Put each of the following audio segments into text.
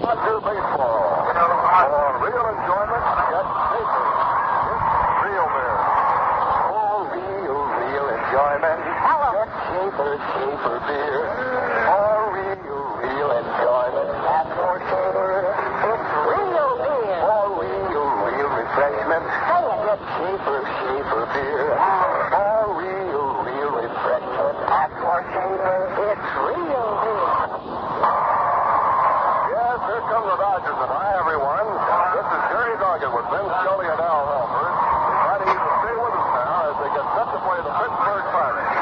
Dodger baseball. For real enjoyment, get Schaefer. It's real beer. For real enjoyment. Hello. Get Schaefer beer. For real enjoyment. Ask for Schaefer. It's Real beer. for real refreshment. Say it. Get Schaefer beer. For real refreshment. Ask for Schaefer. It's real beer. Yes, here come the Dodgers, and hi, everyone. This is Jerry Doggett with Ben Scully and Al Halford, inviting you to stay with us now as they get set to play the Pittsburgh Pirates.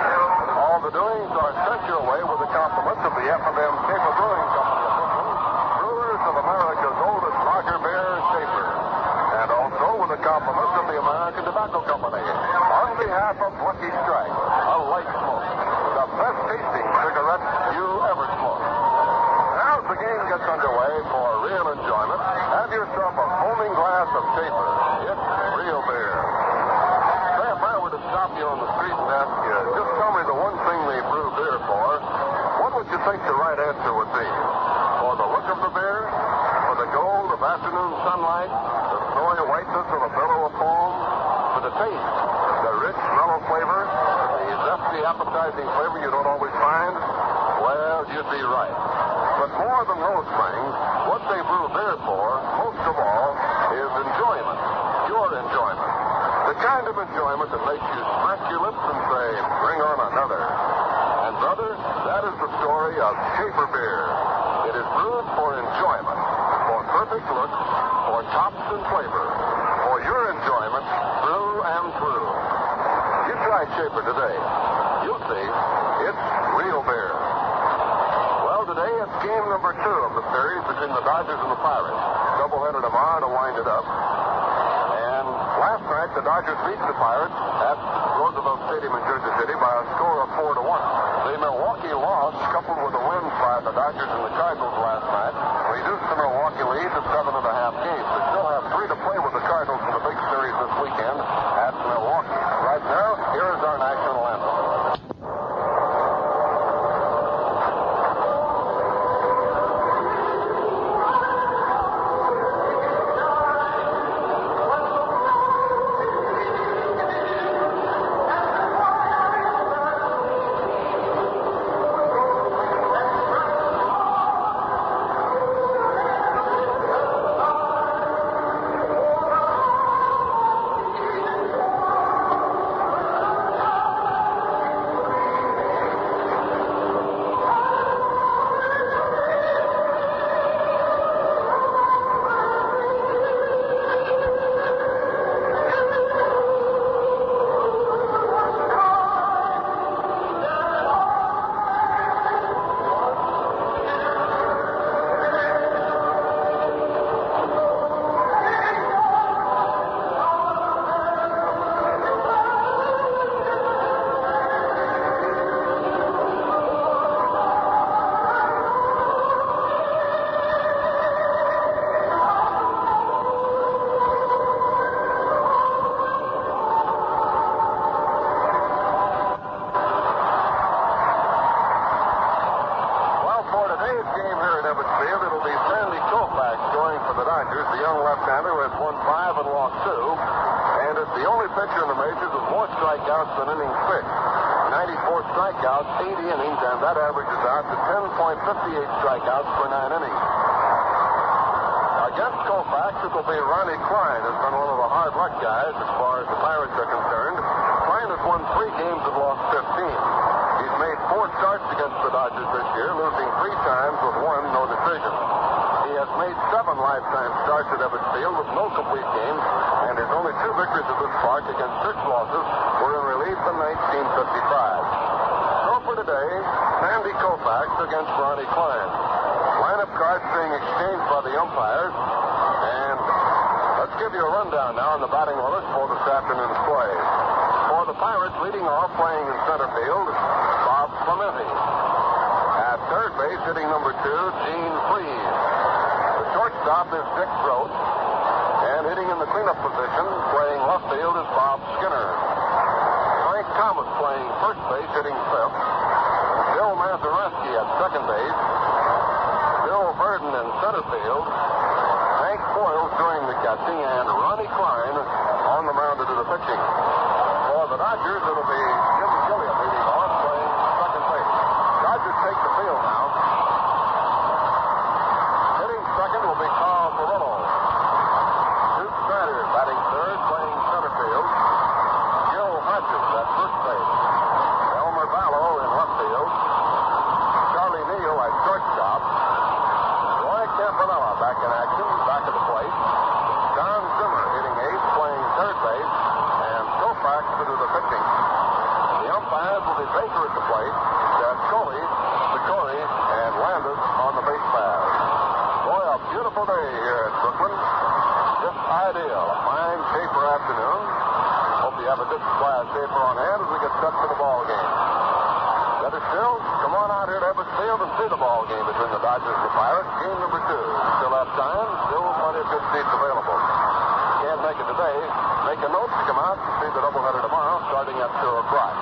All the doings are sent your way with the compliments of the F&M Schaefer Brewing Company of Brooklyn, brewers of America's oldest lager beer, Schaefer. And also with the compliments of the American Tobacco Company. On behalf of Lucky Strike, a light smoke, the best tasting cigarette you ever smoked. Now, as the game gets underway for real enjoyment, have yourself a foaming glass of Schaefer. It's real beer. Say, if I were to stop you on the street and ask you, just tell me the one thing they brew beer for, what would you think the right answer would be? For the look of the beer? For the gold of afternoon sunlight? The snowy whiteness of a billow of foam? For the taste? The rich, mellow flavor? The zesty, appetizing flavor you don't always find? Well, you'd be right. But more than those things, what they brew beer for, most of all, is enjoyment. Your enjoyment. The kind of enjoyment that makes you smack your lips and say, bring on another. And, brother, that is the story of Schaefer beer. It is brewed for enjoyment, for perfect look, for tops and flavor, for your enjoyment, through and through. You try Schaefer today. You'll see it's real beer. Well, today it's game number 2 of the series between the Dodgers and the Pirates. Doubleheader tomorrow to wind it up. And last night the Dodgers beat the Pirates at Roosevelt Stadium in Jersey City by a score of 4-1. The Milwaukee loss, coupled with the wins by the Dodgers and the Cardinals last night, reduced the Milwaukee lead to 7.5 games. They still have 3 to play with the Cardinals in the big series this weekend at Milwaukee. Right now, here is our national anthem. The young left-hander who has won 5 and lost 2, and is the only pitcher in the majors with more strikeouts than innings pitched. 94 strikeouts, 80 innings, and that averages out to 10.58 strikeouts per 9 innings. Against Koufax, it will be Ronnie Klein, who's been one of the hard luck guys as far as the Pirates are concerned. Klein has won 3 games and lost 15. He's made 4 starts against the Dodgers this year, losing 3 times with 1 no decision. He has made 7 lifetime starts at Ebbets Field with no complete games, and his only 2 victories at this park against 6 losses were in relief in 1955. So for today, Sandy Koufax against Ronnie Klein. Lineup cards being exchanged by the umpires, and let's give you a rundown now on the batting orders for this afternoon's play. For the Pirates, leading off playing in center field, Bob Clemente. At third base, hitting number 2, Gene Freese. Shortstop is Dick Gross, and hitting in the cleanup position, playing left field, is Bob Skinner. Frank Thomas playing first base, hitting fifth. Bill Mazereski at second base. Bill Verdon in center center field. Hank Boyles doing the catching, and Ronnie Klein on the mound to do the pitching. For the Dodgers, it'll be Jim Gilliam leading off, playing second base. Dodgers take the field now. Hitting second will be Carl Murillo. Duke Snyder batting third, playing center field. Gil Hodges at first base. Elmer Vallow in left field. Charlie Neal at shortstop. Roy Campanella back in action, back at the plate. Don Zimmer hitting eighth, playing third base. And Koufax to do the pitching. The umpires will be Baker at the plate. Scully, Sikori, and Landis on the base paths. Boy, a beautiful day here at Brooklyn. Just ideal. A fine paper afternoon. Hope you have a good class paper on hand as we get set for the ball game. Better still, come on out here to Everett Field and see the ball game between the Dodgers and the Pirates. Game number 2. Still have time. Still plenty of good seats available. Can't make it today. Make a note to come out and see the doubleheader tomorrow starting at 2 o'clock.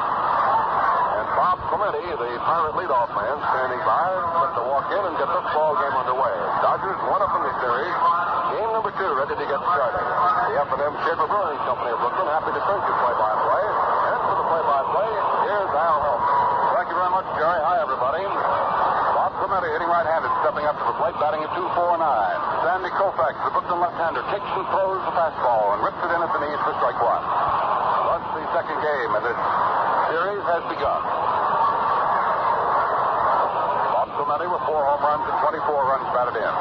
And Bob Clemente, the Pirate leadoff man, standing by, set to walk in and get this ball game underway. Dodgers one up in the series. Game number 2 ready to get started. The F&M Schaefer Brewing Company of Brooklyn happy to thank you play-by-play. And for the play-by-play, here's Al Helms. Thank you very much, Jerry. Hi, everybody. Bob Clemente hitting right-handed, stepping up to the plate, batting at 2-4-9. Sandy Koufax, the Brooklyn left-hander, kicks and throws the fastball and rips it in at the knees for strike one. Thus, the second game in this series has begun. Bob Clemente with 4 home runs and 24 runs batted in.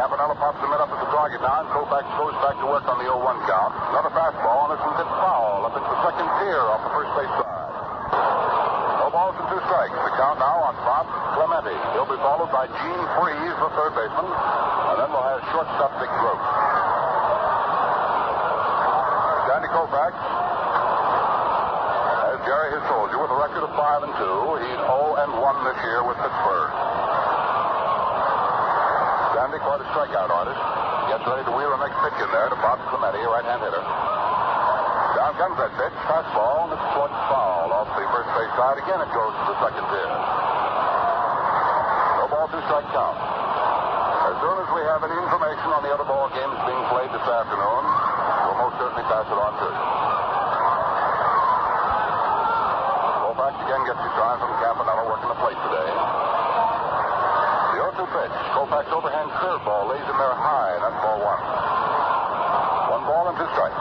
Campanella pops the mid up at the target now, and Koufax goes back to work on the 0-1 count. Another fastball, and this one's hit foul up into the second tier off the first base side. No balls and 2 strikes. The count now on Bob Clemente. He'll be followed by Gene Freeze, the third baseman, and then we'll have shortstop Dick Gross. Sandy Koufax, as Jerry has told you, with a record of 5-2, he's 0-1 this year with Pittsburgh. Sandy, quite a strikeout artist. Gets ready to wheel the next pitch in there to Bob Clemente, right-hand hitter. Down comes that pitch, fastball, and it's slugged foul off the first base side. Again, it goes to the second tier. No ball, 2 strike count. As soon as we have any information on the other ball games being played this afternoon, we'll most certainly pass it on to you. Koufax again gets his time from Campanella working the plate today. The 0-2 pitch. Koufax overhand curveball lays him there high, and that's ball 1. 1 ball and 2 strikes.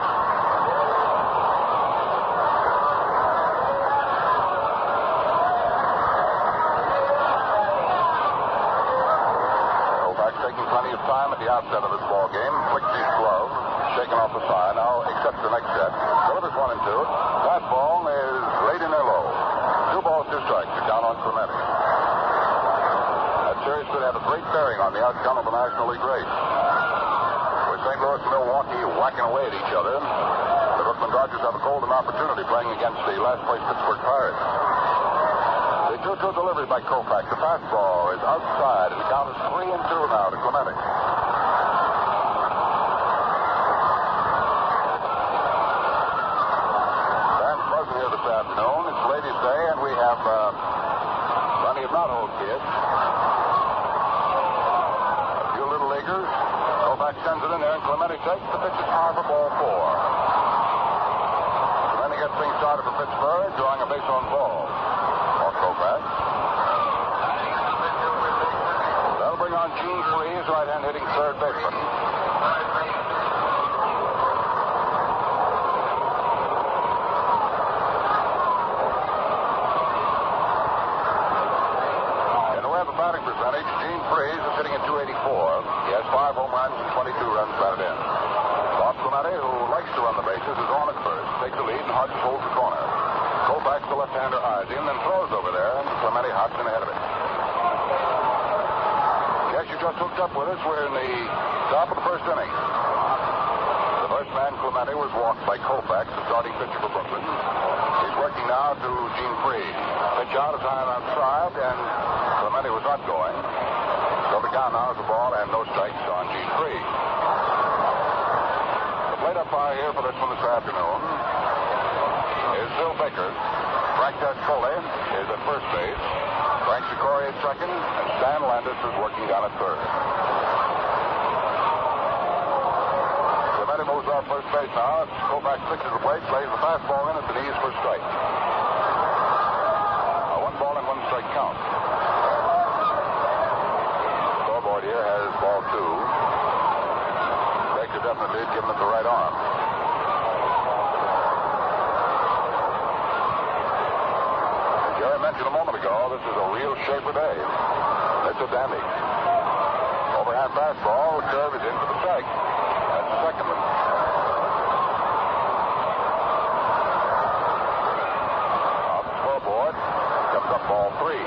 Koufax taking plenty of time at the outset of this ball game. Flicks his glove, shaking off the side. Now accepts the next set. Delivers 1 and 2. That ball is laid in there low. 2 balls, 2 strikes. The count on Clemente. That series could have a great bearing on the outcome of the National League race. With St. Louis and Milwaukee whacking away at each other, the Brooklyn Dodgers have a golden opportunity playing against the last-place Pittsburgh Pirates. The 2-2 delivery by Koufax. The fastball is outside, and the count is 3-2 now to Clemente. Fans buzzing here this afternoon. It's Ladies' Day, and we have plenty of not-old kids. A few little leaguers. Koufax sends it in there, and Clemente takes the pitch. It's high for ball 4. Clemente gets things started for Pittsburgh, drawing a base on ball. Koufax. That'll bring on Gene Freeze, right-hand hitting third baseman. In the way of the batting percentage, Gene Freeze is hitting at .284. He has 5 home runs and 22 runs batted in. Bob Clemente, who likes to run the bases, is on at first, takes the lead, and Hodges holds the corner. Koufax, the left-hander, eyes him, then throws over there, and Clemente hops in ahead of it. Yes, you just hooked up with us. We're in the top of the first inning. The first man, Clemente, was walked by Koufax, the starting pitcher for Brooklyn. He's working now to Gene Freeze. Pitch out is high outside, and Clemente was not going. So the count now is a ball and no strikes on Gene Freeze. The plate umpire here for this one this afternoon is Bill Baker. Frank Tascole is at first base. Frank Secori at second, and Stan Landis is working down at third. Clemente moves off first base now. Koufax fixes the plate, lays the fastball in at the knees for a strike. A 1 ball and 1 strike count. Scoreboard here has ball 2. Baker definitely had given it the right arm. Jerry mentioned a moment ago, this is a real shaper day. It's a dandy. Overhand fastball, the curve is into the strike. That's the second one. Off the scoreboard, comes up ball 3.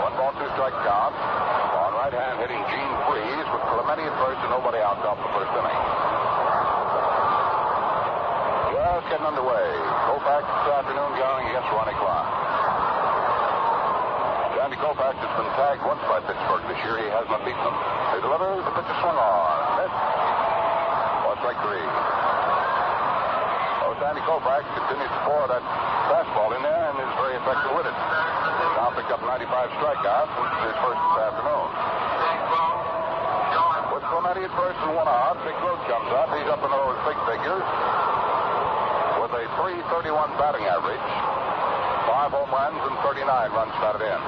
1 ball, 2 strike count. On right hand hitting Gene Freeze with Clemente at first and nobody out off the first inning. Just getting underway. Koufax this afternoon going against Ronnie Klein. Sandy Koufax has been tagged once by Pittsburgh this year. He has not beaten them. He delivers, the pitch is swung on. Missed. Ball strike 3. Oh, Sandy Koufax continues to pour that fastball in there and is very effective with it. He's now picked up 95 strikeouts, which is his first this afternoon. With Clemente at first and 1 out, Big Groat comes up. He's up in those big figures with a .331 batting average, 5 home runs and 39 runs batted in.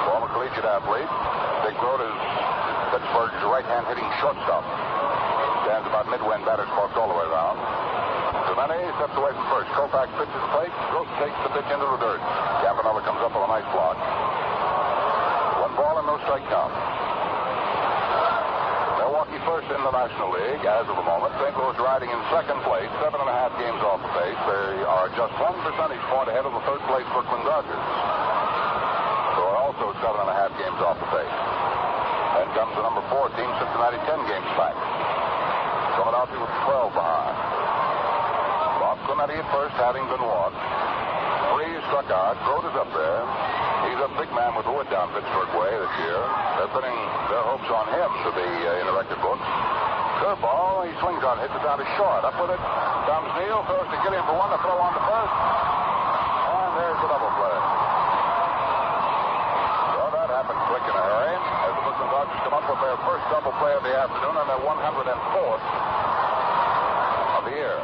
Former collegiate athlete, Big Groat is Pittsburgh's right-hand hitting shortstop. Stands about midway in batter's box all the way around. Clemente steps away from first. Koufax pitches the plate. Groat takes the pitch into the dirt. Campanella comes up with a nice block. 1 ball and no strike count. Milwaukee first in the National League as of the moment. St. Louis riding in second place, 7.5 games off the pace. They are just 1 percentage point ahead of the third place Brooklyn Dodgers. So are also 7.5 games off the pace. Then comes the number 4 team, Cincinnati, 10 games back. Philadelphia with 12 behind. Bob Clemente at first, having been walked. Freeze struck out. Groat is up there. He's a big man with wood down Pittsburgh way this year. They're putting their hopes on him to be in the record book. Curveball, he swings on, hits it down to short. Up with it, comes Neal, throws to Gilliam for 1, to throw on to first. And there's the double play. So that happened quick in a hurry as the Brooklyn Dodgers come up with their first double play of the afternoon and their 104th of the year.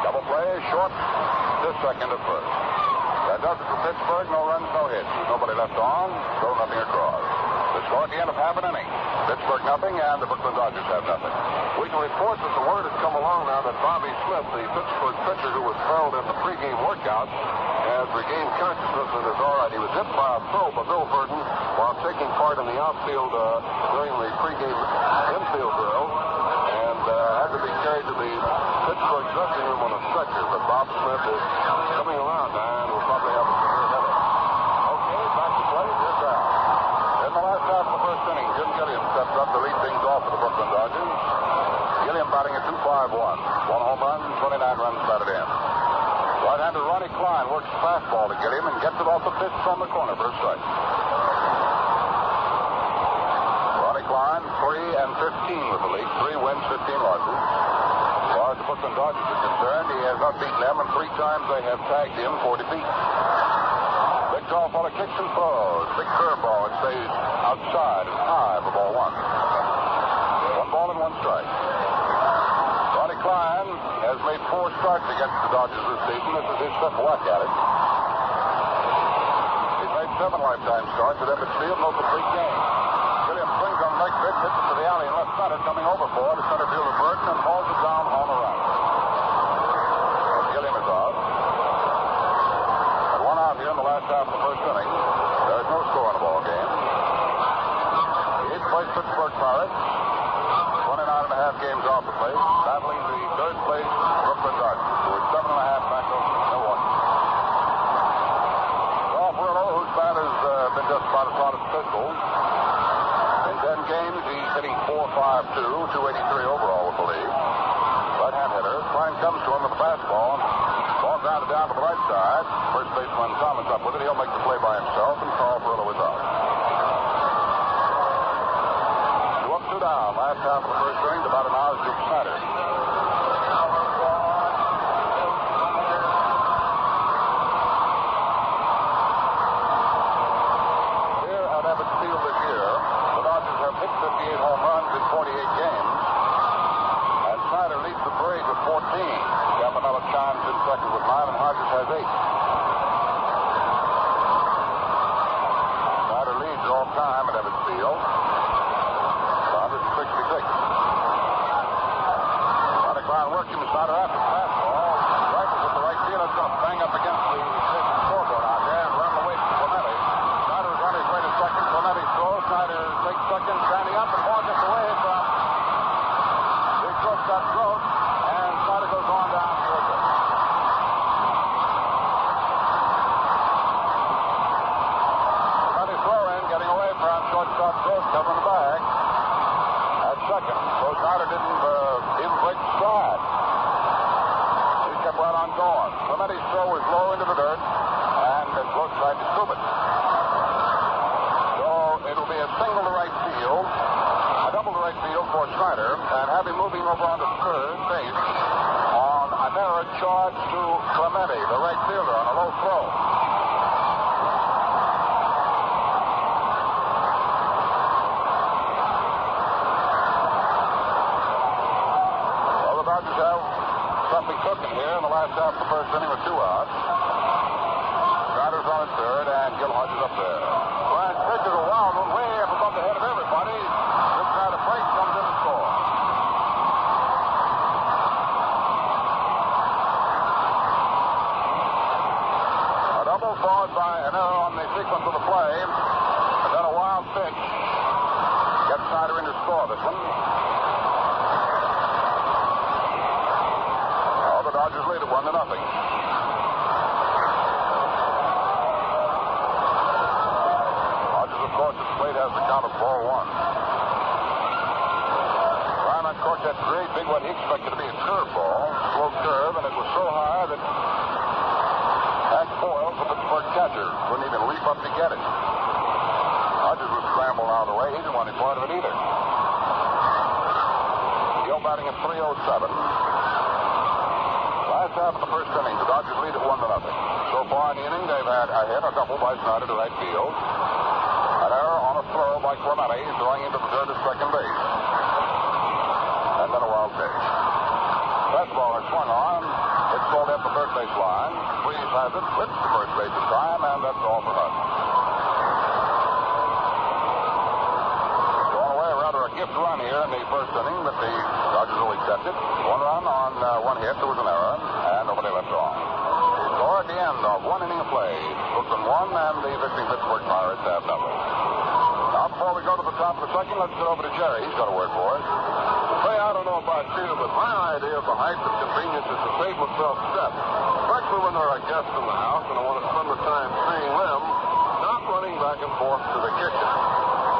Double play, short, this second at first. That does it for Pittsburgh. No runs, no hits. Nobody left on. Throw nothing across. The score at the end of half an inning. Pittsburgh nothing, and the Brooklyn Dodgers have nothing. We can report that the word has come along now that Bobby Smith, the Pittsburgh pitcher who was held in the pregame workout, has regained consciousness and is all right. He was hit by a throw by Bill Burton while taking part in the outfield during the pregame infield drill, and had to be carried to the Pittsburgh dressing room on a stretcher. But Bob Smith is coming around now and will probably have a severe headache. Okay, back to play. Here's down. In the last half of the first inning, Jim Gilliam steps up to lead things off for the Brooklyn Dodgers. Gilliam batting at 2.51. 1 home run, 29 runs batted in. Right-hander Ronnie Klein works the fastball to Gilliam and gets it off the pitch from the corner for a strike. Ronnie Klein, 3-15 with the league. 3 wins, 15 losses. As far as the Brooklyn Dodgers are concerned, he has not beaten them, and 3 times they have tagged him for defeat. Big tall fella kicks and throws. Big curveball. It stays outside and high for ball 1. 1 ball and 1 strike. Ronnie Klein has made 4 starts against the Dodgers this season. This is his 5th whack at it. He's made 7 lifetime starts at Ebbets Field, no complete game. Gilliam swings on leg pitch, hits it to the alley in left center, coming over for it. The center fielder Burton and hauls it down on the right. Gilliam is out. And 1 out here in the last half of the first inning. There's no score in the ball game. The 8th place Pittsburgh Pirates, 29.5 games off the place, battling the 3rd place Brooklyn Dodgers, who are 7.5 back of Milwaukee. Ralph Rillo, whose bat has been just about as hot as pistols. In 10 games, he's hitting .452, 283 overall with the league. Right-hand hitter. Klein comes to him with a fastball. Ball grounded down to the right side. First baseman Thomas up with it. He'll make the play by himself, and Carl Rillo is out. 2 up, 2 down. Last half of the first inning, about an hour's Duke Snyder. Campanella chimes in second with 9, and Hodges has 8. Snyder leads all time at Ebbets Field. 166. Sonic Brown working Snyder after the fastball. Rifles at the right field. It's going to bang up against the scoreboard out there and run away from Clemente. Snyder is on his way to second. Clemente throws. Snyder takes second, standing up, and ball gets away from the shortstop Gross, and Snyder goes on down towards it. Clemente throwing, getting away from shortstop Gross, covering the bag. At second, so Snyder didn't even break the stride. He kept right on going. Clemente's throw was low into the dirt, and Gross tried to scoop it. So it'll be a single to right field, a double to right field for Snyder, and have him moving over onto third base on an error charge to Clemente, the right fielder, on a low throw. Well, the Dodgers have something cooking here in the last half of the first inning with 2 outs. Snyder's on at third, and Gil Hodges up there. Brian pitches a wild one way up above the head of everybody. This side of break comes in to score. A double followed by an error on the sequence of the play, and then a wild pitch gets Snyder in to score this one. Oh, the Dodgers lead it 1-0. Of course, the plate has the count of ball 1. Ryan uncorked that great big what he expected to be a curveball, slow curve, and it was so high that Hank Boyle, the Pittsburgh catcher, couldn't even leap up to get it. Hodges was scrambled out of the way. He didn't want any part of it either. Gill batting at 3:07. Last half of the first inning, the Dodgers lead at 1-0. So far in the inning, they've had a hit, a double by Snyder to right field. An error on a throw by Clemente, throwing into the third at second base. And then a wild pitch. Fastball is swung on. It's pulled up the third base line. Freeze has it, flips to first base in time, and that's all for Hodges. Going away, rather a gift run here in the first inning, but the Dodgers will accept it. 1 run on 1 hit. There was an error, and nobody left on. So at the end of 1 inning of play, Brooklyn 1 and the visiting Pittsburgh Pirates have nothing. Now, before we go to the top of the second, let's get over to Jerry. He's got a word for us. Say, I don't know about you, but my idea of the height of convenience is to save myself steps, especially when there are guests in the house and I want to spend the time seeing them, not running back and forth to the kitchen.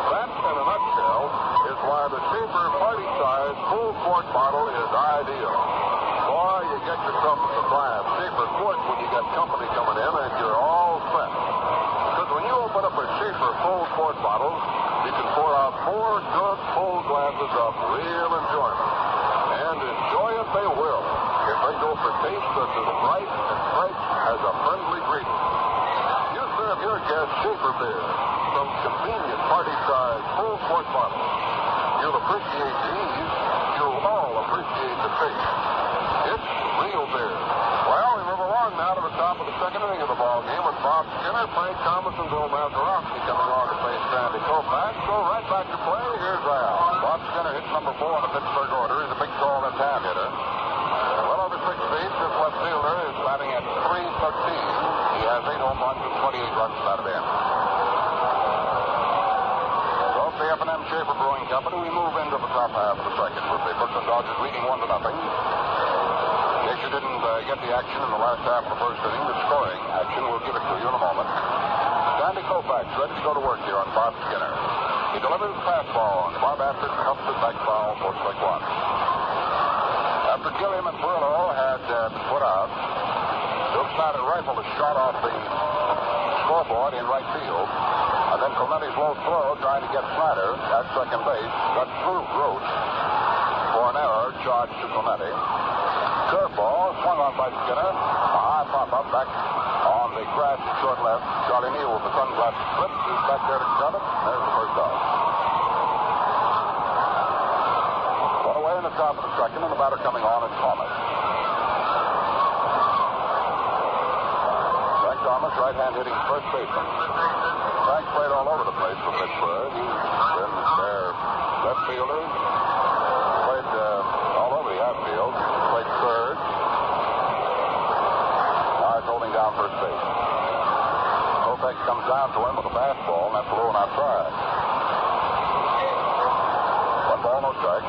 That, in a nutshell, is why the Schaefer party-size full quart bottle is ideal. Boy, you get yourself a supply of Schaefer quarts when you got company coming in, and you're all set. Because when you open up a Schaefer full quart bottle, you can pour out 4 good full glasses of real enjoyment. And enjoy it they will, if they go for taste that's as bright and fresh as a friendly greeting. You serve your guests Schaefer beer, some convenient party-size full quart bottle. You'll appreciate the ease. You'll all appreciate the taste. It's real beer. Well, we move along now to the top of the second inning of the ball game with Bob Skinner, Frank Thomas, and Bill Mazeroski coming on to face Sandy Koufax. So right back to play. Here's Al. Bob Skinner hits number 4 on the Pittsburgh order. He's a big, tall left-hand hitter. Well over 6 feet. This left fielder is batting at .313. He has 8 home runs and 28 runs batted in. So the F&M Schaefer Brewing Company, we move into the top half of the second with the Brooklyn Dodgers leading 1-0. In case you didn't get the action in the last half of the first inning, the scoring action, we'll give it to you in a moment. Sandy Koufax ready to go to work here on Bob Skinner. He delivers the fastball, and Bob Astor cuffs it back foul for strike 1. After Gilliam and Perillo had been put out, Bill Snyder rifled a shot off the scoreboard in right field, and then Clemente's low throw trying to get Snyder at second base got through Gross for an error charged to Clemente. Curveball swung on by Skinner. A high pop-up back on the grass at short left. Charlie Neal with the sunglasses clipped is back there to grab it. There's the first out. One away in the top of the second, and the batter coming on is Thomas. right-hand hitting first baseman. Frank played all over the place for Pittsburgh. He's been their left fielder. Played all over the outfield. Played third. Now he's holding down first base. Kopech comes down to him with a fastball, and that's low and outside. 1 ball, no strike.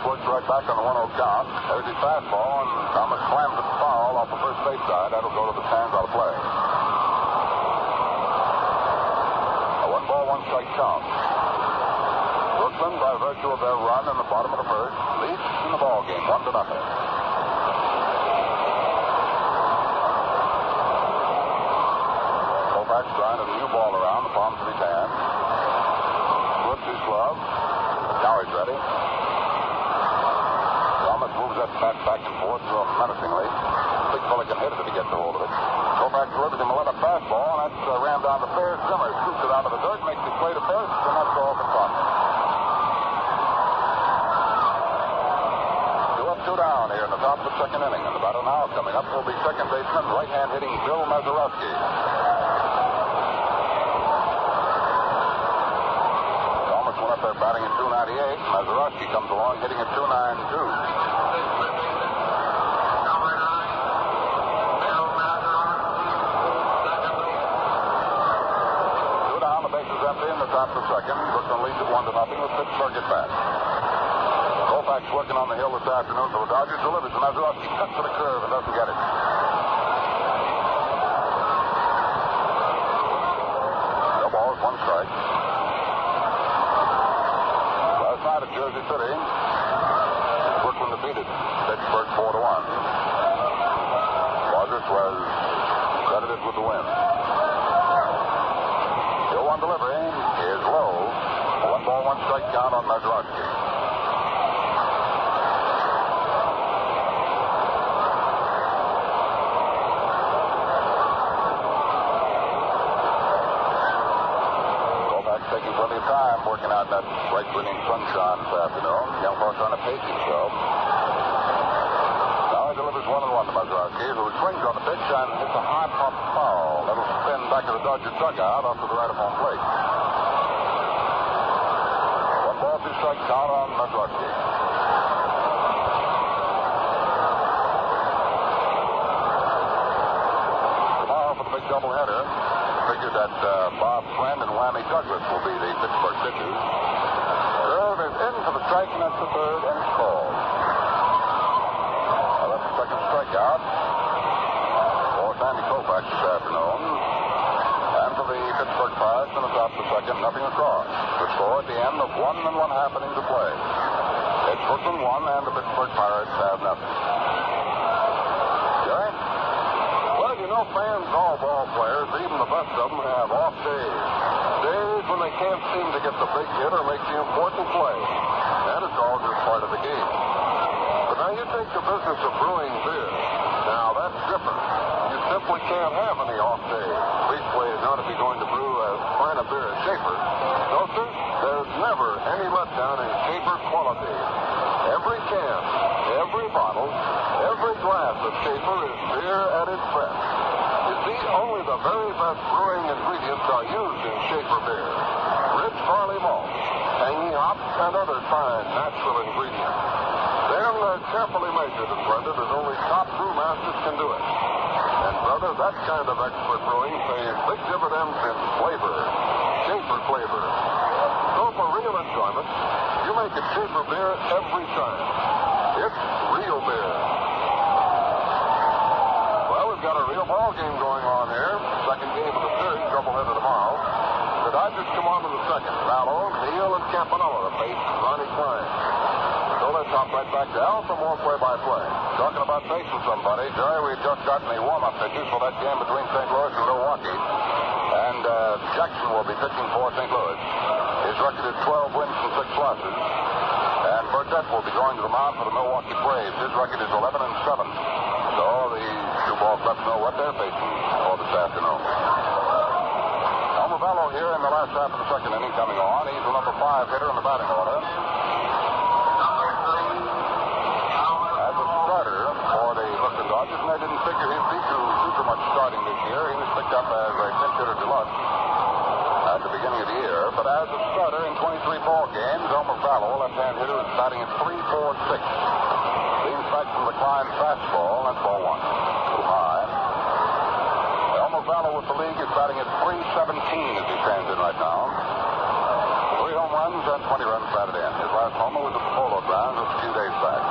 Works right back on the 1-0 count. There's his fastball, and Thomas slams it foul off the first base side. That'll go to the stands out of play. A 1 ball, 1 strike count. Brooklyn, by virtue of their run in the bottom of the first, leads in the ball game, 1-0. Kopech trying a new ball around the palms of his hand. Flips his glove. Now he's ready. Thomas moves that bat back and forth menacingly. Big fella can hit it if he gets a hold of it. Kopech delivers him a left fastball, and that's ran down the fair. Zimmer scoops it out of the dirt, makes his play to first, and that's all for Thomas. 2 up, 2 down here in the top of the second inning. And about an hour coming up will be second baseman, right-hand hitting Bill Mazeroski. Thomas went up there batting at 298. Mazeroski comes along hitting at 292. Top of the second. Brooklyn leads at 1-0 with Pittsburgh at bat. Kopech's working on the hill this afternoon for the Dodgers. Delivers to Mazeroski. Cuts to the curve and doesn't get it. No balls, 1 strike. Last night at Jersey City, Brooklyn defeated Pittsburgh 4-1. Rogers was credited with the win. 0-1 delivery is low. 1 ball, 1 strike count on Mazeroski. Kopech's taking plenty of time working out that bright brilliant sunshine this afternoon. Young fellow trying to pace himself. Now he delivers 1-1 to Mazeroski, who swings on the pitch and hits a high pop foul. That'll spin back to the Dodger dugout off to the right of home plate. 1 ball, 2 strike count on Mazeroski. Tomorrow for the big doubleheader, figured that Bob Friend and Whammy Douglas will be the Pittsburgh pitchers. Serve is in for the strike, and that's the third, and it's called. Now that's the second strikeout for Sandy Kopech this afternoon. And for the Pittsburgh Pirates in the top of the second, nothing across. The score at the end of 1 1/2 innings of play. It's Brooklyn 1 and the Pittsburgh Pirates have nothing. Jerry? Well, you know, fans, all ball players, even the best of them, have off days. Days when they can't seem to get the big hit or make the important play. And it's all just part of the game. But now you take the business of brewing beer. Now, that's different. You simply can't have any off days. Leastway is not if you're going to brew as fine a beer as Schaefer. No, sir, there's never any letdown in Schaefer quality. Every can, every bottle, every glass of Schaefer is beer at its best. You see, only the very best brewing ingredients are used in Schaefer beer. Rich barley malt, tangy hops, and other fine natural ingredients. Then they're carefully measured and blended as only top brewmasters can do it. And, brother, that kind of expert brewing pays big dividends in flavor. Schaefer flavor. So for real enjoyment, you make it Schaefer beer every time. It's real beer. Well, we've got a real ball game going on here. Second game of the series, doubleheader tomorrow. The Dodgers come on to the second. Mallow, Neal, and Campanella face Ronnie Klein. So let's hop right back to Al for more play-by-play. Talking about facing somebody, Jerry, we've just gotten the warm-up pitches for that game between St. Louis and Milwaukee. And Jackson will be pitching for St. Louis. His record is 12 wins and 6 losses. And Burdette will be going to the mound for the Milwaukee Braves. His record is 11-7. So the two ball clubs know what they're facing for this afternoon. Elmer Bello here in the last half of the second inning coming on. He's the number 5 hitter in the batting order. year. He was picked up as a pinch hitter deluxe at the beginning of the year. But as a starter in 23 ball games, Elmer Vallow, left-hand hitter, is batting at 3.46. Leans back from the Klein fastball. That's ball one. Too high. Elmer Vallow with the league is batting at 3.17 as he stands in right now. 3 home runs and 20 runs batted in. His last homer was at the Polo Grounds a few days back.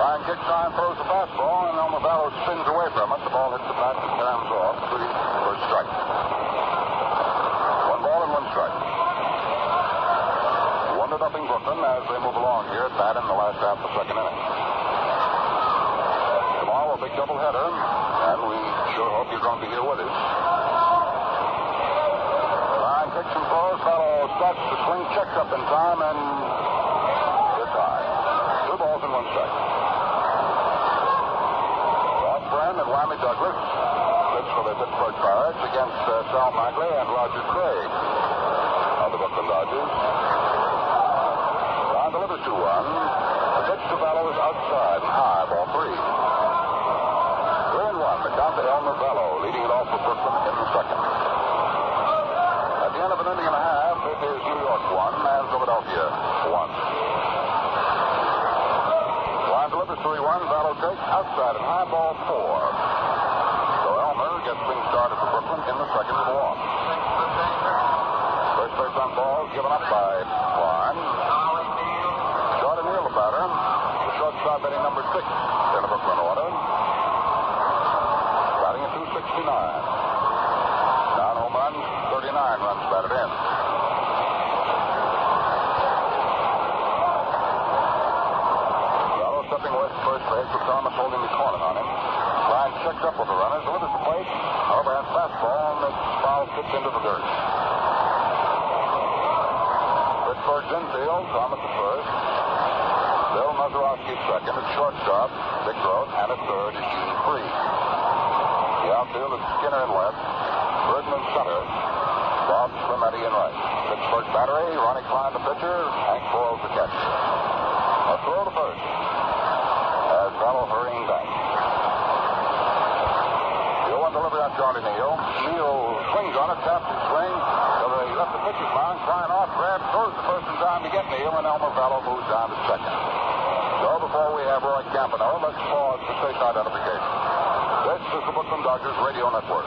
Klein kicks on, throws the fastball, and Elmer Vallow spins away from it. The ball hits the bat and caroms off. 3 for a strike. 1 ball and 1 strike. 1-0 Brooklyn as they move along here at bat in the last half of the second inning. Tomorrow a big doubleheader, and we sure hope you're going to be here with us. Klein kicks and throws. Vallow starts the swing, checks up in time, and gets high. 2 balls and 1 strike. Ross Bren and Whammy Douglas lives for the Pittsburgh Pirates against Sal Magley and Roger Craig of the Brooklyn Dodgers. Ron delivers 2-1. The pitch to Vallow is outside and high, ball 3. 3-1. The count to Elmer Vallow, leading it off for Brooklyn in the second. At the end of an inning and a half, it is New York 1 and Philadelphia 1. Line delivers 3-1. Vallow takes outside and high, ball 4. So Elmer gets things started for Brooklyn in the second for 1. First base on balls given up by Klein. Short and Neal the batter. The shortstop hitting number 6 in the Brooklyn order. Batting at 269. 9 home runs, 39 runs batted in. Vallow stepping away from first base with Thomas holding the corner on him. Klein checks up with the runners, delivers the plate. Overhand fastball, and the foul tips into the dirt. Pittsburgh's infield, Thomas at first. Bill Mazeroski at second. At shortstop, Dick Gross, and at third is Gene Free. The outfield is Skinner in left. Bergman center. Bob Clemente in right. Pittsburgh battery, Ronnie Klein the pitcher. Hank Boyles the catcher. A throw to first as Vallow hurrying back. The 0-1 delivery on Charlie Neal. Neal swings on it, taps his swing. So they left the pitcher's mound. Klein off, grabs, throws the first in time to get Neal, and Elmer Vallow moves down to second. So before we have Roy Campanella, let's pause for station identification. This is the Brooklyn Dodgers Radio Network.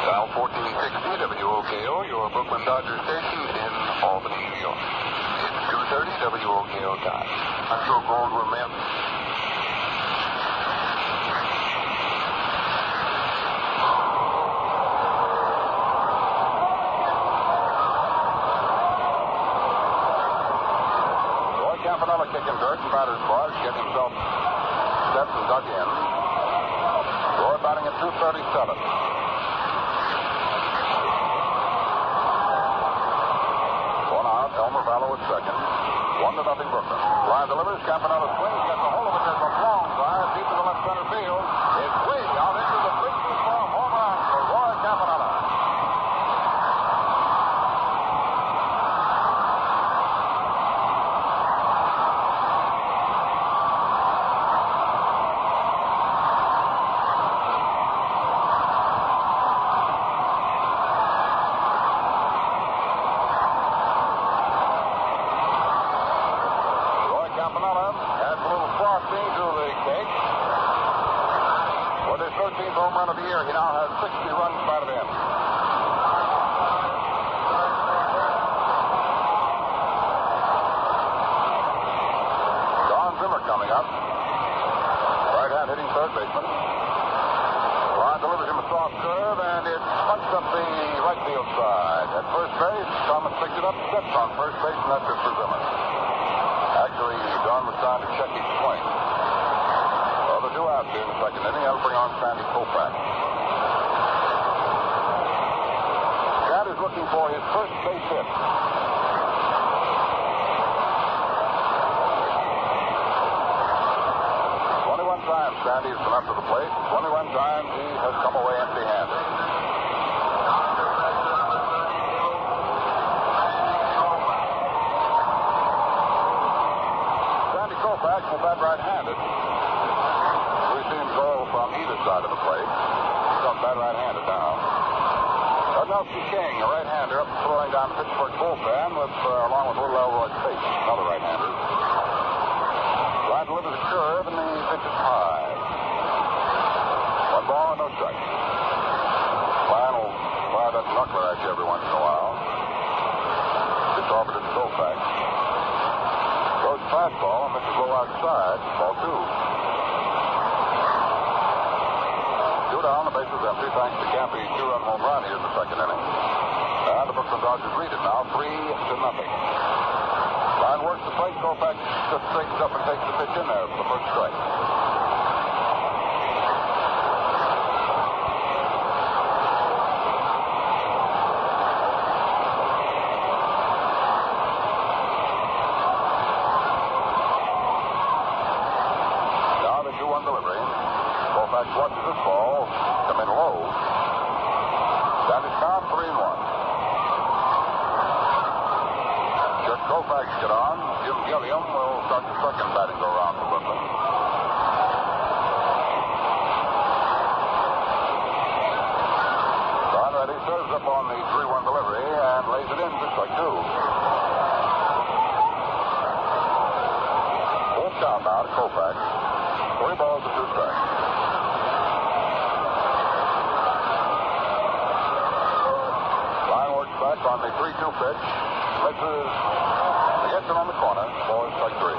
Dial 1460 WOKO, your Brooklyn Dodgers station in Albany, New York. It's 2:30 WOKO time. Metro Goldwyn Mayer. Roy Campanella kicking dirt and batter's box, getting himself set and dug in. Roy batting at 237. Elmer Vallow at second. 1-0 Brooklyn. Klein delivers. Campanella swings. Gets a hold of it. There's a long drive deep to the left center field. It's way out into the bleachers for a home run for Roy Campanella. With his 13th home run of the year, he now has 60 runs batted in. Don Zimmer coming up. Right hand hitting third baseman. Klein delivers him a soft curve, and it punched up the right field side. At first base, Thomas picked it up, steps on first base, and that's it for Zimmer. Actually, Don was trying to check his swing. Well, the 2 outs here in the second inning. That'll bring on Sandy Koufax. Chad is looking for his first base hit. 21 times Sandy has come up to the plate. 21 times he has come away empty-handed. Sandy Koufax will bat right-handed. We've seen him go from either side of the plate. King, a right-hander, up and throwing down the Pittsburgh bullpen along with little Elroy Space, another right-hander. Line delivers a curve, and the pitch is high. 1 ball and no strike. Line will fire that knuckler at you every once in a while. It's offered to Koufax. Throws fastball and misses low outside. Ball 2. 2 down, the bases empty thanks to Campy's 2-run home run here in the second inning. And the Brooklyn Dodgers lead it now 3-0. Line works the plate. Koufax just straightens up and takes the pitch in there for the first strike. Now the 2-1 delivery. Koufax watches this ball come in low. Then it's down 3-1. Should Koufax get on, Jim Gilliam will start the second batting go around for Brooklyn. Don Ready serves up on the 3-1 delivery and lays it in for strike 2. Full count now to Koufax. 3 balls and 2 strikes. Line works back on the 3-2 pitch. Misses. Gets it on the corner. Ball is strike 3.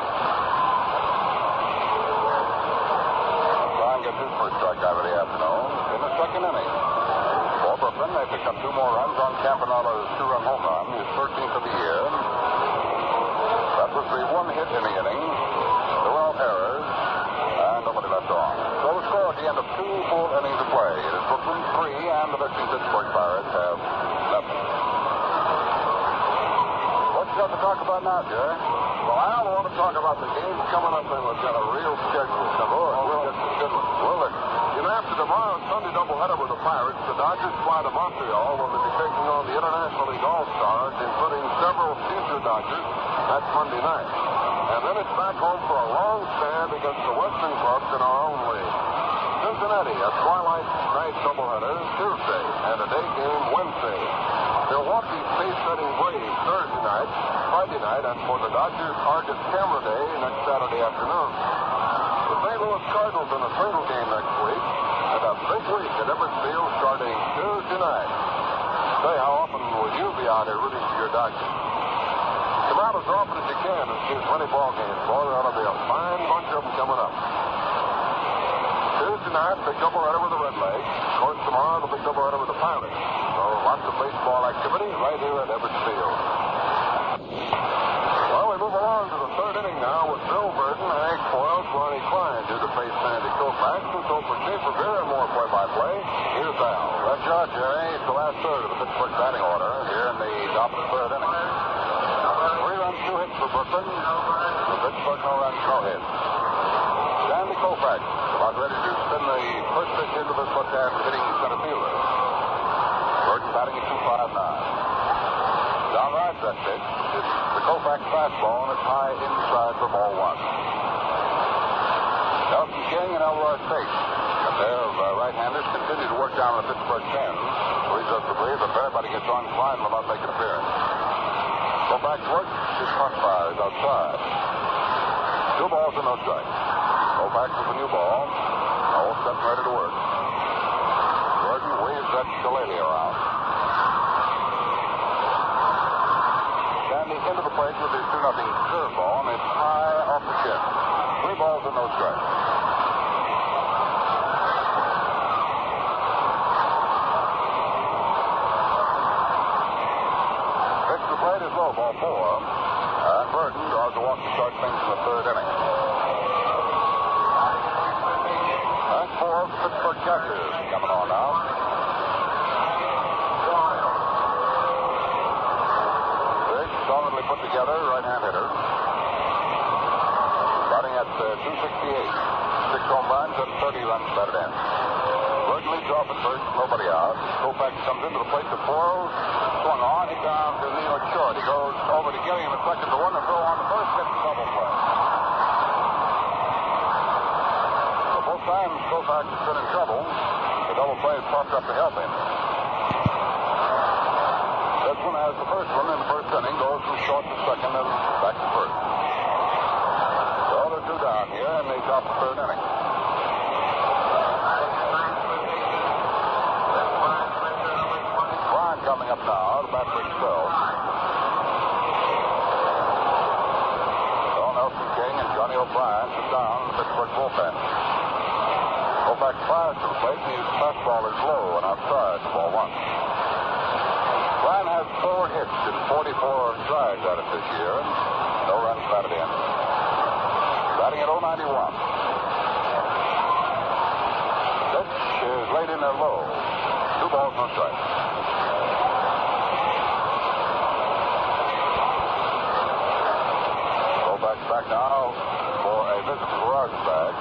Ron gets his first strikeout of the afternoon in the second inning. For Brooklyn, they picked up 2 more runs on Campanella's 2-run home run, his 13th of the year. That was the 1 hit in the inning. There were no errors, and nobody left on. So the score at the end of 2 full innings of play. It is Brooklyn 3, and the Dixie Pittsburgh Pirates have nothing. What you got to talk about now, Jerry? Well, I want to talk about the games coming up, and we've got a real schedule. We'll get some good ones. Will it? After tomorrow's Sunday doubleheader with the Pirates, the Dodgers fly to Montreal, where they'll be taking on the International League All-Stars, including several future Dodgers. That's Monday night. And then it's back home for a long stand against the Western clubs in our own league. Cincinnati, a twilight night doubleheader Tuesday, and a day game Wednesday. Milwaukee's pace-setting Braves Thursday night, Friday night, and for the Dodgers, Argus Camera Day next Saturday afternoon. The St. Louis Cardinals in a single game next week, and a big week at Everett Field starting Tuesday night. Say, how often will you be out here rooting for your Dodgers? Come out as often as you can and see as many ball games. Boy, there ought to be a fine bunch of them coming up. Tuesday night, big doubleheader with the Red Legs. Of course, tomorrow, the big doubleheader with the Pirates. So lots of baseball activity right here at Everett Field. Well, we move along to the third inning now with Bill Burton, Hank Foils, Ronnie Klein due to face Sandy Koufax. And so for Schaefer Beer and more play-by-play, here's Al. That's right, Jerry. It's the last third of the Pittsburgh batting order here in the top of the third inning. 3 runs, 2 hits for Brooklyn. The Pittsburgh no runs, no hits. Sandy Koufax about ready to spin the first pitch into this left-hand hitting center fielder. Burton batting at 2.59. Down right that pitch. It's the Koufax fastball, and it's high inside for ball 1. Nelson King and Elroy Space, a pair of right-handers, continue to work down the Pittsburgh 10. Leads us to believe that if everybody gets on, Klein will not make an appearance. Koufax works. His front fire is outside. 2 balls and no strikes. Koufax with a new ball. All set and ready to work. Gordon waves that shillelagh around. Standing into the plate with his 2-0 curveball, and it's high off the chin. 3 balls and no strikes. Pitch to plate is low, ball 4. And Burton draws a walk to start things in the third inning. That's 4 of the Pittsburgh catchers coming on now. Big, solidly put together, right-hand hitter. Batting at 268. 6 home runs and 30 runs batted in. Burton leads off at first, nobody out. Koufax comes into the plate to Foils. Swung on, hit down to Nino short. He goes over to Gilliam at second to one, and throw on the first, hits double play. So both times Koufax has been in trouble. The double play has popped up to help him. bat for Expel. So Nelson King and Johnny O'Brien sit down in the Pittsburgh bullpen. Koufax fires to the plate, and his fastball is low and outside, ball one. Bryan has 4 hits and 44 strides at it this year, and no runs batted in. Batting at 091. Pitch is laid in there low. 2 balls, no strikes. Koufax back now for a visit to Rosberg.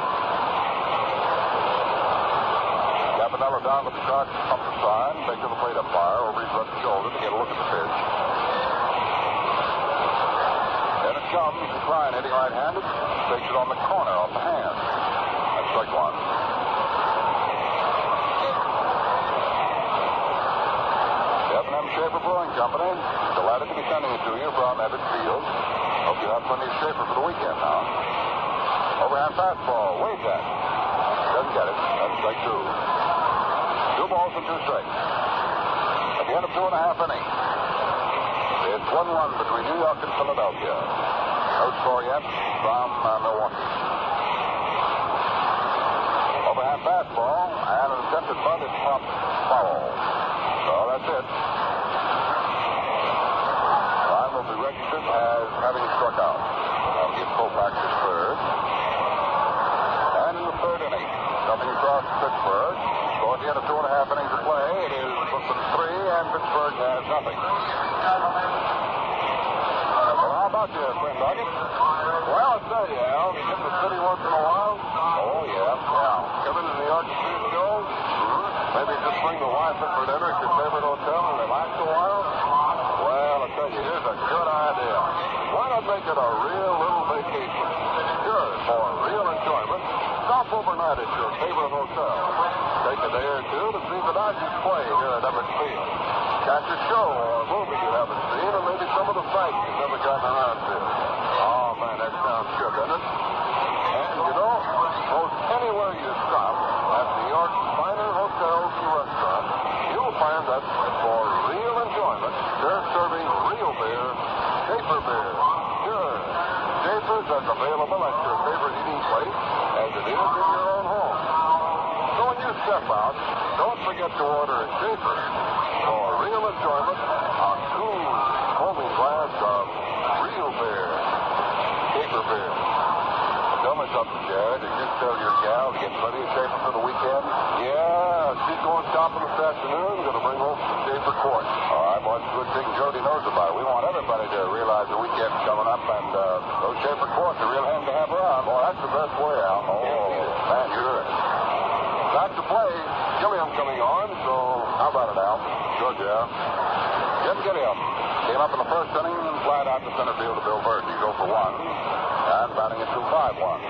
Campanella down to the cart, up the sign, back to the plate umpire over his left shoulder to get a look at the pitch. Then it comes, Klein hitting right-handed, takes it on the corner off the hand. That's strike one. F&M Schaefer Brewing Company, delighted to be sending it to you from Ebbets Field. Hope you have plenty of Schaefer for the weekend now. Overhand fastball, way that. Doesn't get it. That's strike 2. 2 balls and 2 strikes. At the end of 2.5 innings, it's 1-1 between New York and Philadelphia. No score yet from Milwaukee. Overhand fastball and an attempted bunt is popped foul. So that's it. Ryan will be registered as having struck out. That'll give Koufax his third. And in the 3rd inning, coming across Pittsburgh. So at the end of 2.5 innings of play, it is Brooklyn 3 and Pittsburgh has nothing. Well, how about you, friend Doggett? Well, I tell you, Al, you get in the city once in a while. Oh, yeah. Come into New York and see the show. Maybe just bring the wife in for dinner at your favorite hotel and relax a while. Well, I tell you, here's a good idea. Why not make it a real little vacation? Sure, for real enjoyment, stop overnight at your favorite hotel. Take a day or two to see the Dodgers play here at Ebbets Field. Catch a show or a movie you haven't seen, or maybe some of the sights you've never gotten around to. Oh, man, that sounds good, doesn't it? And, you know, most anywhere you stop at New York's finer hotels and restaurants, you'll find that for real enjoyment, they're serving real beer, Schaefer beer. Sure, Schaefer's as available at your favorite eating place as it is in your own home. So when you step out, don't forget to order a Schaefer for real enjoyment, a cool, foaming glass of real beer, Schaefer beer. Tell me something, Jared. Did you tell your gal to get plenty of Schaefer for the weekend? Yeah, she's going shopping this afternoon. Going to bring home some Schaefer quarts. All right, well, it's a good thing Jody knows about it. We want everybody to realize the weekend's coming up, and those Schaefer quarts are real handy to have around. Well, that's the best way, Al. Oh, man, you're right. Back to play. Gilliam coming on, so how about it, Al? Sure, Jeff. Jim Gilliam came up in the first inning and flied out to center field to Bill Burton. He's 0 for 1, and batting at 2-5-1.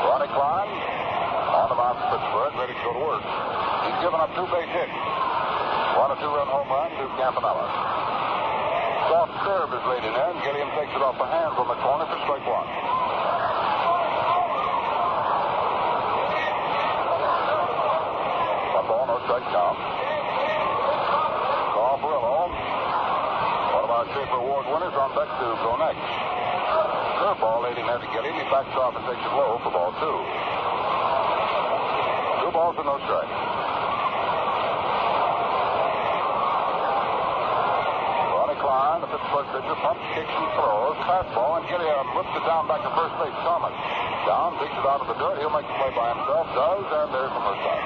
Ronnie Klein on the mound for Pittsburgh, ready to go to work. He's given up 2 base hits. 1 2-run home run to Campanella. Soft serve is laid in there, and Gilliam takes it off the hands on the corner for strike 1. Strike count. Carl Furillo, one of our Schaefer Award winners, on deck to go next. Curveball laid in there to Gilliam. He backs off and takes it low for ball 2. 2 balls and no strikes. Ronnie Klein, the Pittsburgh pitcher, pumps, kicks, and throws. Fastball, and Gilliam whips it down back to first base. Thomas down, digs it out of the dirt. He'll make the play by himself. Does, and there's the first out.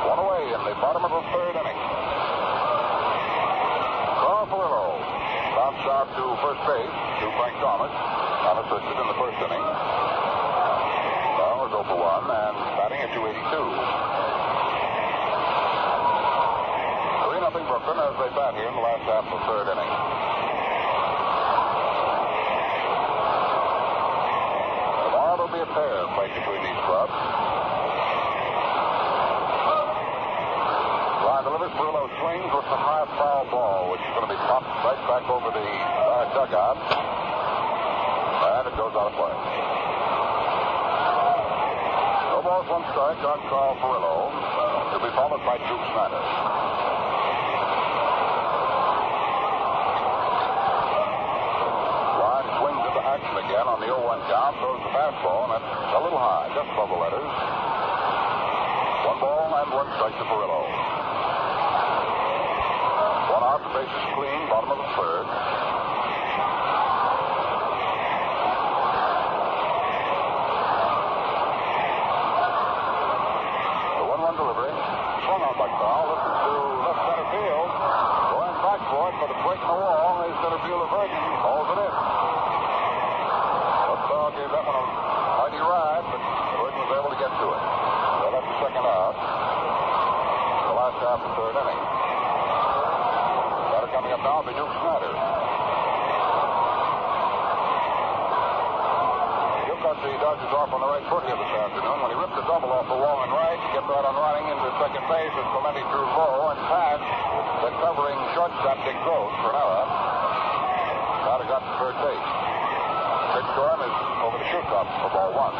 One away in the bottom of the 3rd inning. Carl Furillo bounced out to first base to Frank Thomas. Unassisted in the first inning. Carl is 0 for 1 and batting at 282. 3-0 Brooklyn as they bat here in the last half of the 3rd inning. Tomorrow there'll be a pair played between these clubs. Delivers. Furillo swings with the high foul ball, which is going to be popped right back over the dugout. And it goes out of play. No balls, 1 strike on Carl Furillo. To be followed by Duke Snyder. fastball, and that's a little high, just above the letters. 1 ball and 1 strike to Perillo. 1 out, the bases clean, bottom of the third. The 1-1 delivery. Swung on by foul. Listen to left center field. Going back for it, but it's breaking the wall. They center fielder Virgin calls it in. Lefkow gave that one a mighty ride, but Virgin was able to get to it. So that's the second out. The last half of the third inning. Batter coming up now will be Duke Snider. Duke got the Dodgers off on the right foot here this afternoon when he ripped the double off the wall and right to get that on running into second base as Clemente drew low and passed the covering shortstop Dick Gross for an error. Snider got to third base. Pitch to him is over the shortstop for ball 1.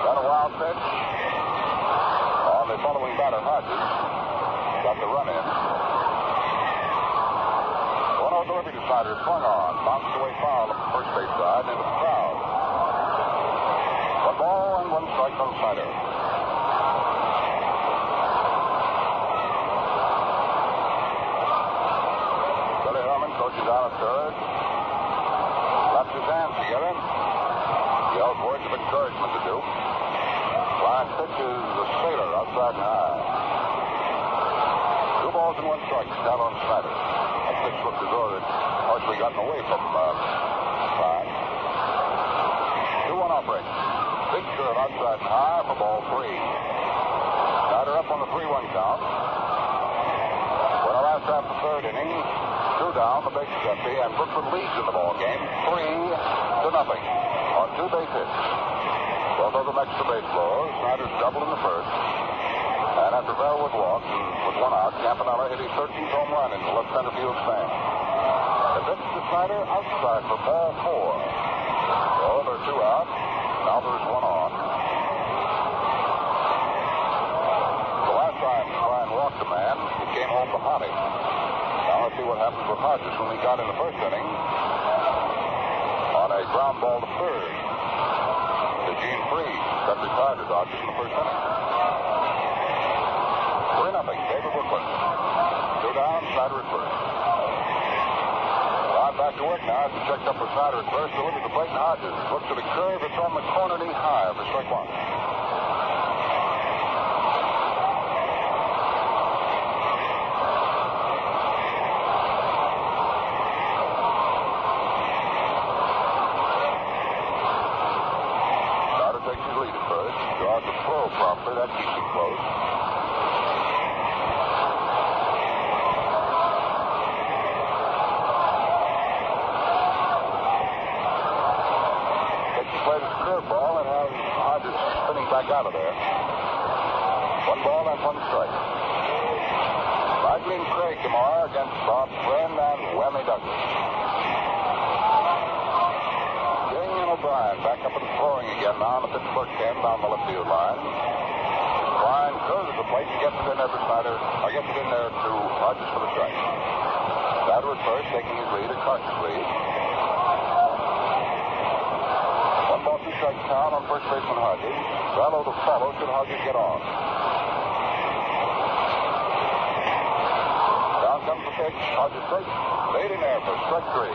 Then a wild pitch on the following batter, Hodges. Got the run in. 1-0 delivery to Snider, swung on, bounced away foul up the first base side into the crowd. 1 ball and 1 strike on Snider. Billy Herman coaching down at third. Claps his hands together. Yells words of encouragement to Duke. Line pitches the sailor outside and high. 2 balls and 1 strike down on Snider. That pitch looked as though it had partially gotten away from Stein. 2-1 offering. Big curve outside and high for ball 3. Snider up on the 3-1 count. For the last half of the third inning, 2 down, the bases empty, and Brooklyn leads in the ball game 3-0 on 2 base hits. Both of them extra base balls. Snider's doubled in the first. And after Bellwood walked and with 1 out, Campanella hit his 13th home run into left center field stand. The pitch to Snider outside for ball 4. So there are 2 out. Now there's 1 on. The last time Ryan walked a man, he came home to Hottie. Now let's see what happens with Hodges when he got in the first inning on a ground ball to third. To Gene Freed, got retired to Dodgers in the first inning. 3-0, David Brooklyn. 2 down, Snider at first. Line back to work now. It's checked up for Snider at first. Delivered to Clayton Hodges. Looks at a curve. It's on the corner knee high for strike 1. Snider takes his lead at first. Draws the throw promptly. That keeps him close. Curveball and has Hodges spinning back out of there. 1 ball and 1 strike. Michael Craig tomorrow against Bob Friend and Whammy Douglas. King and O'Brien back up and throwing again now on the Pittsburgh 10 down the left field line. O'Brien curves the plate and gets it in there for Snider. Or gets it in there to Hodges for the strike. Snider at first, taking his lead, a cautious lead. 1 ball, 2 strikes count on first baseman Hodges. Gallo to follow should Hodges get on. Down comes the pitch. Hodges takes. Laid in there for strike 3.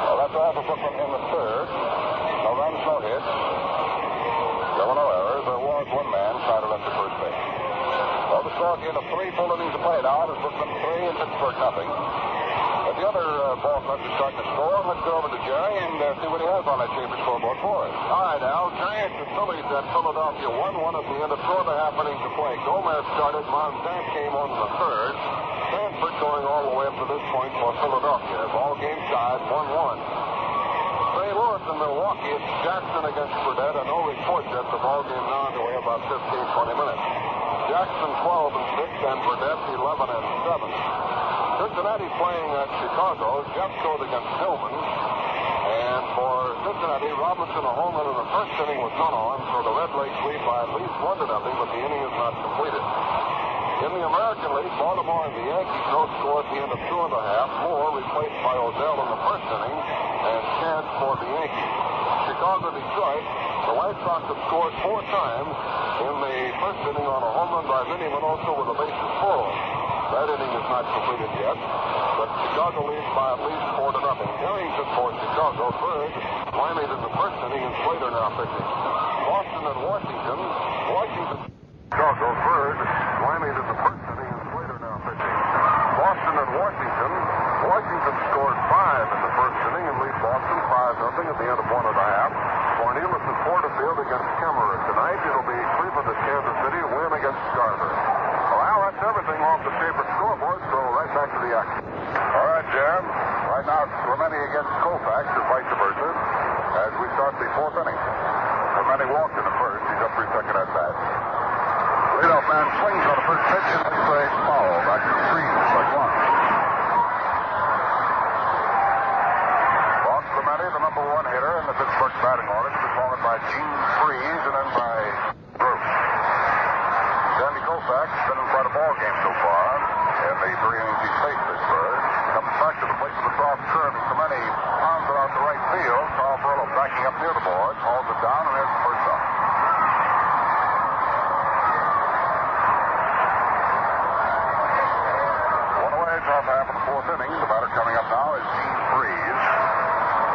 Well, that's all for Brooklyn in the third. No runs, no hits. There were no errors. There was 1 man. Snider left at first base. Well, the score again of 3 full innings to play now. It's Brooklyn 3 and Pittsburgh nothing. But the other ball clubs are starting to score. Let's go over to Jerry and see what he has on that chamber scoreboard for us. All right, Al. Giants and Phillies at Philadelphia 1-1 at the end of 4 1/2 innings to play. Gomez started. Montan came on in the third. Stanford going all the way up to this point for Philadelphia. Ball game tied 1-1. St. Louis and Milwaukee. It's Jackson against Burdett. And no report yet. The ball game now underway about 15-20 minutes. Jackson 12-6 and Burdett 11-7. Cincinnati playing at Chicago. Jeffcoat against Tillman. And for Cincinnati, Robinson a home run in the first inning with none on, so the Red Legs lead by at least 1-0, but the inning is not completed. In the American League, Baltimore and the Yankees no score at the end of 2 1/2. Moore replaced by Odell in the first inning, and Chance for the Yankees. Chicago, Detroit. The White Sox have scored 4 times in the first inning on a home run by Vinny Minoso with the bases full. That inning is not completed yet, but Chicago leads by at least 4-0. Harrington for Chicago. Bird whammied in the first inning, and Slater now pitching. Boston and Washington. Chicago. Bird whammied in the first inning, and Slater now pitching. Boston and Washington. Washington scored 5 in the first inning and leads Boston 5-0 at the end of 1 1/2. Cornelius and Porterfield against Kemmerer tonight. It'll be Cleveland at Kansas City, Wynn against Garver. Well, that's everything off the Schaefer scoreboard, so right back to the action. All right, Jim. Right now, it's Clemente against Koufax and vice versa as we start the 4th inning. Clemente walked in the first. He's up 3-2 at bat. Leadoff man swings on the first pitch, and it's a foul. Back to 3, strike 1. Ron Clemente, the number 1 hitter in the Pittsburgh batting order, is followed by Gene Freeze and then by Bruce. Sandy Koufax has been in quite a ball game so far in the 3 innings he's faced Pittsburgh. Comes back to the plate with a soft curve, and Clemente pounds it out to right field. Carl Furlow backing up near the board, hauls it down, and there's the first out. Top half of the 4th inning. The batter coming up now is Gene Freeze.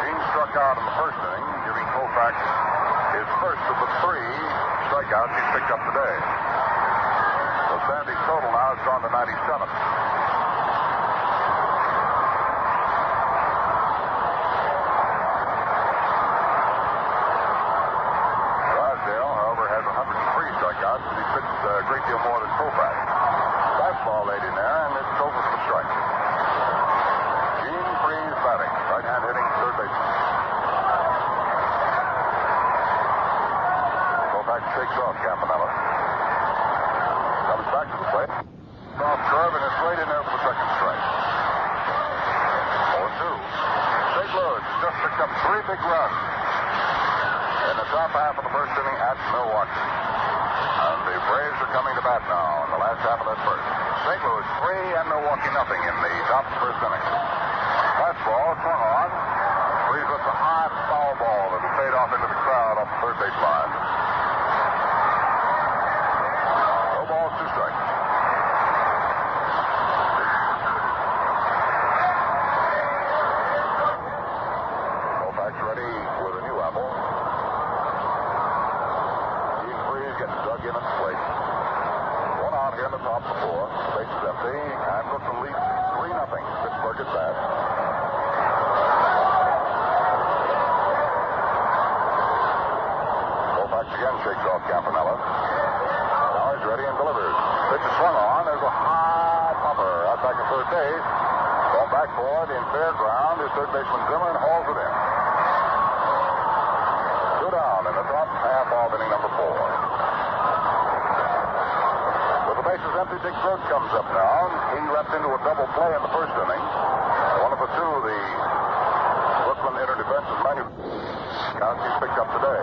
Gene struck out in the first inning, giving Koufax his first of the 3 strikeouts he's picked up today. So Sandy's total now has gone to 97. Drysdale, however, has 103 strikeouts, and he's pitched a great deal more than Koufax. Fastball laid in there, and it's over for the strike. Gene Freeze batting. Right-hand hitting third baseman. Koufax takes off Campanella. Comes back to the plate. Off curve, and it's laid in there for the second strike. 0-2. St. Louis just picked up 3 big runs in the top half of the first inning at Milwaukee. And the Braves are coming to bat now in the last half of that first. St. Louis 3 and Milwaukee nothing in the top of the first inning. Fastball swung on. Freeze with a high foul ball that will fade off into the crowd off the third base line. No balls, 2 strikes. Koufax ready with a new apple. Dug in at the plate. 1 out here in the top of the 4th. The base is empty. And Brooklyn leads 3-0. Pittsburgh at bat. Koufax again shakes off Campanella. Now he's ready and delivers. Pitch is swung on. There's a high popper out back to third base. Going back for it in fair ground is third baseman Zimmer and hauls it in. 2 down in the top half of inning number 4. The base is empty. Dick Groat comes up now. He leapt into a double play in the first inning. One of the 2 the Brooklyn inter-defensive counts he's picked up today.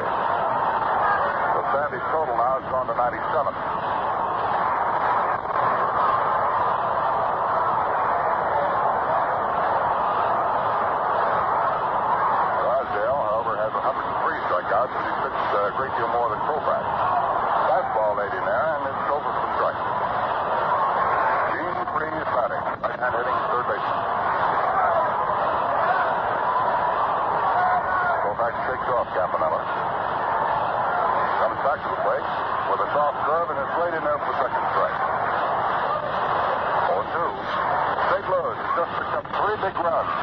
So Sandy's total now has gone to 97. Drysdale, however, has 103 strikeouts, and he's pitched a great deal more than Koufax. Fastball laid in there, and it's over for the strike. Gene Freeze batting. Right-hand hitting third baseman. Koufax shakes off Campanella. Comes back to the plate with a soft curve, and it's laid in there for the second strike. 0-2. St. Louis has just picked up 3 big runs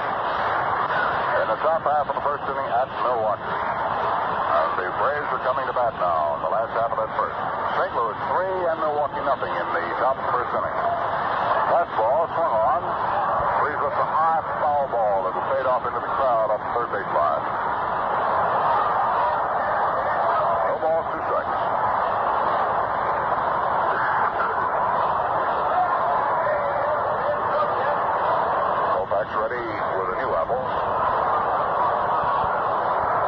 in the top half of the first inning at Milwaukee. And the Braves are coming to bat now in the last half of that first. St. Louis 3 and Milwaukee nothing in the top of the first inning. Fastball swung on. Freeze with a high foul ball that will fade off into the crowd off the third base line. No balls, 2 strikes. Koufax ready with a new apple.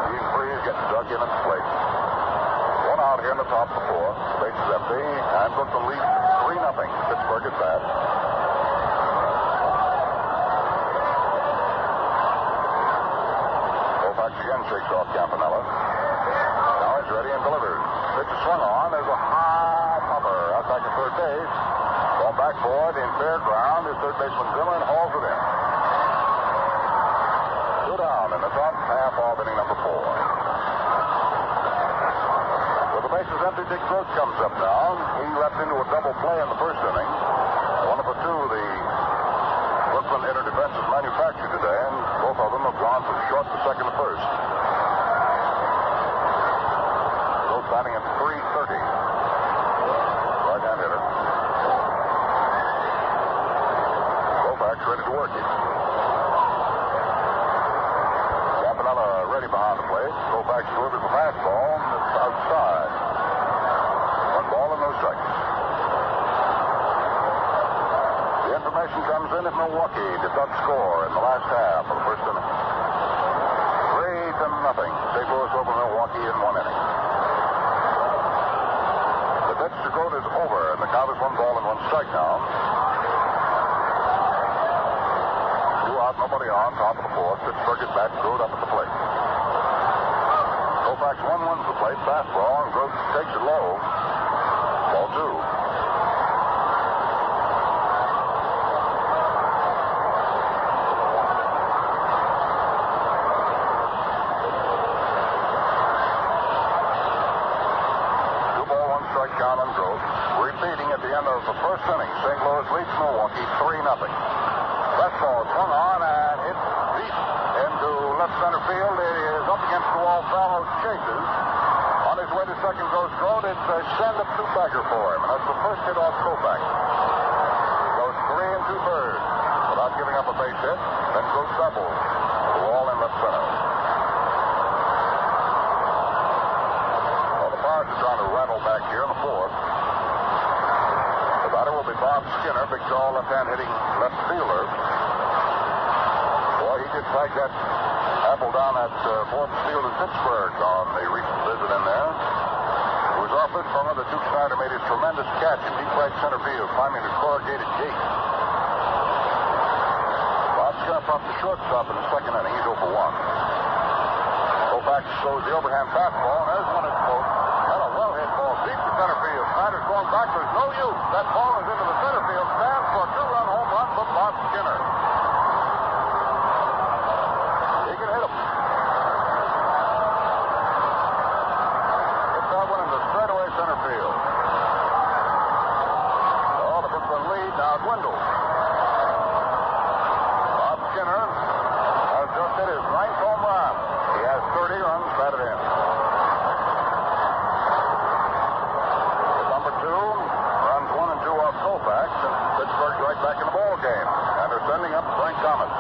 Gene Freeze gets dug in at the plate. 1 out here in the top of the 4th. The base is empty, and Brooklyn leads 3-0. back for it in fair ground. His third baseman Zimmerman hauls it in. 2 down in the top half of inning number 4. With the bases empty, Dick Gross comes up now. He left into a double play in the first inning. One of the two, the Brooklyn inner defense is manufactured today, and both of them have gone from short to second to first. Gross batting at .330. Right-hand hitter. Koufax ready to work it. Campanella ready behind the plate. Koufax delivers the fastball. It's outside. 1 ball and no strikes. The information comes in that Milwaukee did not score in the last half of the first inning. 3-0. St. Louis over Milwaukee in 1 inning. The pitch to Grote is over, and the count is 1 ball and 1 strike now. 2 out, nobody on, top of the 4th. Pittsburgh is back, Grote up at the plate. Koufax 1-1 to the plate, fastball, and Grote takes it low. Ball 2. Count on Grote. Repeating at the end of the first inning, St. Louis leads Milwaukee 3-0. Fastball swung on and hit deep into left center field. It is up against the wall. Fallows chases. On his way to second goes Grote. It's a send-up 2-bagger for him, and that's the first hit off Koufax. Goes 3 2/3 without giving up a base hit. Then Grote doubles the wall in left center. Are trying to rattle back here in the 4th. The batter will be Bob Skinner, big tall left-hand hitting left fielder. Boy, he did tag that apple down at 4th Field in Pittsburgh on the recent visit in there. It was off it from her that Duke Snyder made his tremendous catch in deep right center field, climbing the corrugated gate. Bob Skinner from the shortstop in the second inning. He's 0 for 1. Koufax throws the overhand fastball, and there's one at close. Well-hit ball deep to center field. Snyder's going back. There's no use. That ball is into the center field stand for a 2-run home run from Bob Skinner. He can hit him. Hit that one into straightaway center field. Oh, the Brooklyn lead now dwindles. Bob Skinner has just hit his 9th home run. He has 30 runs batted in. Koufax, and Pittsburgh's right back in the ball game. And they're sending up Frank Thomas.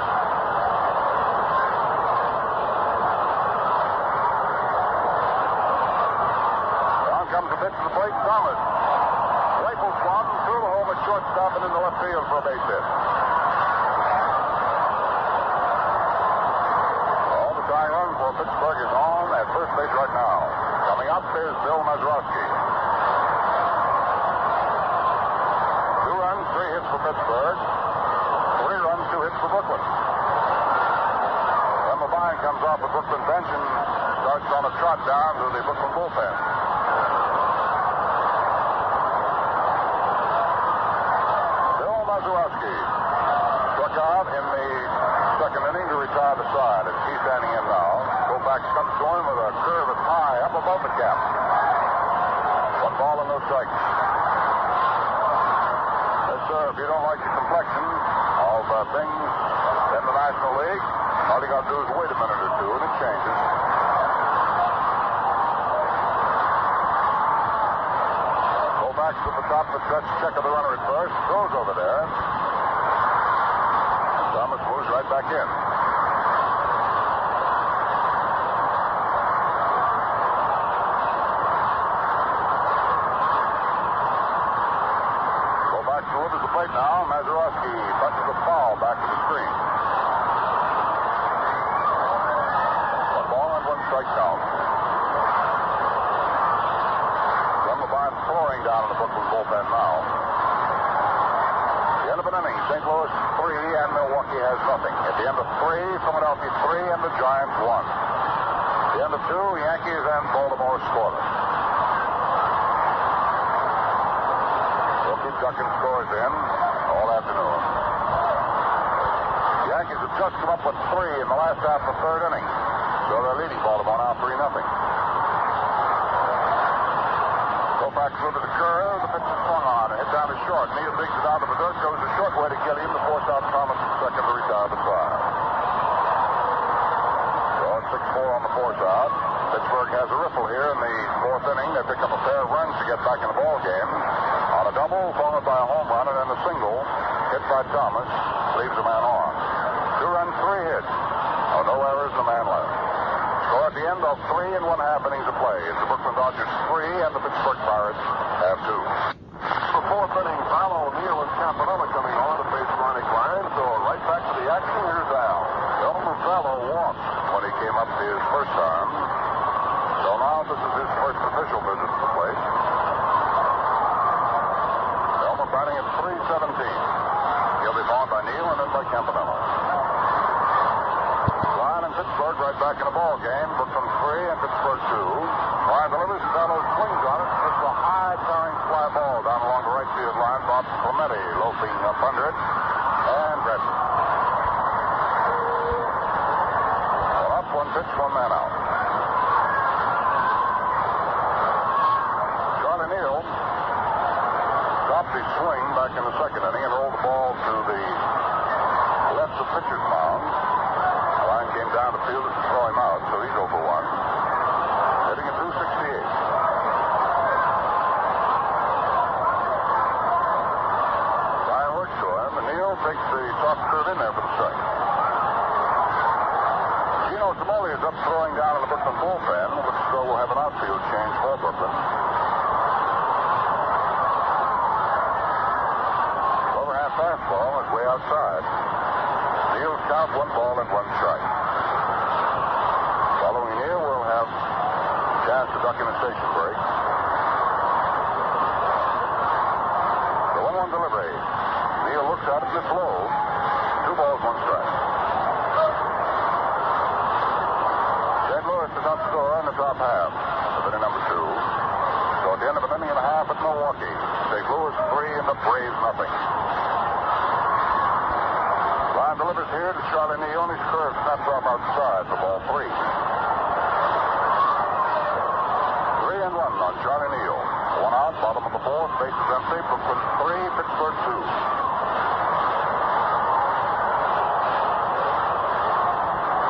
Down comes the pitch to the plate. Thomas rifles one through the home at shortstop and into left field for a base hit. All the tying run for Pittsburgh is on at first base right now. Coming up is Bill Mazeroski. 3 hits for Pittsburgh. 3 runs, 2 hits for Brooklyn. Then Levine comes off the Brooklyn bench and starts on a trot down to the Brooklyn bullpen. Bill Mazeroski struck out in the second inning to retire the side. As he's standing in now, Koufax comes to him with a curve that's high up above the cap. 1 ball and no strikes. If you don't like the complexion of things in the National League, all you got to do is wait a minute or two, and it changes. Go back to the top of the stretch, check of the runner at first, throws over there. Thomas moves right back in. Delivers the plate now. Mazeroski punches a foul back to the screen. 1 ball and 1 strike count. From Levine flooring down in the Brooklyn bullpen now. The end of an inning, St. Louis 3 and Milwaukee has nothing. At the end of 3, Philadelphia 3 and the Giants 1. At the end of 2, Yankees and Baltimore scoreless. keep ducking scores in all afternoon. The Yankees have just come up with 3 in the last half of the third inning. So they're leading Baltimore now 3-0. Koufax threw to the curve. The pitch is swung on. Hit down to short. Neal digs it out of the dirt. Goes the short way to Gilliam to force out Thomas in second to retire the side. So it's 6-4 on the force out. Pittsburgh has a riffle here in the fourth inning. They pick up a pair of runs to get back in the ball game. On a double, followed by a home run, and then a single hit by Thomas leaves a man on. 2 runs, 3 hits. Oh, no errors, and a man left. So at the end of 3 1/2 innings of play, it's the Brooklyn Dodgers 3 and the Pittsburgh Pirates have 2. The fourth inning, Vallo, Neal, and Campanella coming on to face Ronnie Klein. So right back to the action. Here's Al. Elmer Vallo walked when he came up his first time. So now this is his first official visit to the plate. Elmer batting at .317. He'll be followed by Neal and then by Campanella. Klein and Pittsburgh right back in the ball game. Brooklyn 3 and Pittsburgh 2. Klein delivers. Vallo swings on it. It's a high towering fly ball down along the right field line. Bob Clemente loafing up under it and grabs it. Well, up 1 pitch, 1 man out. Charlie Neal dropped his swing back in the second inning and rolled the ball to the left of pitcher's mound. Klein came down the field to throw him out, so he's 0 for 1. Hitting at .268. Klein works to him, and Neal takes the soft curve in there for the strike. Gino Tamoli is up throwing down in the Brooklyn bullpen, which so will have an outfield change for Brooklyn. Overhand fastball is way outside. Neal's count 1 ball and 1 strike. Following Neal, we'll have a chance to duck in a station break. The 1-1 delivery. Neal looks at it and it's low. 2 balls, 1 strike. St. Louis does not score in the top half of inning number 2. So at the end of an inning and a half at Milwaukee, St. Louis 3 and the Braves nothing. Klein delivers here to Charlie Neal, and his curve snaps off outside for ball 3. 3-1 on Charlie Neal. 1 out, bottom of the 4th, bases empty. Brooklyn 3, Pittsburgh 2.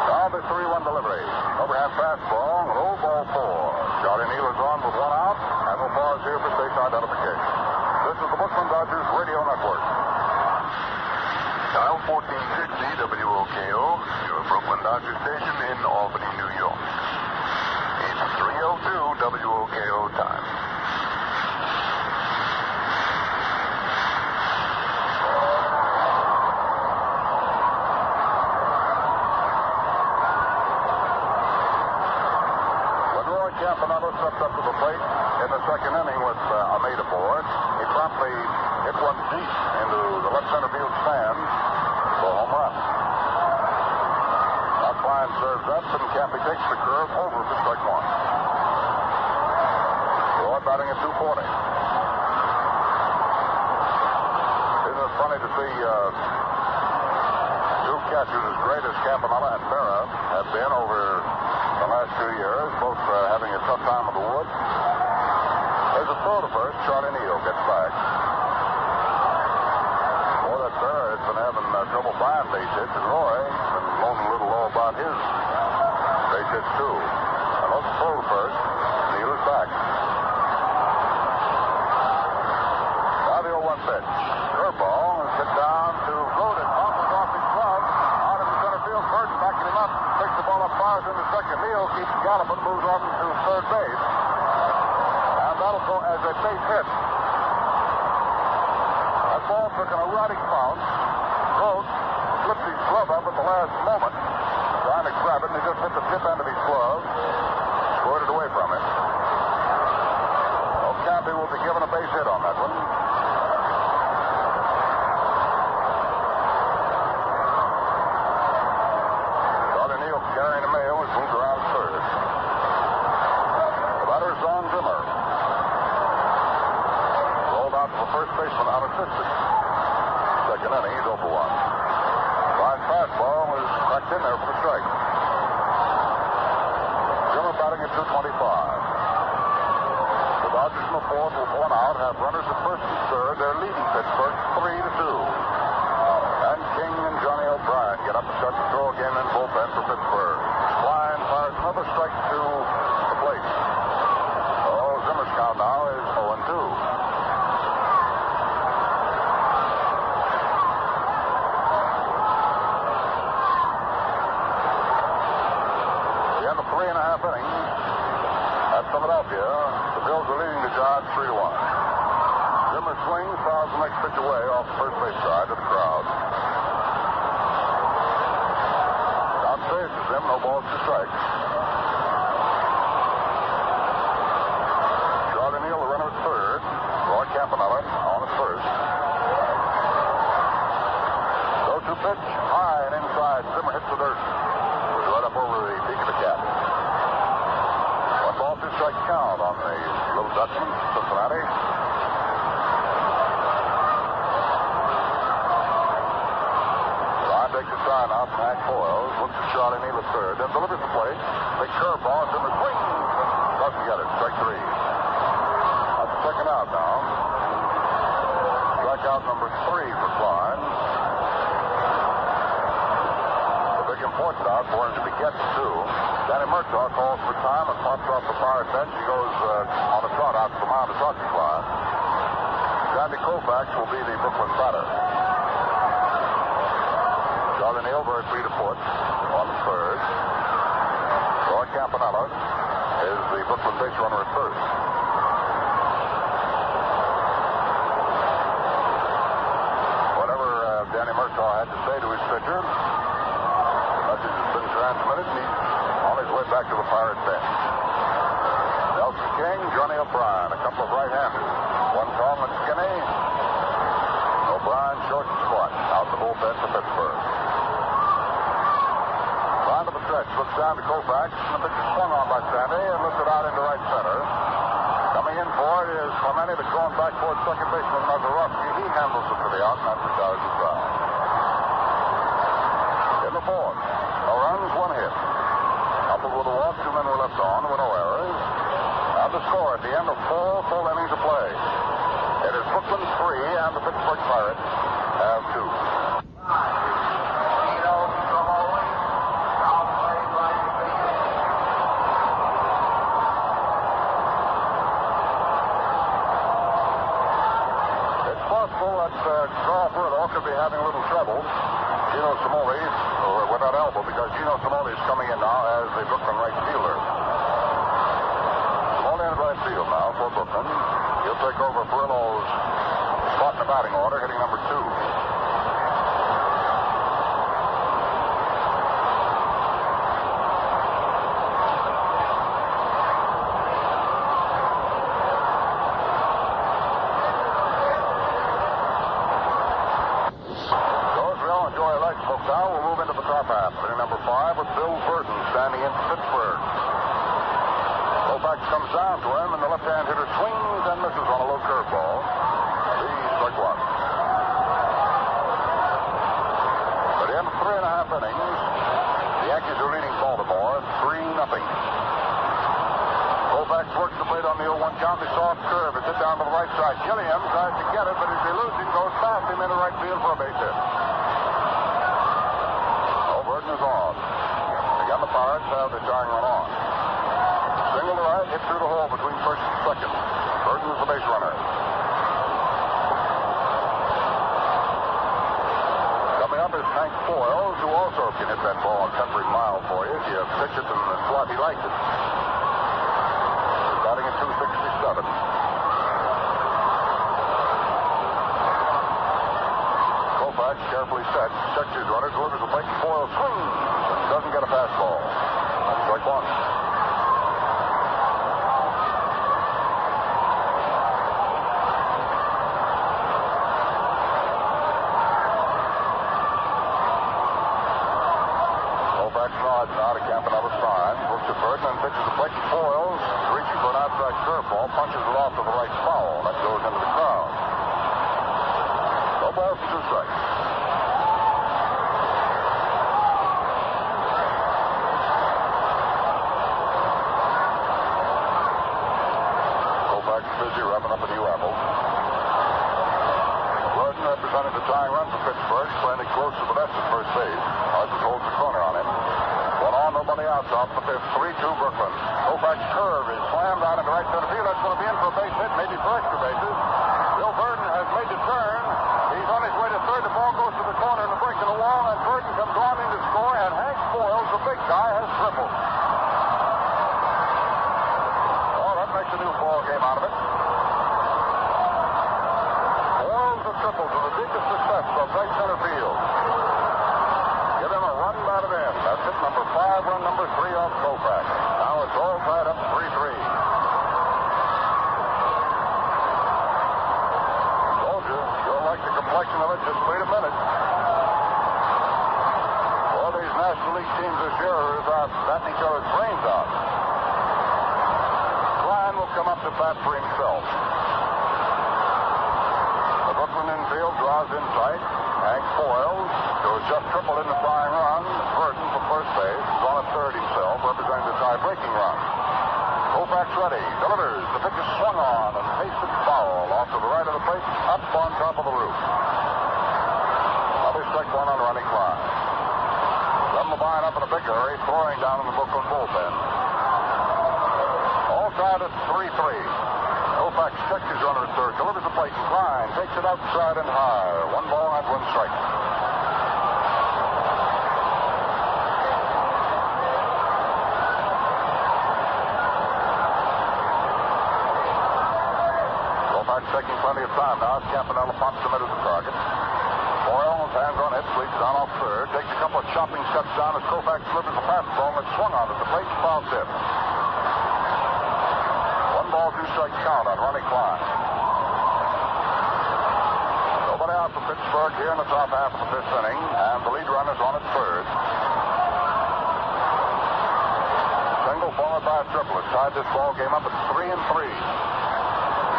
Now the 3-1 delivery. Overhand fastball, low ball 4. Charlie Neal is on with 1 out, and we'll pause here for station identification. This is the Brooklyn Dodgers Radio Network. Dial 1460 WOKO, your Brooklyn Dodgers station in Albany, New York. It's 3:02 WOKO time. When Roy Campanella stepped up to the plate in the second inning with Almeida for it, he promptly hit 1 deep into the left center field stand for a home run. Now Klein serves up, and Campy takes the curve over for strike 1. Roy batting at .240. Isn't it funny to see 2 catchers as great as Campanella and Berra have been over the last 2 years, both having a tough time with the wood? There's a throw to first. Charlie Neal gets back. Berra has been having trouble buying base hits, and Roy has been moaning a little low about his base hits, too. And let's throw first. Neal is back. Now the 0-1 pitch. Curveball is hit down to Groden. Bounces off his glove. Out in the center field. Burton backing him up. Takes the ball up, fires in the second. Neal keeps galloping, moves on to third base. And that'll go as a base hit. Ball took an erotic bounce. Grote flipped his glove up at the last moment, trying to grab it, and he just hit the tip end of his glove, squirted away from him. Well, Campy will be given a base hit on that one. Charlie Neal carrying the mail has moved around third. first baseman unassisted. Second inning, he's 0 for 1. Line fastball is cracked in there for the strike. Zimmer batting at 225. The Dodgers in the fourth with one out have runners at first and third. They're leading Pittsburgh 3-2. And King and Johnny O'Brien get up and start to throw again in bullpen for Pittsburgh. Klein fires another strike to the plate. Zimmer's count now is 0-2. The end of 3.5 innings at Philadelphia. The Bills are leading the Giants 3-1. Zimmer swings, fouls the next pitch away off the first base side to the crowd. Downstairs is Zim, no balls to strike. Charlie Neal, the runner at third. Roy Campanella on at first. Goes to pitch high and inside. Zimmer hits the dirt. Was right up over the peak of the cap. 1 ball, 2 strike count on the little Dutchman, Cincinnati. Line takes a sign out from Hank Foyles. Looks at Charlie Neal at third. Then delivers the plate. Big curveball. Zimmer swings. Doesn't get it. Strike 3. Second out now. Strikeout number 3 for Klein. The big important out for him to be getting to. Danny Murtaugh calls for time and pops off the Pirate bench. He goes on a trot out to the mound to talk to Klein. Sandy Koufax will be the Brooklyn batter. Charlie Neal very free to foot on the third. Roy Campanella is the Brooklyn base runner at first. Danny Murtaugh had to say to his pitcher. The message has been transmitted, and he's on his way back to the Pirate bench. Nelson King, Johnny O'Brien, a couple of right-handers. One tall and skinny. O'Brien short and squat. Out the bullpen for Pittsburgh. Line to the stretch. Looks down to Koufax. And the pitch is swung on by Sandy and lifted out into right center. Coming in for it is Clemente, but going back towards second baseman Mazeroski. He handles it to the out, and that retires the foul. In the fourth, no runs, 1 hit. Coupled with a walk, 2 men were left on with no errors. And the score at the end of 4 full innings of play. It is Brooklyn 3 and the Pittsburgh Pirates have 2. Crawford could be having a little trouble. Gino Cimoli with that elbow, because Gino Cimoli is coming in now as the Brooklyn right fielder. Cimoli in right field now for Brooklyn. He'll take over Perillo's spot in the batting order, hitting number 2. Now we'll move into the top half. Inning number 5 with Bill Burton standing in Pittsburgh. Koufax comes down to him, and the left-hand hitter swings and misses on a low curveball. He's strike 1. At the end of 3.5 innings, the Yankees are leading Baltimore 3-0. Koufax works the plate on the 0-1 count. The soft curve is hit down to the right side. Gilliam tries to get it, but as he loses, goes past him into right field for a base hit. Is on. Again, the Pirates have the tying run on. Single to right, hit through the hole between first and second. Burton is the base runner. Coming up is Hank Foyles, who also can hit that ball a country mile for you. If you pitch it in the slot, he likes it. He's batting at 267. Koufax carefully set, checks his runner, delivers the plate, Foyles swings, doesn't get a fastball. Strike 1. Koufax nods now to Campanella's sign, looks at Burton and pitches the plate, Foyles reaching for an outside curveball, punches it off to the right foul. That goes into the crowd. balls, 2 strikes. Koufax busy wrapping up a new apple. Gordon representing the tying run for Pittsburgh, standing close to the left at first base. Hodges holds the corner on him. 1 on, nobody out. Top of the fifth, 3-2 Brooklyn. Koufax curve is slammed out into right center field. That's going to be in for a base hit, maybe for extra bases. Bill Burden has made the turn. He's on his way to third. The ball goes to the corner and the break in the wall, and Burden comes running to score, and Hank Foils, the big guy, has tripled. Oh, that makes a new ball game out of it. Foils the triple to the deepest success of right center field. Give him a run batted in. That's hit number 5, run number 3 off Koufax. Now it's all tied up 3-3. The complexion of it, just wait a minute. All these National League teams this year are about batting each other's brains out. Klein will come up to bat for himself. The Brooklyn infield draws in tight. Hank Foils goes just triple in the flying run. Burden for first base is on at third himself, representing the tie-breaking run. Koufax ready, delivers. The pitch is swung on and pasted foul off to the right of the plate, up on top of the roof. Another strike one on Ronnie Klein. Then Levine up in a big hurry, throwing down in the Brooklyn bullpen. All tied at 3-3. Koufax checks his runner at third, delivers the plate, and Klein takes it outside and high. 1 ball and 1 strike. Taking plenty of time now. Campanella pops him into the target. Foils, hands on hips, leads down off third. Takes a couple of chopping steps down as Koufax delivers a fastball that swung on at the plate and foul tip. 1 ball, 2 strike count on Ronnie Klein. Nobody out for Pittsburgh here in the top half of the 5th inning, and the lead runner's on at third. Single followed by a triple. It tied this ball game up at 3-3.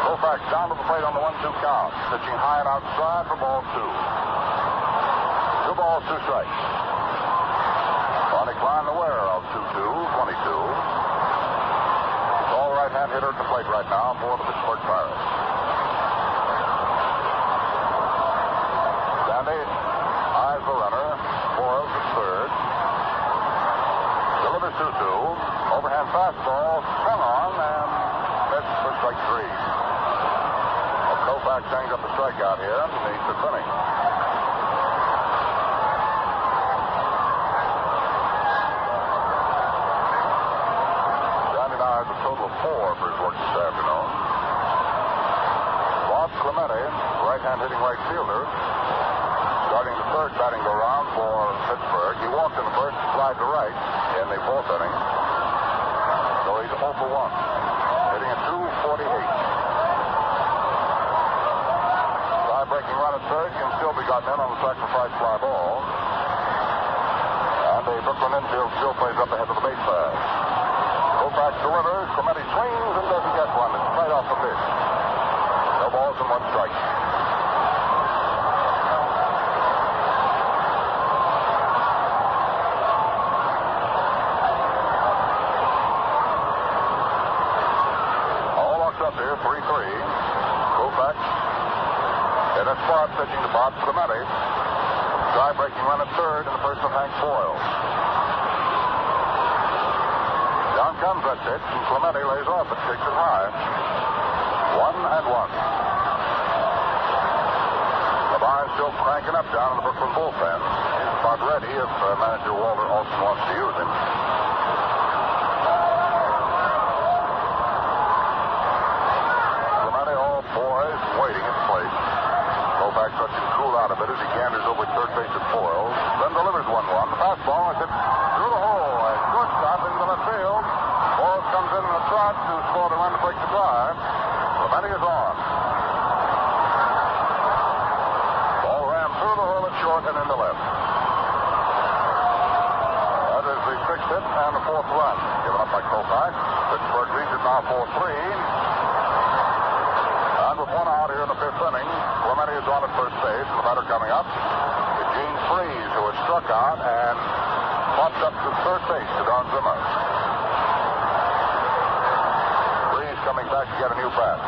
Koufax down to the plate on the 1-2 count. Pitching high and outside for ball 2. 2 balls, 2 strikes. Ronnie Klein aware of 2-2, 22. Tall right-hand hitter at the plate right now for the Pittsburgh Pirates. Sandy eyes the runner. Foils at third. Delivers 2-2. Overhand fastball swung on and missed for strike 3. Koufax hangs up a strikeout here in the 5th inning. Johnny now has a total of 4 for his work this afternoon. Bob Clemente, right-hand hitting right fielder, starting the 3rd batting go round for Pittsburgh. He walked in the 1st, flied to right in the 4th inning. So he's 0 for 1, hitting at 248. Breaking run at third can still be gotten in on the sacrifice fly ball. And the Brooklyn infield still plays up ahead of the base pass. Koufax delivers. Clemente swings and doesn't get one. It's right off the pitch. No balls and 1 strike. All locked up here, 3-3. Koufax in a spot, pitching to Bob Clemente. Tie-breaking run at third in the person of Hank Foils. Down comes that pitch, and Clemente lays off it, takes it high. 1-1. Levine still cranking up down in the Brooklyn bullpen. He's about ready if manager Walter Olson wants to use him. Clemente, all poised, waiting in place. Koufax lets him cool out a bit as he canters over third base at Foils. Then delivers 1-1. The fastball is hit through the hole. A shortstop into left field. Foils comes in a trot to score the run to break the tie. Clemente is on. Ball ran through the hole at short and into left. That is the 6th hit and the 4th run given up by Koufax. Pittsburgh leads it now 4-3. With 1 out here in the 5th inning, Clemente is on at first base, and the batter coming up. Gene Freeze, who was struck out and popped up to third base to Don Zimmer. Freeze coming back to get a new bat.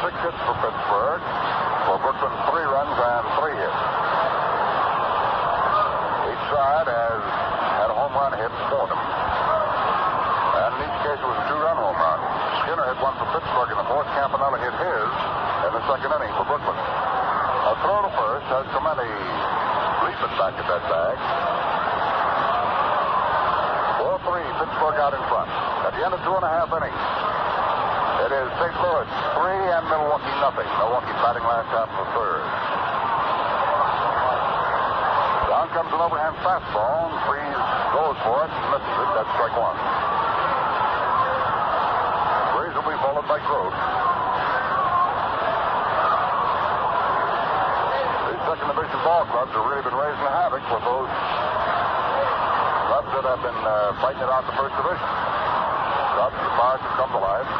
Six hits for Pittsburgh. For Brooklyn, 3 runs and 3 hits. Each side has had a home run hit for them. And in each case, it was a 2-run home run. Skinner hit one for Pittsburgh in the fourth. Campanella hit his in the second inning for Brooklyn. A throw to first has Clemente leaping back at that bag. 4-3, Pittsburgh out in front. At the end of 2.5 innings, it is St. Louis 3 and Milwaukee nothing. Milwaukee batting last half of the third. Down comes an overhand fastball. Freeze goes for it and misses it. That's strike one. Freeze will be followed by Grote. These second division ball clubs have really been raising havoc with those clubs that have been fighting it out in the first division. Clubs, the Pirates have come to life.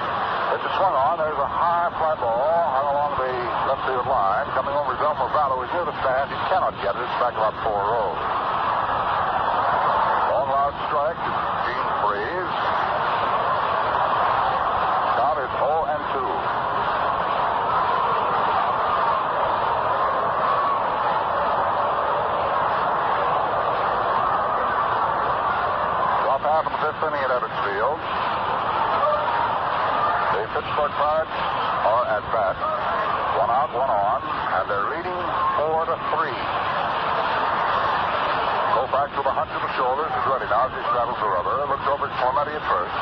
It's a swung on. There's a high fly ball hung along the left field line. Coming over Zelmer Vallo is near the stand. He cannot get it. It's back about 4 rows. Long loud strike to Gene Freeze. Count is 0-2. Drop half of the fifth inning at Ebbets Field. The Pittsburgh Pirates are at bat. 1 out, 1 on, and they're leading 4-3. Koufax with a hunch of the shoulders is ready now as he straddles the rubber. Looks over at Clemente at first.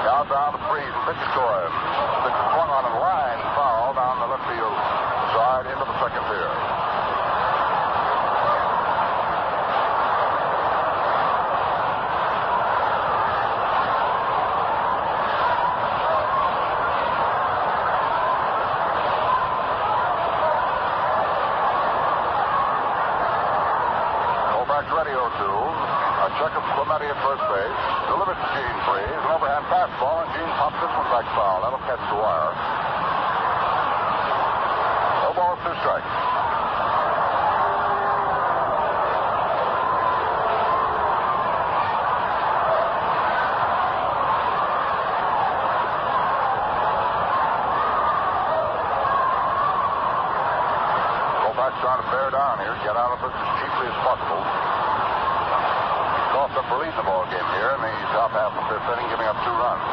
Now down to Freeze. Pitch to him. Pitch swung on and line foul down the left field side into the second tier. Ready 0-2. A check of Clemente at first base. Delivers to Gene Freeze. An overhand fastball, and Gene pops this one back foul. That'll catch the wire. No balls, 2 strikes. Koufax trying to bear down here, get out of this as cheaply as possible. Coughed up for leading the ball game here in the top half of the fifth inning, giving up 2 runs.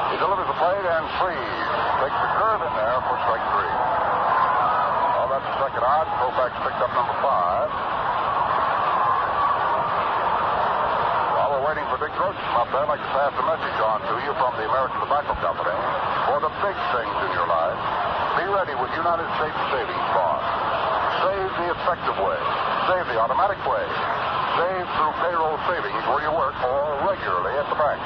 He delivers the plate, and Freeze takes the curve in there for strike 3. Well, that's the second out. Koufax picked up number 5. While we're waiting for Dick Grote to come up there, I'd like to pass a message on to you from the American Tobacco Company. For the big things in your life, be ready with United States Savings Bonds. Save the effective way. Save the automatic way. Save through payroll savings where you work or regularly at the bank.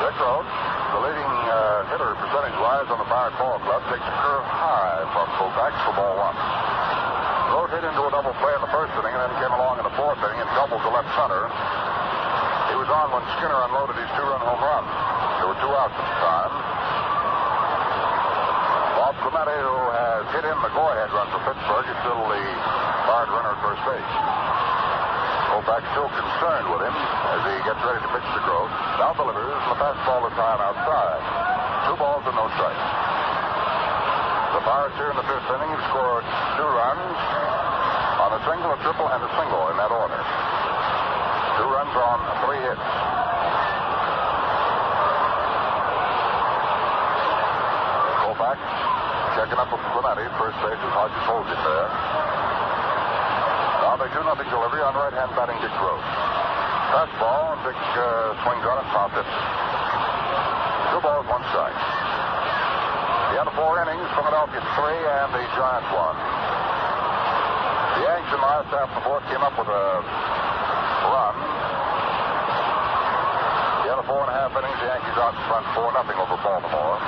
Dick Grote, the leading hitter percentage-wise on the Pirate Ball Club, takes a curve high from Koufax for ball 1. Grote hit into a double play in the first inning and then came along in the fourth inning and doubled to left center. He was on when Skinner unloaded his 2-run home run. There were 2 outs at the time. Bob Clemente, who has hit in the go-ahead run for Pittsburgh, is still the Pirate runner at first base. Koufax still concerned with him as he gets ready to pitch to Grote. Now delivers, and the fastball is high and outside. 2 balls and no strikes. The Pirates here in the fifth inning have scored 2 runs on a single, a triple, and a single in that order. 2 runs on 3 hits. Koufax checking up with Clemente. First base is Hodges holds it there. Now they 2-0 delivery on right-hand batting Dick Grote. Fastball, and Dick swings on it, popped it. 2 balls, 1 strike. The end of 4 innings, Philadelphia 3 and the Giants 1. The Yanks in the last half of the fourth came up with a run. The end of 4.5 innings, the Yankees out in front 4-0 over Baltimore.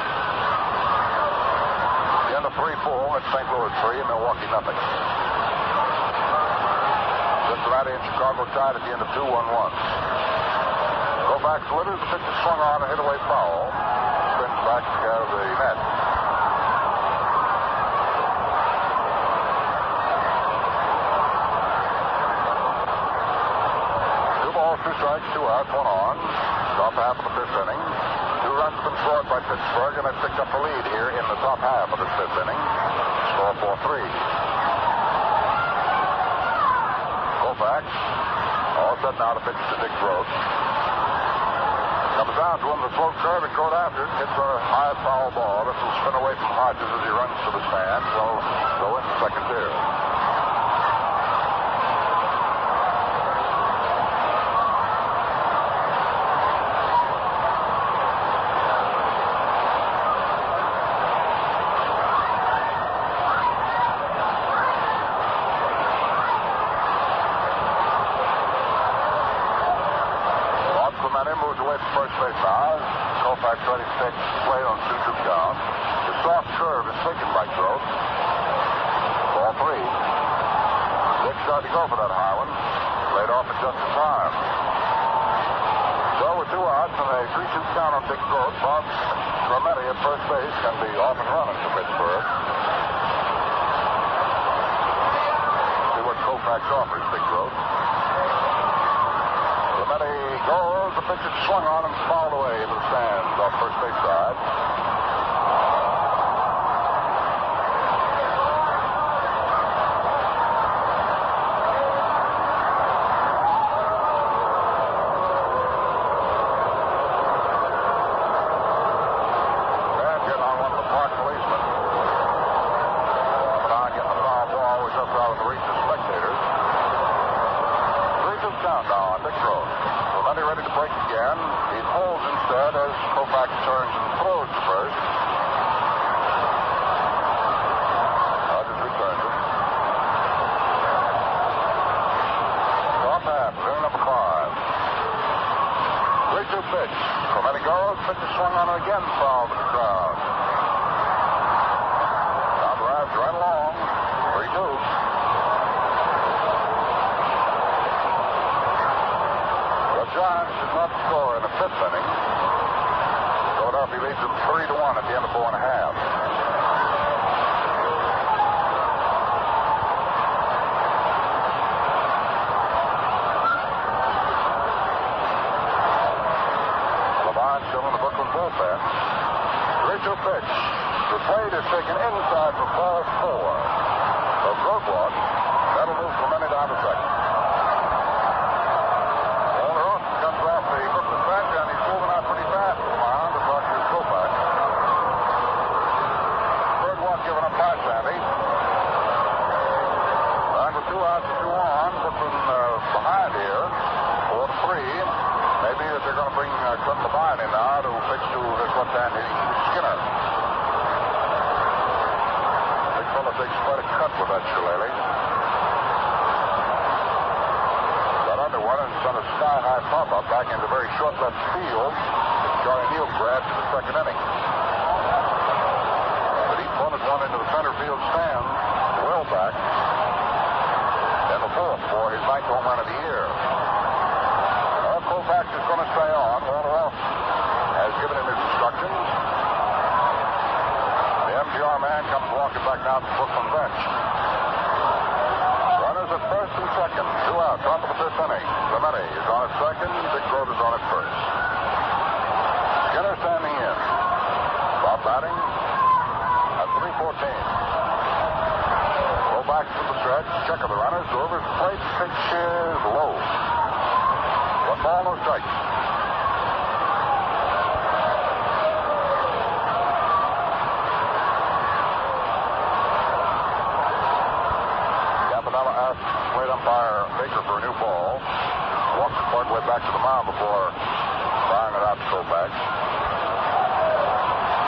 The end of 3-4, it's St. Louis 3 and Milwaukee nothing. Cincinnati and Chicago tied at the end of 2-1-1. Koufax delivers. The pitch is swung on and hit away foul. Spins back of the net. 2 balls, 2 strikes, 2 outs, 1 on. Top half of the 5th inning. 2 runs have been scored by Pittsburgh, and they've picked up the lead here in the top half of the 5th inning. Score 4-3. Koufax, all set now to pitch to Dick Gross. Comes down to him, the throat curve, and Gross after it. Hits a high foul ball. This will spin away from Hodges as he runs to the stand. So go in second tier. Moves away from first base now. Koufax ready to take play on 2-2 count. The soft curve is taken by Gross. Ball 3. Dick tried to go for that high one. Laid off at just in time. So with 2 outs and a 3-2 count on Dick Gross, Bob Clemente at first base can be off and running for Pittsburgh. See what Koufax offers Dick Gross. Clemente goes. The pitch is swung on and fouled away into the stands off first base side. And getting on one of the park policemen. But on getting the foul ball, was just out of the reach of spectators. 3-2 count now on Dick Gross. Clemente ready to break again. He holds instead as Koufax turns and throws to first. Hodges returns it. Top half, inning number 5. 3-2 pitch. Clemente goes. Pitch is swung on again. Foul to the crowd. Now drives right along. 3-2. Giants did not score in the 5th inning. Philadelphia leads them 3-1 at the end of 4 1/2. Levine still in the Brooklyn bullpen. 3-2 pitch. The plate is taken inside for ball 4. So Gross walk. That'll move Clemente down to second. Giving up by Sandy. And with 2 outs and 2 on, Brooklyn behind here, 4-3. Maybe that they're going to bring Clint Levine in now to pitch to this left-hand hitting Skinner. Big fella takes quite a cut with that shillelagh. Got under one and sent a sky-high pop-up back into very short left field. Charlie Neal grabbed in the 2nd inning. Pointed one into the center field stand, well back. And the 4th for his 9th home run of the year. Well, Koufax is going to stay on. Walter Off has given him his instructions. The MGR man comes walking back down to the Brooklyn bench. Runners at first and second. 2 out, top of the 5th inning. Clemente is on at second. Dick Gross is on at first. Skinner standing in. Bob batting. 3-14. Go back to the stretch. Check of the runners. Over the plate. Pitch is low. 1 ball, no strikes. Campanella asks plate umpire Baker for a new ball. Walks the part way back to the mound before firing it out to Koufax.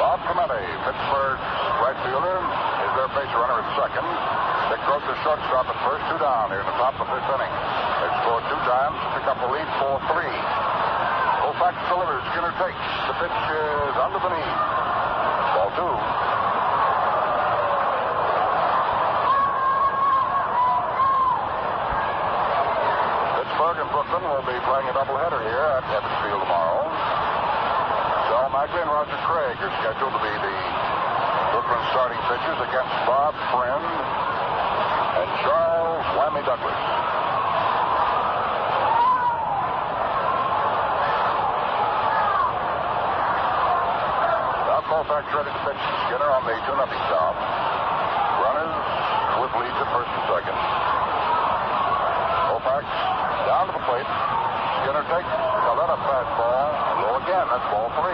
Bob Clemente, Pittsburgh's right fielder, is their base runner at second. Dick Gross is shortstop at first. 2 down here in the top of the 5th inning. They've scored 2 times to pick up a lead 4-3. Koufax delivers. Skinner takes. The pitch is under the knee. Ball 2. will be playing a doubleheader here at Ebbets Field tomorrow. Del Maglia and Roger Craig are scheduled to be the Brooklyn starting pitchers against Bob Friend and Charles Whammy Douglas. Now Koufax ready to pitch to Skinner on the 2-0 count. Runners with leads at first and second. Koufax down to the plate. Skinner takes a let-up fastball. Low again. That's ball 3.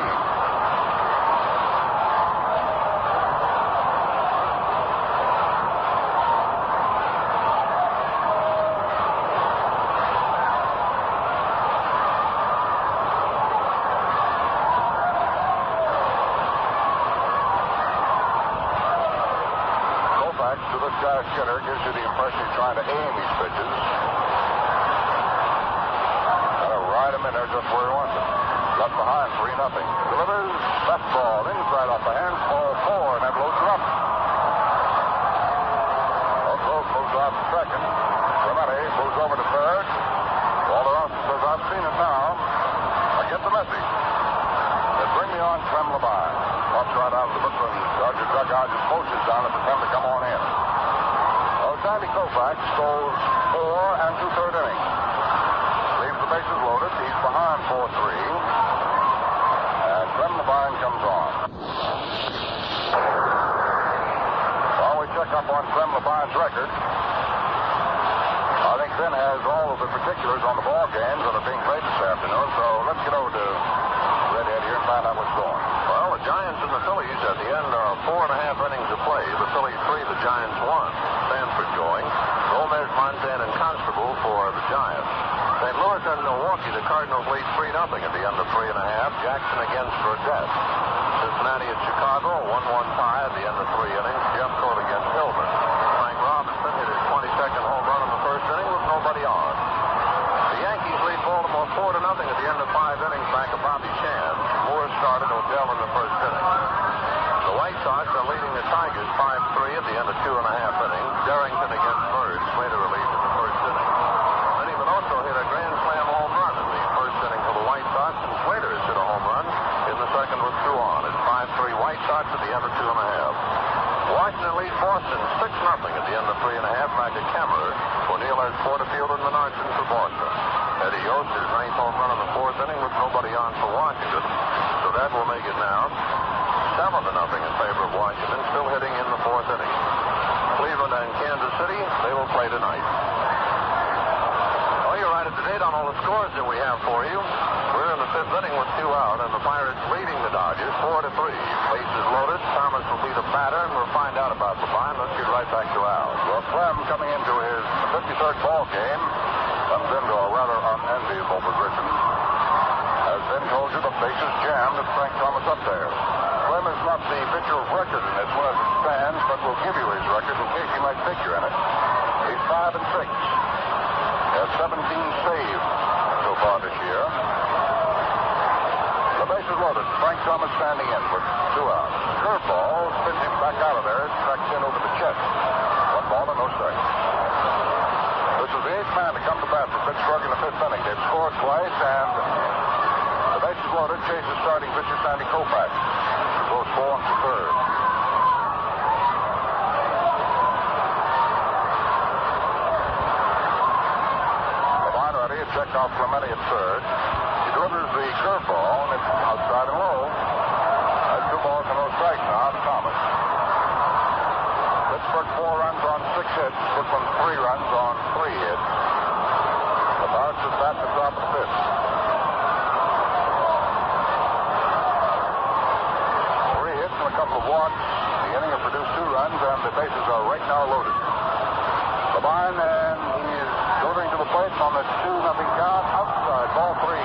Koufax to this guy Skinner gives you the impression he's trying to aim these pitches. Ride him in there just where he wants it. Left behind, 3-0. Delivers fastball inside off the hands, ball 4, and that loads her up. Also moves off to second. Clemente moves over to third. Walter Austin says, I've seen it now. I get the message. Then bring me on Clem Labine. Walks right out of the Brooklyn Dodger dugout, just motions down to pretend to come on in. Well, Sandy Koufax goes 4 2/3 innings. The bases loaded. He's behind 4-3. And Clem Labine comes on. While we check up on Clem Labine's record, I think Ben has all of the particulars on the ball games that are being played this afternoon. So let's get over to Redhead here and find out what's going. Well, the Giants and the Phillies at the end are 4.5 innings of play. The Phillies 3, the Giants 1. Stanford going. Gomez, Montan, and Constable for the Giants. St. Louis and Milwaukee, the Cardinals lead 3-0 at the end of 3.5. Jackson against Burdett. Cincinnati at Chicago, 1-1 tie at the end of 3 innings. Jeffcoat against Hilbert. Frank Robinson hit his 22nd home run in the first inning with nobody on. The Yankees lead Baltimore 4-0 at the end of 5 innings back of Bobby Chan. Moore started Odell in the first inning. The White Sox are leading the Tigers 5-3 at the end of 2.5 innings. Darrington against Bird. Slater relieved in the first inning. Also hit a grand slam home run in the first inning for the White Sox, and Slater has hit a home run in the second with 2 on. It's 5-3 White Sox at the end of 2.5. Washington leads Boston 6-0 at the end of 3.5 back at Kemmerer. O'Neill has Porterfield and Menardson for Boston. Eddie Yost his 9th home run in the 4th inning with nobody on for Washington. So that will make it now 7-0 in favor of Washington, still hitting in the 4th inning. Cleveland and Kansas City, they will play tonight. You're right up to date on all the scores that we have for you. We're in the 5th inning with 2 out, and the Pirates leading the Dodgers 4-3. Bases loaded. Thomas will be the batter, and we'll find out about Labine. Let's get right back to Al. Well, Clem coming into his 53rd ball game comes into a rather unenviable position. As Ben told you, the bases jammed and Frank Thomas up there. Clem is not the pitcher of record in this one as it stands, but we'll give you his record in case he might figure in it. He's 5-6. Has 17 saves so far this year. The bases loaded. Frank Thomas standing in with 2 outs. Curveball spins him back out of there. Tracks in over the chest. 1 ball and no strikes. This is the 8th man to come to bat for Pittsburgh in the 5th inning. They've scored twice, and the bases loaded. Chases starting pitcher Sandy Koufax. Goes 4 1/3. Checked off Clemente at third. He delivers the curveball, and it's outside and low. That's 2 balls and no strikes now to Thomas. Pittsburgh 4 runs on 6 hits. Brooklyn 3 runs on 3 hits. The Pirates is back at the top of the 5th. 3 hits and a couple of walks. The inning has produced 2 runs, and the bases are right now loaded. Labine, and he is delivering to the plate on the 2-0 count. Outside, ball 3.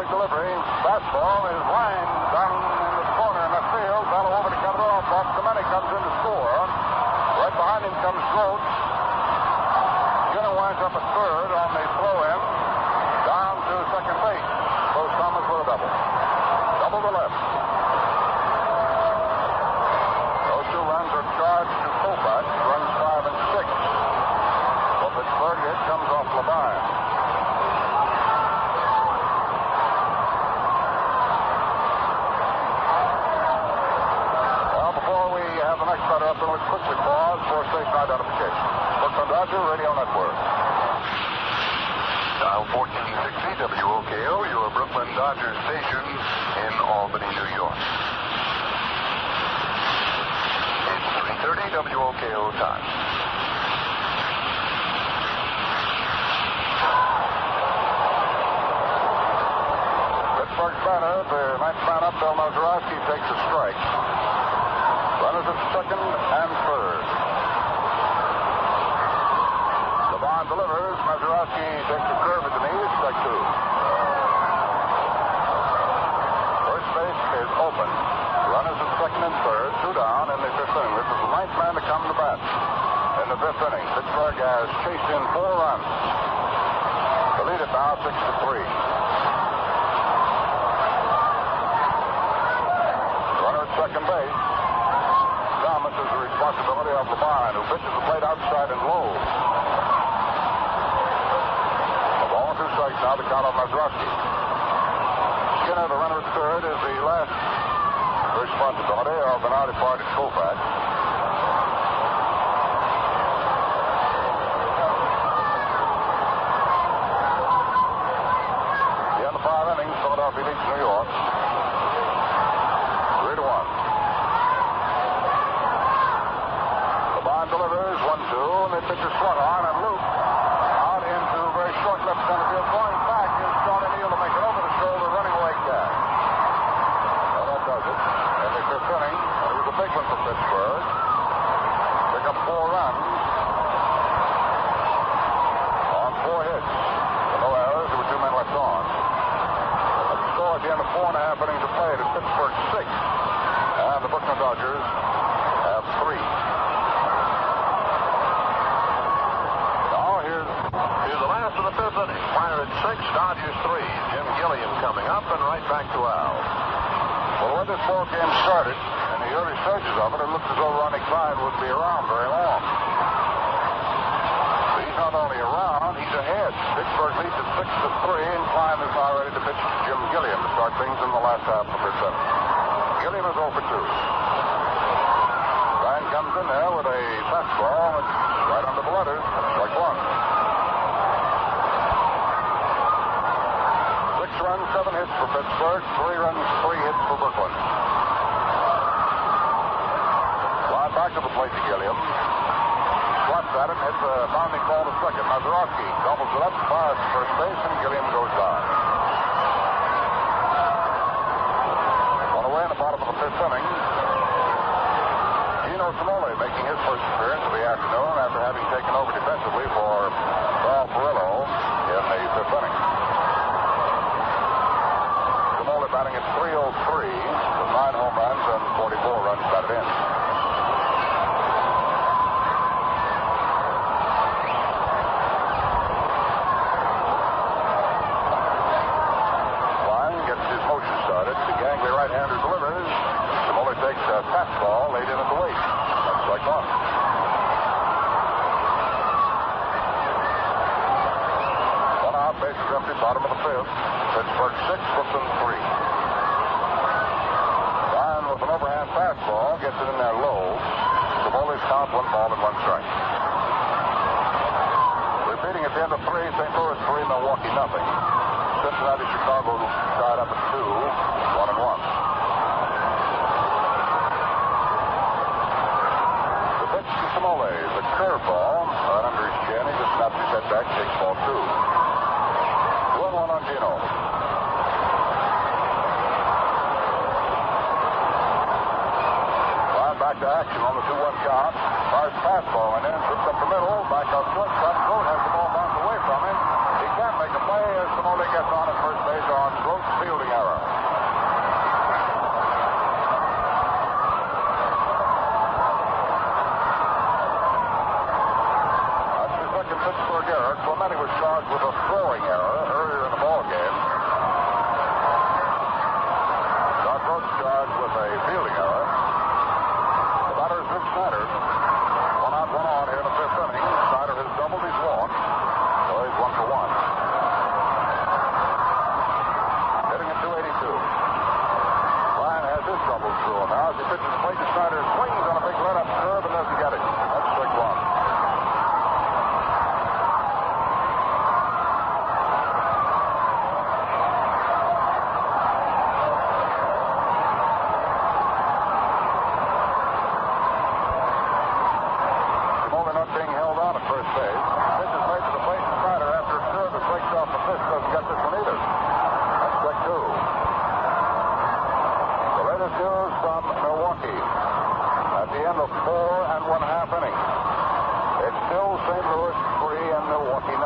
Delivery. Fastball is lined down in the corner in left field. Battle over to cut it off. Bob Clemente comes in to score. Right behind him comes Grote. Skinner winds up at third on the throw in. double. Double to left. Those two runs are charged to Koufax, runs 5 and 6. For Pittsburgh, it comes off Levine. Well, before we have the next batter up, let's quickly pause for station identification. Brooklyn Dodger Radio Network. Dial 1460 WOKO, your Brooklyn Dodgers station in Albany, New York. It's 3:30 WOKO time. Pittsburgh's batter, the ninth man up, Bill Mazeroski, takes a strike. Runners at second and third. Levine delivers. Mazeroski takes a curve at the knees, strike 2. First base is open. Runners at second and third, 2 down in the fifth inning. This is the ninth man to come to bat in the fifth inning. Pittsburgh has chased in 4 runs. The lead is now 6-3. Runner at second base. Thomas is the responsibility of Levine, who pitches the plate outside and low. Now the count on Mazeroski. Skinner, the runner at third, is the last responsibility of the now departed Koufax. The end of 5 innings, Philadelphia leads New York. 3-1. Levine delivers 1-2, and the pitcher swung on and loop out into very short left center field. Going back is Johnny Neal to make it over the shoulder, running away catch. Well, that does it. In the fifth inning, it was a big one for Pittsburgh. Pick up 4 runs on 4 hits. No errors. There were 2 men left on. The score at the end of 4.5 innings of play is Pittsburgh 6, and the Brooklyn Dodgers have 3. Here's the last of the fifth inning. Fire at 6, Dodgers 3. Jim Gilliam coming up and right back to Al. Well, when this ball game started, in the early stages of it, it looked as though Ronnie Klein wouldn't be around very long. But he's not only around, he's ahead. Pittsburgh leads at 6-3, and Klein is now ready to pitch to Jim Gilliam to start things in the last half of the fifth inning. Gilliam is 0 for 2. Klein comes in there with a fastball that's right under the letters. Strike 1. 6 runs, 7 hits for Pittsburgh, 3 runs, 3 hits for Brooklyn. Fly back to the plate to Gilliam. Swats at him, hits a bounding ball to second. Mazeroski gobbles it up, fires to first base, and Gilliam goes down. On the way in the bottom of the fifth inning, Gino Cimoli making his first appearance of the afternoon after having taken over defensively for Carl Furillo in the fifth inning. Batting at .303 with 9 home runs and 44 runs batted in. Klein gets his motion started. The gangly right-hander delivers. Cimoli takes a fastball laid in at the weight. That's strike 1. One out, bases empty, bottom of the fifth. Pittsburgh 6, Brooklyn 3. Klein with an overhand fastball gets it in there low. Cimoli's count 1 ball and 1 strike. Repeating at the end of 3, St. Louis 3, Milwaukee nothing. Cincinnati, Chicago tied up at 2, 1-1. The pitch to Cimoli is a curveball right under his chin. He just snaps his head back, takes ball 2. 2-1 on Gino. Back to action on the 2-1 count. Fires fastball and in, trips up the middle, back out shortstop. Grote has the ball bounced away from him. He can't make a play as Cimoli gets on at first base on Grote's fielding error. That's the second Pittsburgh error. Clemente was charged with a throwing error earlier in the ball game.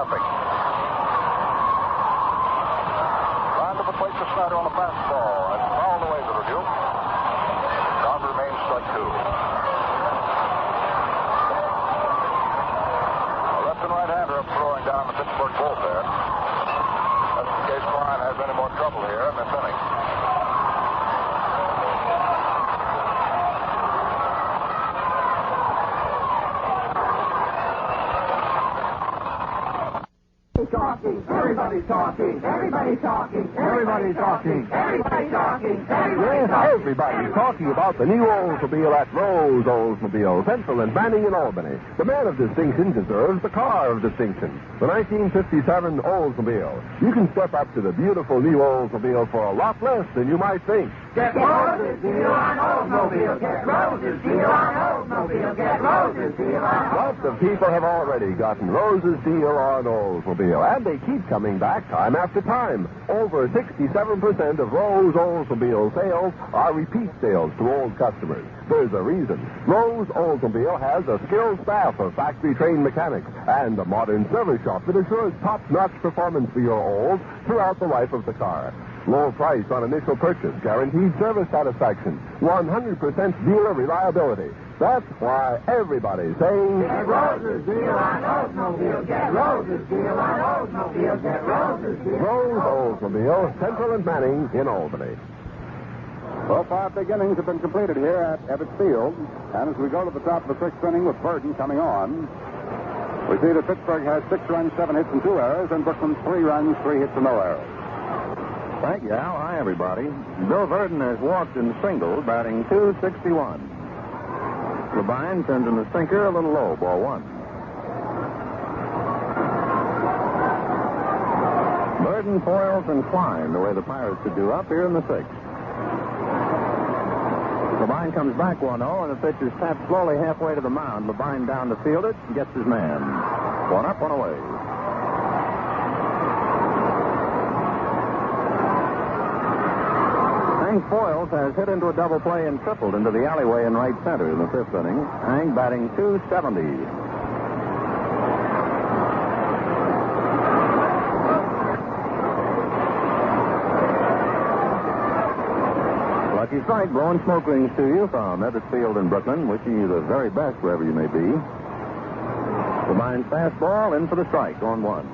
Trying to replace the Snyder on the fastball. It's fouled away, the review. Count remains strike 2. A left and right-hander up throwing down the Pittsburgh bullpen. That's in case Klein has any more trouble here in this inning. Everybody's talking. Everybody's talking. Everybody's talking. Everybody's talking. Yes, everybody's talking about the new Oldsmobile at Rose Oldsmobile, Central and Manning in Albany. The man of distinction deserves the car of distinction, the 1957 Oldsmobile. You can step up to the beautiful new Oldsmobile for a lot less than you might think. Get Rose's deal on Oldsmobile. Get Rose's deal on Oldsmobile. Get Rose's deal on Lots of people have already gotten Rose's deal on Oldsmobile, and they keep coming back time after time. Over 67% of Rose Oldsmobile sales are repeat sales to old customers. There's a reason. Rose Oldsmobile has a skilled staff of factory-trained mechanics and a modern service shop that assures top-notch performance for your old throughout the life of the car. Low price on initial purchase, guaranteed service satisfaction, 100% dealer reliability. That's why everybody's saying, Get Rose's deal on Oldsmobile. Get Rose's deal on Oldsmobile. Get Rose's deal. Rose Oldsmobile, Central and Manning in Albany. Well, 5 big innings have been completed here at Ebbets Field. And as we go to the top of the 6th inning with Burton coming on, we see that Pittsburgh has 6 runs, 7 hits, and 2 errors, and Brooklyn 3 runs, 3 hits, and no errors. Thank you, Al. Hi, everybody. Bill Verdon has walked in singles, batting .261. Labine turns in the sinker, a little low, ball 1. Burton, Foils, and Klein, the way the Pirates should do up here in the 6th. Labine comes back 1-0, and the pitch is tapped slowly halfway to the mound. Labine down to field it and gets his man. 1 up, 1 away. Hank Foils has hit into a double play and tripled into the alleyway in right center in the 5th inning. Hank batting .270. Lucky Strike blowing smoke rings to you from Ebbets Field in Brooklyn, wishing you the very best wherever you may be. Labine's fastball in for the strike on 1.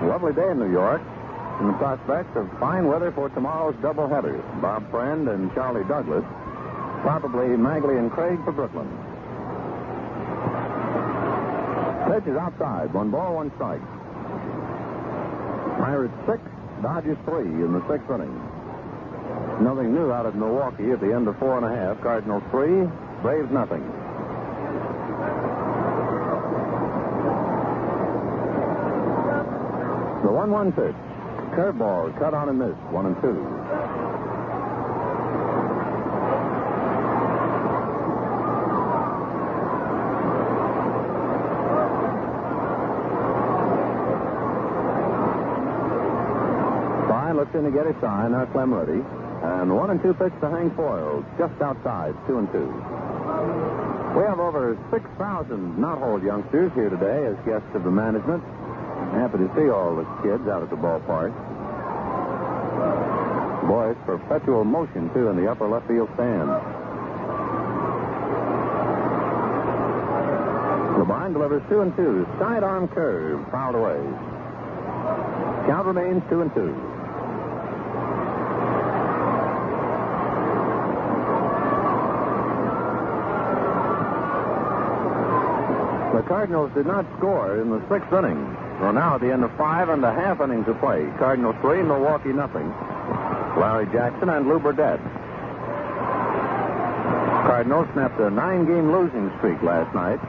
Lovely day in New York. In the prospect of fine weather for tomorrow's doubleheader. Bob Friend and Charlie Douglas. Probably Magley and Craig for Brooklyn. Pitch is outside. 1 ball, 1 strike. Pirates 6, Dodgers 3 in the 6th inning. Nothing new out of Milwaukee at the end of 4 1/2. Cardinals 3, Braves nothing. The 1-1 pitch. Curveball cut on and missed. 1-2. Klein looks in to get his sign. Now Clem ready. And 1-2 pitch to Hank Foils. Just outside. 2-2. We have over 6,000 knot-hole youngsters here today as guests of the management. Happy to see all the kids out at the ballpark. Boy, it's perpetual motion, too, in the upper left field stand. Labine delivers 2-2. Sidearm curve, fouled away. Count remains 2-2. The Cardinals did not score in the 6th inning. We're now at the end of 5 1/2 innings of play. Cardinals 3, Milwaukee nothing. Larry Jackson and Lou Burdett. Cardinals snapped a 9-game losing streak last night,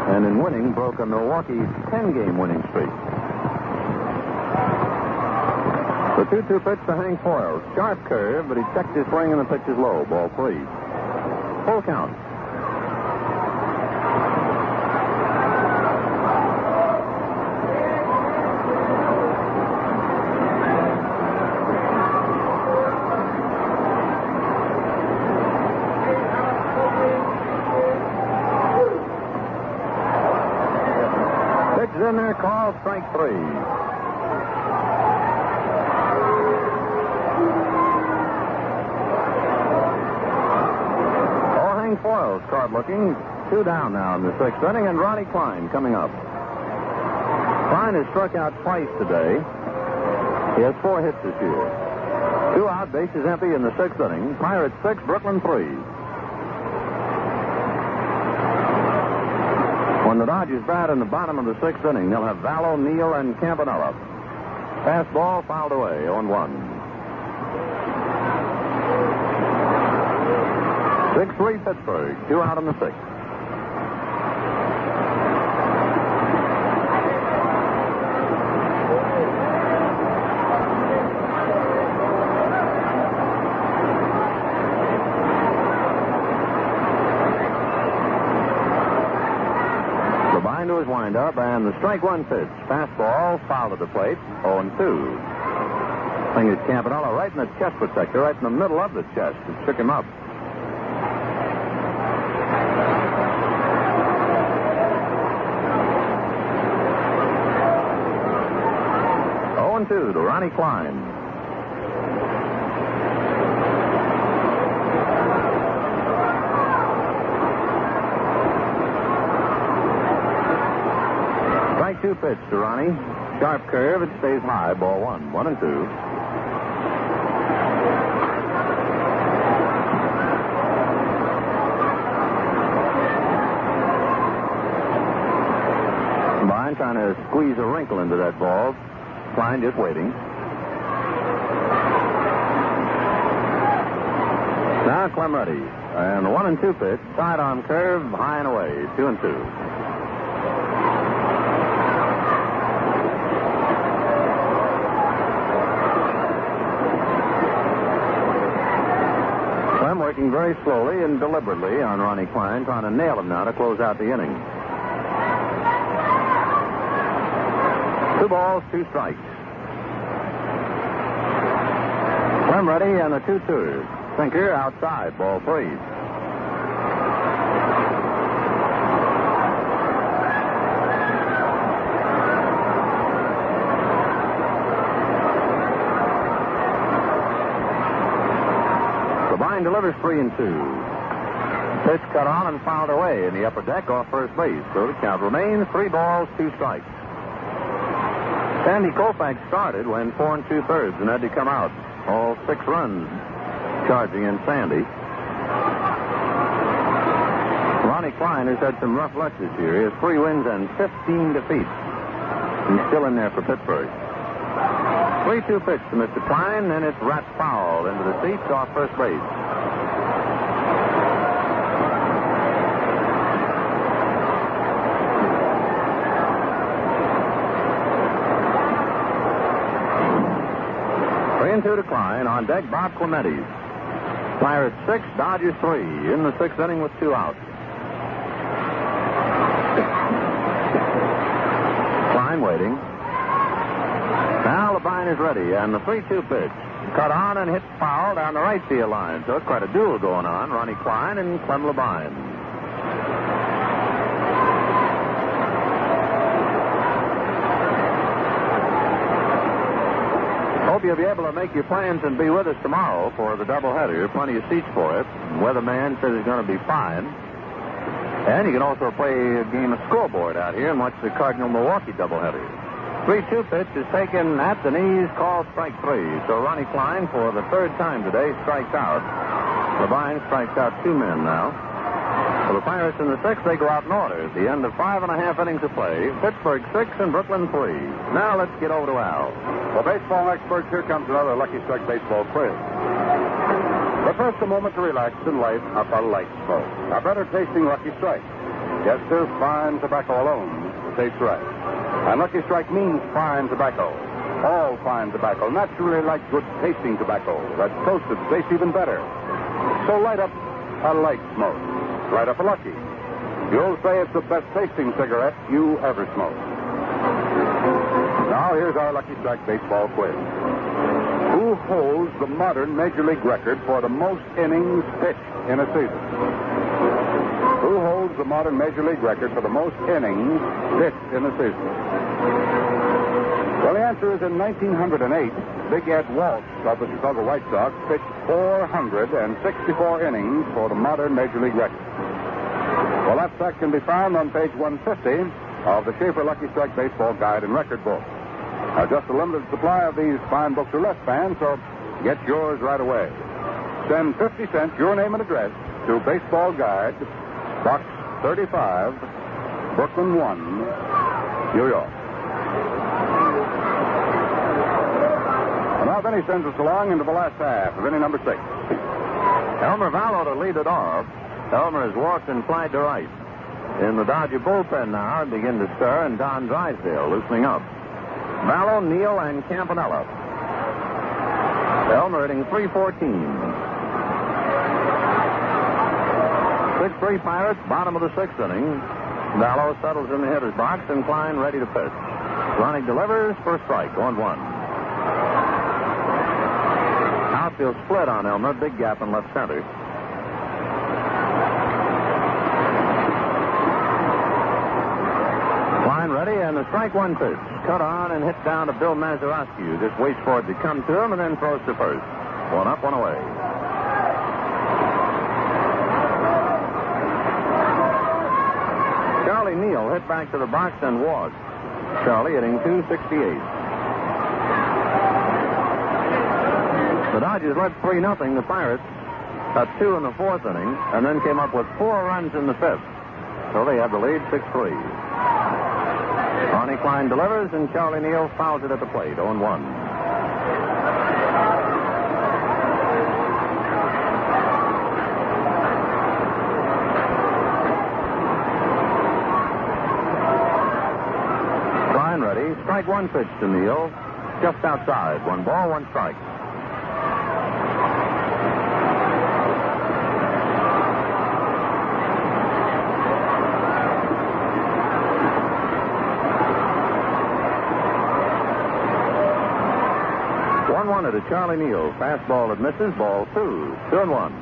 and in winning broke a Milwaukee 10-game winning streak. The 2-2 pitch to Hank Foils. Sharp curve, but he checked his swing and the pitch is low. Ball 3. Full count. is in there, called strike 3. Hank Foyles caught looking. 2 down now in the 6th inning, and Ronnie Klein coming up. Klein has struck out twice today. He has 4 hits this year. 2 out, bases empty in the 6th inning. Pirates 6, Brooklyn 3. When the Dodgers bat in the bottom of the 6th inning, they'll have Vallo, Neal, and Campanella. Fastball fouled away, 0-1. 6-3 Pittsburgh. 2 out in the 6th. The bind to his windup, and the strike 1 pitch. Fastball fouled at the plate. 0-2. Thing is Campanella right in the chest protector, right in the middle of the chest. It shook him up. 0-2 to Ronnie Klein. Strike 2 pitch to Ronnie. Sharp curve. It stays high. Ball 1. 1-2. Klein trying to squeeze a wrinkle into that ball. Klein just waiting. Now Clem ready. And the 1-2 pitch. Sidearm curve. High and away. 2-2. Clem working very slowly and deliberately on Ronnie Klein, trying to nail him now to close out the inning. 2 balls, 2 strikes. Clem ready and the 2-2. Sinker outside, ball 3. The bind delivers 3-2. Pitch cut on and fouled away in the upper deck off first base. So the count remains 3 balls, 2 strikes. Sandy Koufax started when 4 2/3 and had to come out. All 6 runs charging in Sandy. Ronnie Klein has had some rough luck this year. He has 3 wins and 15 defeats. He's still in there for Pittsburgh. 3-2 pitch to Mr. Klein, and it's wrapped foul into the seats off first base. To Klein. On deck, Bob Clemente. Pirates 6, Dodgers 3 in the 6th inning with 2 outs. Klein waiting. Now Labine is ready, and the 3-2 pitch. Cut on and hit foul down the right field line. So it's quite a duel going on. Ronnie Klein and Clem Labine. Hope you'll be able to make your plans and be with us tomorrow for the doubleheader. Plenty of seats for it. Weatherman says it's going to be fine. And you can also play a game of scoreboard out here and watch the Cardinal-Milwaukee doubleheader. 3-2 pitch is taken at the knees, called strike 3. So Ronnie Klein, for the 3rd time today, strikes out. Labine strikes out 2 men now. For the Pirates in the 6th, they go out in order at the end of 5.5 innings of play. Pittsburgh 6 and Brooklyn 3. Now let's get over to Al. Well, baseball experts, here comes another Lucky Strike baseball quiz. But first, a moment to relax and light up a light smoke. A better tasting Lucky Strike. Yes, sir, fine tobacco alone will taste right. And Lucky Strike means fine tobacco. All fine tobacco, naturally like good tasting tobacco. That's toasted, tastes even better. So light up a light smoke. Light up a Lucky. You'll say it's the best tasting cigarette you ever smoked. Now, here's our Lucky Strike baseball quiz. Who holds the modern Major League record for the most innings pitched in a season? Who holds the modern Major League record for the most innings pitched in a season? Well, the answer is in 1908, Big Ed Walsh of the Chicago White Sox pitched 464 innings for the modern Major League record. Well, that fact can be found on page 150 of the Schaefer Lucky Strike Baseball Guide and Record Book. Now, just a limited supply of these fine books are left, fans, so get yours right away. Send 50 cents, your name and address, to Baseball Guide, Box 35, Brooklyn 1, New York. And now Benny sends us along into the last half of inning number 6. Elmer Vallow to lead it off. Elmer has walked and flied to right. In the Dodger bullpen now, begin to stir, and Don Drysdale loosening up. Vallow, Neal, and Campanella. Elmer hitting .314. 6-3 Pirates, bottom of the 6th inning. Vallow settles in the hitter's box, and Klein ready to pitch. Ronnie delivers for a strike, 1-1. Outfield split on Elmer, big gap in left center. Klein ready, and the strike one pitch. Cut on and hit down to Bill Mazeroski, who just waits for it to come to him and then throws to first. One up, one away. Charlie Neal hit back to the box and walked. Charlie hitting .268. The Dodgers led 3-0. The Pirates got 2 in the 4th inning and then came up with 4 runs in the 5th. So they have the lead 6-3. Ronnie Klein delivers, and Charlie Neal fouls it at the plate, 0-1. Klein ready. Strike one pitch to Neal. Just outside. 1 ball, 1 strike. To Charlie Neal. Fastball that misses. Ball 2. 2-1.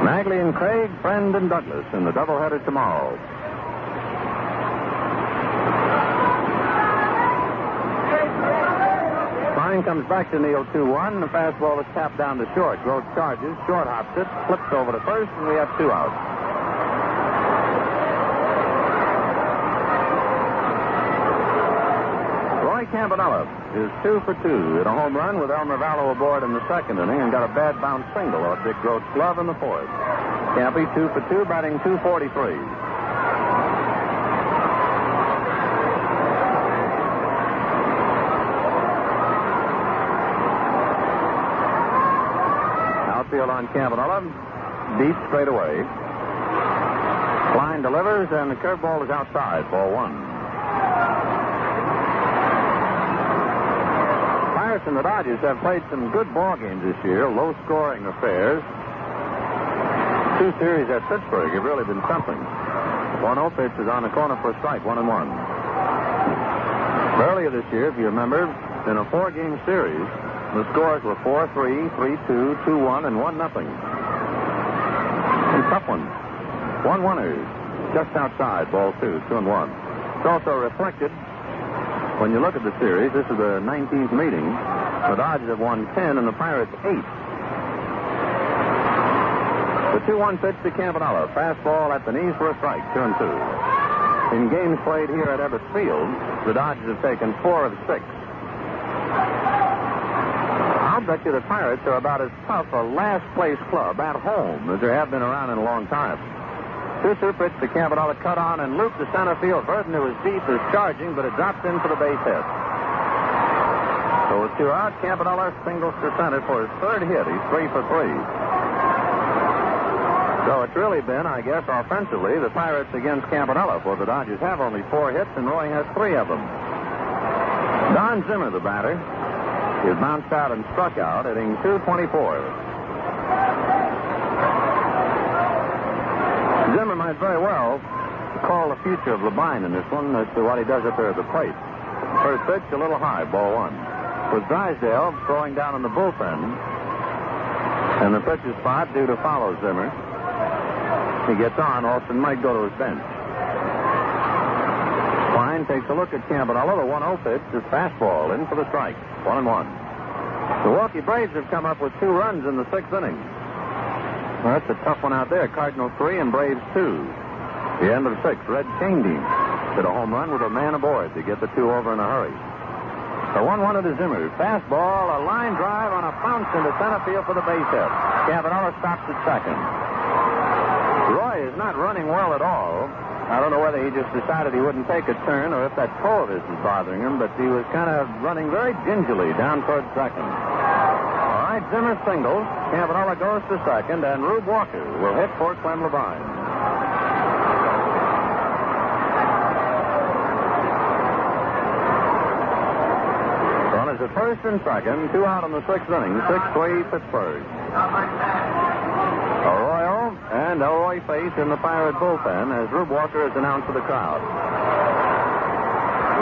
Magley and Craig, Friend and Douglas in the doubleheader tomorrow. Klein comes back to Neal 2-1. The fastball is tapped down to short. Gross charges. Short hops it. Flips over to first, and we have 2 outs. Campanella is 2 for 2. Hit a home run with Elmer Vallow aboard in the 2nd inning and got a bad bounce single off Dick Groat's glove in the 4th. Campy 2 for 2, batting .243. Outfield on Campanella. Deep straight away. Klein delivers, and the curveball is outside. Ball 1. And the Dodgers have played some good ball games this year, low-scoring affairs. 2 series at Pittsburgh have really been something. 1-0 pitch is on the corner for a strike, 1-1. Earlier this year, if you remember, in a 4-game series, the scores were 4-3, 3-2, 2-1, and 1-0. Some tough ones. 1-1ers, just outside, ball 2, 2-1. It's also reflected. When you look at the series, this is the 19th meeting. The Dodgers have won 10 and the Pirates 8. The 2-1 pitch to Campanella. Fastball at the knees for a strike, 2-2. In games played here at Ebbets Field, the Dodgers have taken 4 of 6. I'll bet you the Pirates are about as tough a last-place club at home as there have been around in a long time. 2-2 pitch to Campanella, cut on and loop to center field. Burton, who is deep, is charging, but it drops in for the base hit. So with 2 out, Campanella singles to center for his 3rd hit. He's 3 for 3. So it's really been, I guess, offensively, the Pirates against Campanella, for the Dodgers have only 4 hits, and Roy has 3 of them. Don Zimmer, the batter, is bounced out and struck out, hitting .224. Zimmer might very well call the future of Labine in this one as to what he does up there at the plate. First pitch, a little high, ball 1. With Drysdale throwing down in the bullpen, and the pitcher's spot due to follow Zimmer. he gets on, Austin might go to his bench. Klein takes a look at Campanella. The 1-0 pitch is fastball in for the strike. 1-1. The Milwaukee Braves have come up with 2 runs in the 6th inning. Well, that's a tough one out there. Cardinals 3 and Braves 2. The end of 6. Red Chaindean hit a home run with a man aboard to get the 2 over in a hurry. The 1-1 to Zimmer. Fastball, a line drive on a bounce into center field for the base hit. Campanella stops at second. Roy is not running well at all. I don't know whether he just decided he wouldn't take a turn or if that toe of his is bothering him, but he was kind of running very gingerly down towards second. All right, Zimmer singles. Campanella goes to second, and Rube Walker will hit for Clem Levine. Runners at first and second, 2 out in the 6th inning, 6-3 Pittsburgh. Arroyo and Elroy Face in the Pirate bullpen as Rube Walker is announced to the crowd.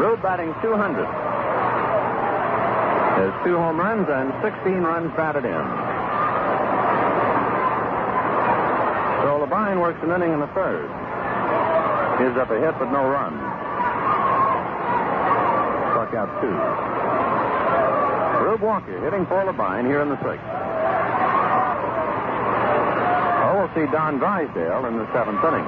Rube batting .200. Has 2 home runs and 16 runs batted in. So Levine works an inning in the 3rd. Gives up a hit but no run. Struck out 2. Rube Walker hitting for Levine here in the 6th. We'll see Don Drysdale in the 7th inning.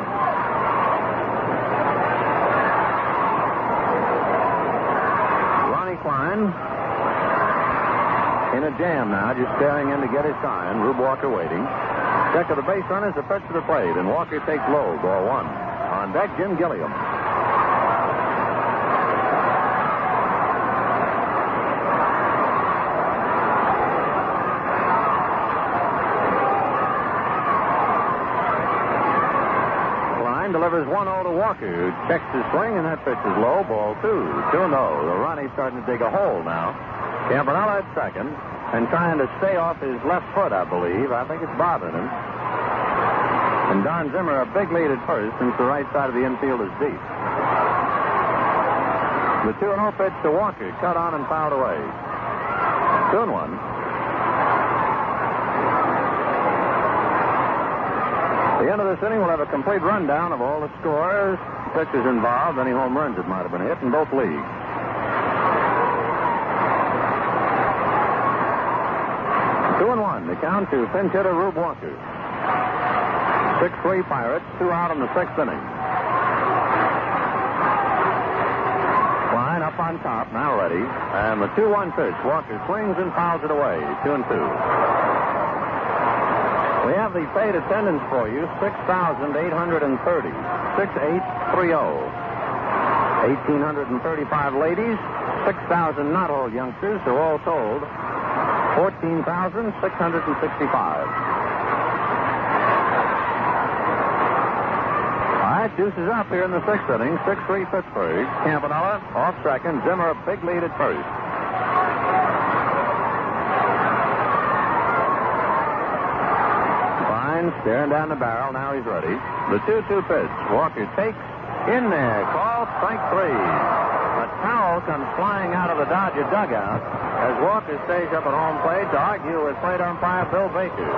Ronnie Klein in a jam now, just staring in to get his sign. Rube Walker waiting. Check of the base runners, a pitch to the plate, and Walker takes low, ball 1. On deck, Jim Gilliam. Delivers 1-0 to Walker, who checks his swing, and that pitch is low, ball 2. 2-0. The Ronnie's starting to dig a hole now. Campanella at second, and trying to stay off his left foot, I believe. I think it's bothering him. And Don Zimmer a big lead at first, since the right side of the infield is deep. The 2-0 pitch to Walker, cut on and fouled away. 2-1. At the end of this inning, we'll have a complete rundown of all the scores, pitchers involved, any home runs that might have been hit in both leagues. 2-1, the count to pinch hitter Rube Walker. 6-3 Pirates, 2 out in the 6th inning. Klein up on top, now ready, and the 2-1 pitch. Walker swings and fouls it away, 2-2. We have the paid attendance for you, 6,830, 6830. 1,835 ladies, 6,000 not all youngsters, so all told, 14,665. All right, deuce is up here in the 6th inning, 6-3 Pittsburgh. Campanella off second, Zimmer a big lead at first. Staring down the barrel. Now he's ready. The 2-2 pitch. Walker takes in there. Call strike 3. A towel comes flying out of the Dodger dugout as Walker stays up at home plate to argue with plate umpire Bill Baker.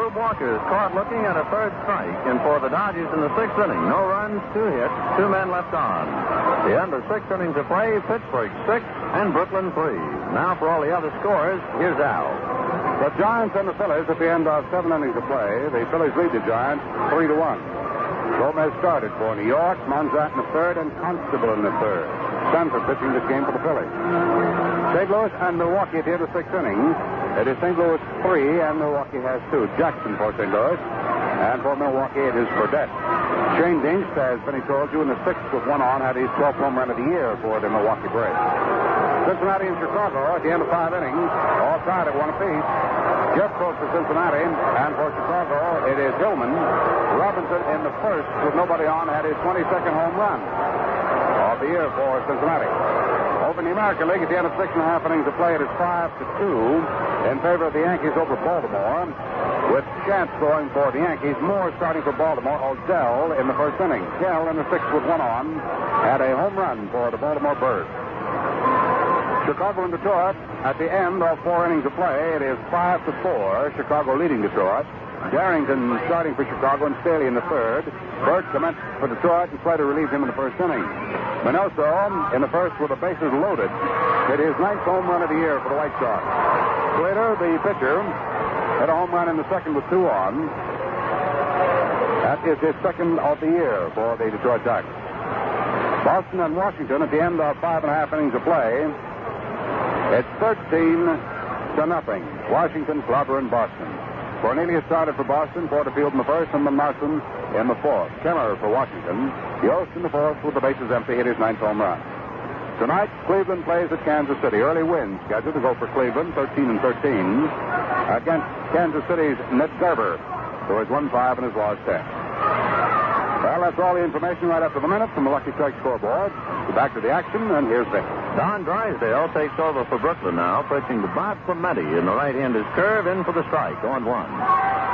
Rube Walker is caught looking at a 3rd strike, and for the Dodgers in the 6th inning, no runs, 2 hits, 2 men left on. The end of 6 innings of play, Pittsburgh 6 and Brooklyn 3. Now for all the other scores, here's Al. The Giants and the Phillies at the end of 7 innings of play. The Phillies lead the Giants 3-1. Gomez started for New York, Monzat in the 3rd, and Constable in the 3rd. Stanford pitching this game for the Phillies. St. Louis and Milwaukee at the end of 6 innings. It is St. Louis 3 and Milwaukee has 2. Jackson for St. Louis, and for Milwaukee it is Burdette. Shane Dinks, as Benny told you, in the 6th with 1 on, had his 12th home run of the year for the Milwaukee Braves. Cincinnati and Chicago at the end of 5 innings, all tied at 1 apiece. Jeffcoat for Cincinnati, and for Chicago, it is Hillman. Robinson in the 1st with nobody on had his 22nd home run of the year for Cincinnati. Over in the American League at the end of 6.5 innings of play, it is 5-2 in favor of the Yankees over Baltimore, with Chance going for the Yankees. Moore starting for Baltimore. Odell in the 1st inning. Kell in the 6th with 1 on had a home run for the Baltimore Birds. Chicago and Detroit at the end of 4 innings of play. It is 5-4. Chicago leading Detroit. Darrington starting for Chicago and Staley in the third. Burke commenced for Detroit, and Slater relieved him in the first inning. Minoso, in the first with the bases loaded, hit his 9th home run of the year for the White Sox. Slater, the pitcher, hit a home run in the second with 2 on. That is his second of the year for the Detroit Tigers. Boston and Washington at the end of 5.5 innings of play. It's 13-0. Washington clobbering Boston. Cornelius started for Boston, Porterfield in the first, and then Marson in the fourth. Kemmer for Washington. Yost in the fourth with the bases empty, hit his 9th home run. Tonight, Cleveland plays at Kansas City. Early win scheduled to go for Cleveland, 13-13, against Kansas City's Ned Gerber, who has won 5 and has lost 10. Well, that's all the information right after the minute from the Lucky Strike scoreboard. We're back to the action, and here's Vic. Don Drysdale takes over for Brooklyn now, pitching to Bob Clementi in the right-handed curve, in for the strike, 0-1.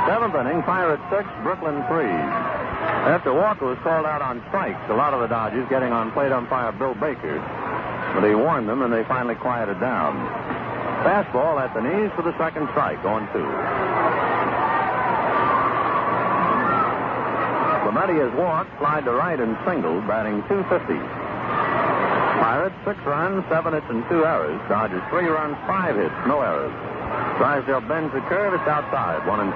7th inning, Pirates 6, Brooklyn 3. After Walker was called out on strikes, a lot of the Dodgers getting on plate umpire Bill Baker. But he warned them, and they finally quieted down. Fastball at the knees for the second strike, 0-2. Clementi has walked, flied to right, and singled, batting .250. Pirates 6 runs, 7 hits, and 2 errors. Dodgers 3 runs, 5 hits, no errors. Drysdale bends the curve. It's outside, 1-2.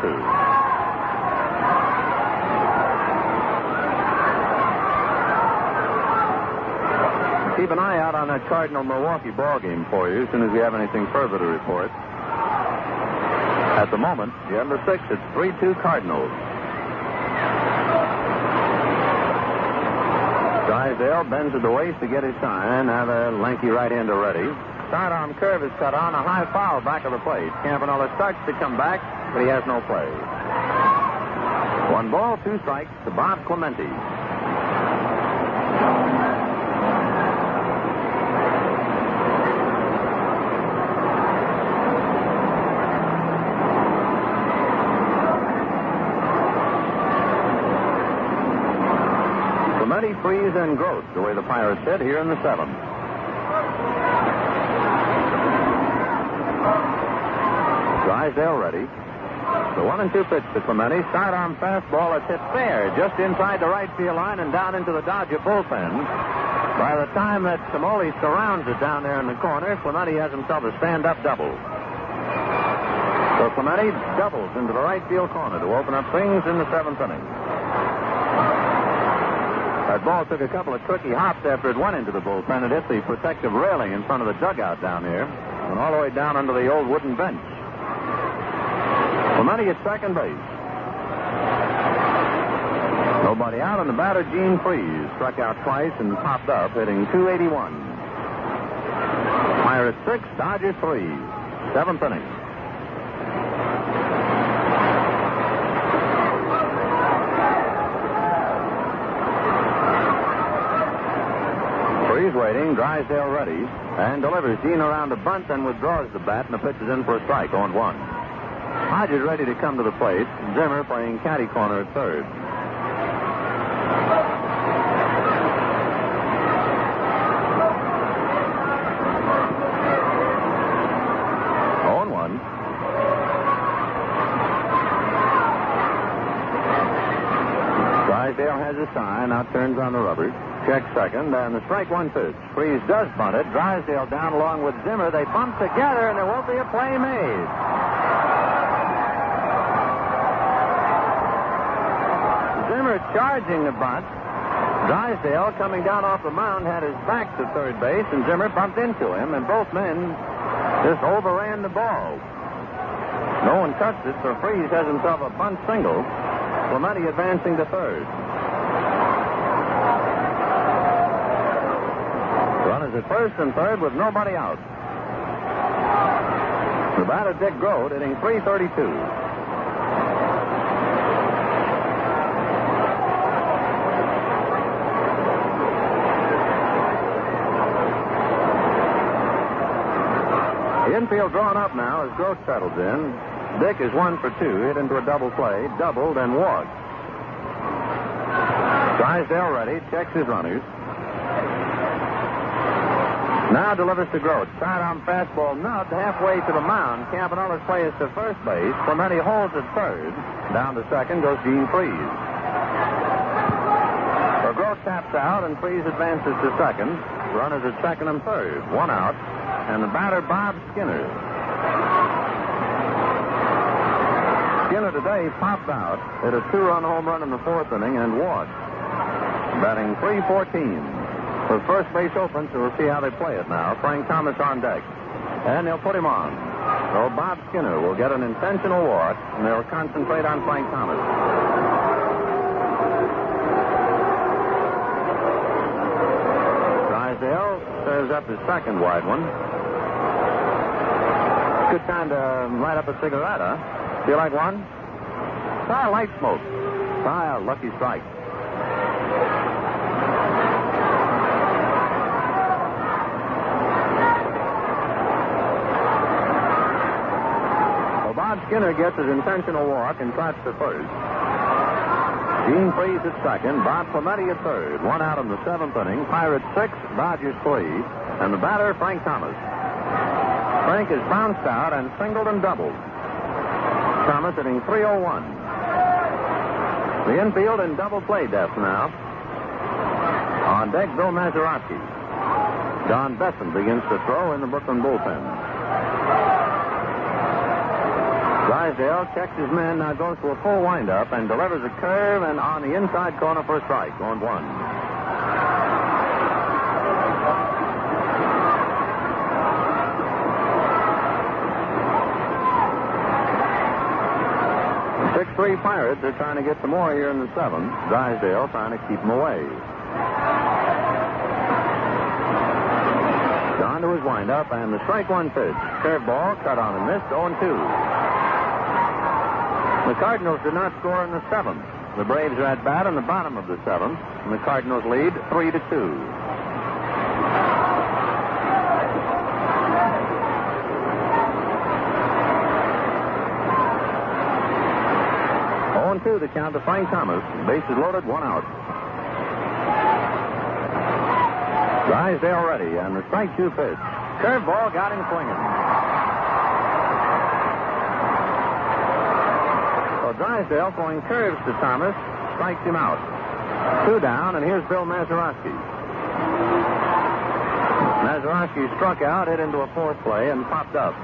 Keep an eye out on that Cardinal-Milwaukee ball game for you as soon as we have anything further to report. At the moment, the end of 6, it's 3-2 Cardinals. Drysdale bends at the waist to get his sign. Now the lanky right-hander ready. Sidearm curve is cut on. A high foul back of the plate. Campanella starts to come back, but he has no play. 1 ball, 2 strikes to Bob Clementi. Freeze and Gross, the way the Pirates hit here in the 7th. Drysdale ready. The 1-2 pitch to Clementi. Sidearm fastball. It's hit fair, just inside the right field line and down into the Dodger bullpen. By the time that Samoli surrounds it down there in the corner, Clementi has himself a stand-up double. So Clementi doubles into the right field corner to open up things in the 7th inning. That ball took a couple of tricky hops after it went into the bullpen. It hit the protective railing in front of the dugout down here and all the way down under the old wooden bench. Clementi at second base. Nobody out, and the batter, Gene Freese, struck out twice and popped up, hitting .281. Pirates 6, Dodgers 3. 7th inning. Freese waiting, Drysdale ready, and delivers Gene around a bunt, then withdraws the bat, and the pitch is in for a strike, 0-1. Hodges ready to come to the plate. Zimmer playing caddy corner at third. Drysdale has a sign, now turns on the rubber. Checks second, and the strike 1 pitch. Freese does bunt it. Drysdale down along with Zimmer. They bump together, and there won't be a play made. Zimmer charging the bunt. Drysdale, coming down off the mound, had his back to third base, and Zimmer bumped into him, and both men just overran the ball. No one touched it, so Freese has himself a bunt single. Clementi advancing to third. Runners at first and third with nobody out. The batter, Dick Grote, hitting .332. The infield drawn up now as Grote settles in. Dick is 1 for 2, hit into a double play, doubled, and walked. Drysdale ready, checks his runners. Now delivers to Grote. Sidearm fastball nubbed halfway to the mound. Campanella's play is to first base. Clemente holds at third. Down to second goes Gene Freese. So Grote taps out, and Freese advances to second. Runners at second and third. One out. And the batter, Bob Skinner. Skinner today popped out, hit a 2-run home run in the fourth inning, and walked. Batting .314. With first base open, so we'll see how they play it now. Frank Thomas on deck. And they'll put him on. So Bob Skinner will get an intentional walk, and they'll concentrate on Frank Thomas. Drysdale serves up his second wide one. Good time to light up a cigarette, huh? Feel like one? Try a light smoke. Try a lucky strike. Bob Skinner gets his intentional walk and trots to first. Gene Freese at second. Bob Clemente at third. One out in the seventh inning. Pirates 6, Dodgers 3. And the batter, Frank Thomas. Frank has bounced out and singled and doubled. Thomas hitting .301. The infield in double play depth now. On deck, Bill Mazeroski. Don Besson begins to throw in the Brooklyn bullpen. Drysdale checks his man, now goes to a full windup and delivers a curve and on the inside corner for a strike. On one. The 6-3 Pirates are trying to get some more here in the seventh. Drysdale trying to keep them away. Down to his windup and the strike one pitch. Curveball cut on and missed. 0-2. The Cardinals did not score in the seventh. The Braves are at bat in the bottom of the seventh, and the Cardinals lead 3-2. The count to Frank Thomas. Bases loaded, one out. Drysdale ready, and the strike two pitch. Curveball got him swinging. So Drysdale throwing curves to Thomas, strikes him out. Two down, and here's Bill Mazeroski. Mazeroski struck out, hit into a fourth play, and popped up.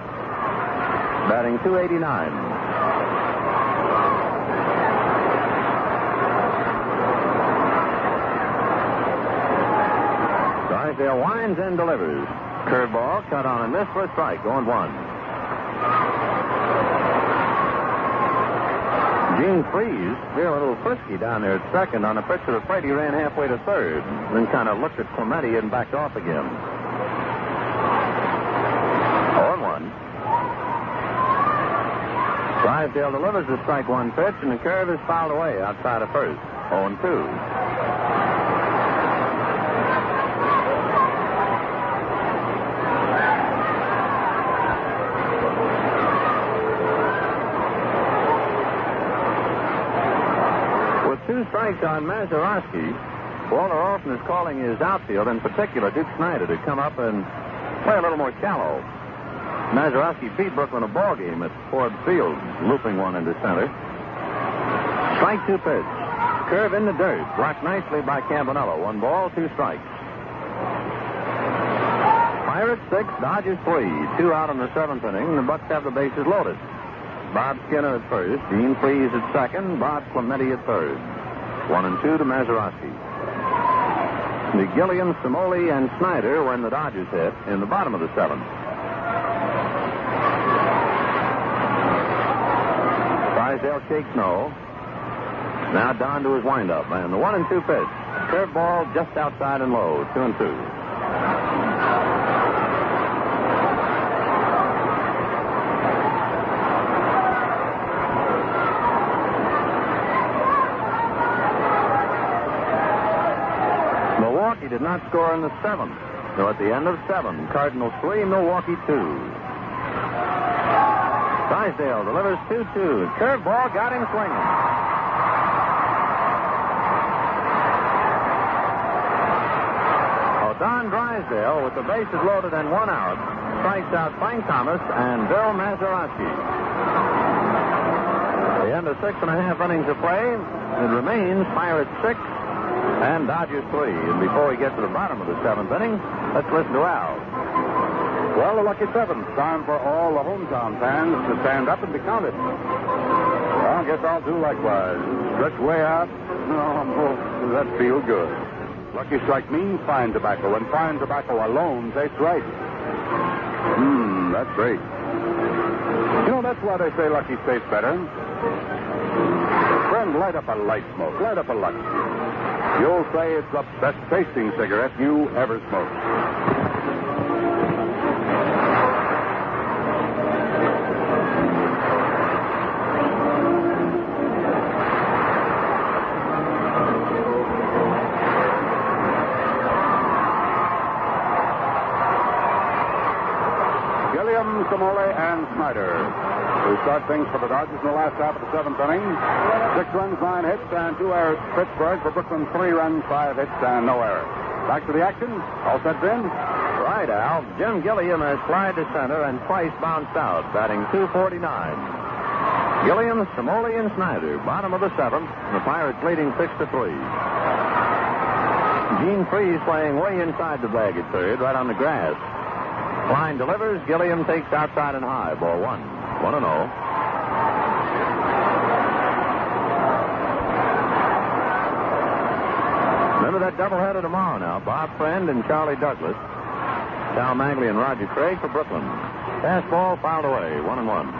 Batting .289. Drysdale winds and delivers. Curveball cut on and missed for a strike. 0-1. Gene Freese, a little frisky down there at second on a pitch that afraid he ran halfway to third. Then kind of looked at Clemente and backed off again. 0-1. Drysdale delivers the strike one pitch, and the curve is fouled away outside of first. 0-2. Two strikes on Mazeroski. Walter Orton is calling his outfield, in particular Duke Snyder, to come up and play a little more shallow. Mazeroski beat Brooklyn a ball game at Forbes Field, looping one into center. Strike two pitch. Curve in the dirt. Blocked nicely by Campanella. 1 ball, 2 strikes. Pirates 6, Dodgers 3. 2 out in the 7th inning. The Bucks have the bases loaded. Bob Skinner at first. Gene Freese at second. Bob Clemente at third. 1-2 to Mazeroski. McGillian, Samoli, and Snyder when the Dodgers hit in the bottom of the 7th. Drysdale shakes no. Now down to his windup. And the 1-2 pitch. Curveball just outside and low. 2-2. Milwaukee did not score in the 7th. So at the end of 7, Cardinals 3, Milwaukee 2. Drysdale delivers 2-2. Curveball got him swinging. Don Drysdale Drysdale, with the bases loaded and 1 out, strikes out Frank Thomas and Bill Mazeroski. The end of 6.5 innings of play. It remains Pirates 6 and Dodgers 3. And before we get to the bottom of the 7th inning, let's listen to Al. Well, the lucky 7th. Time for all the hometown fans to stand up and be counted. Well, I guess I'll do likewise. Stretch way out. No, that feels good. Lucky strike means fine tobacco, and fine tobacco alone tastes right. That's great. You know, that's why they say Lucky tastes better. Friend, light up a light smoke. Light up a Lucky. You'll say it's the best tasting cigarette you ever smoked. Samole and Snyder, who start things for the Dodgers in the last half of the 7th inning. 6 runs, 9 hits, and 2 errors for Pittsburgh. For Brooklyn, 3 runs, 5 hits, and no errors. Back to the action. All set, Ben? Right, Al. Jim Gilliam has flied to center and twice bounced out, batting .249. Gilliam, Samole, and Snyder, bottom of the 7th, the Pirates leading 6-3. Gene Freese playing way inside the bag at third, right on the grass. Klein delivers. Gilliam takes outside and high. Ball 1. 1-0. Remember that doubleheader tomorrow now. Bob Friend and Charlie Douglas. Sal Magley and Roger Craig for Brooklyn. Fastball fouled away. 1-1.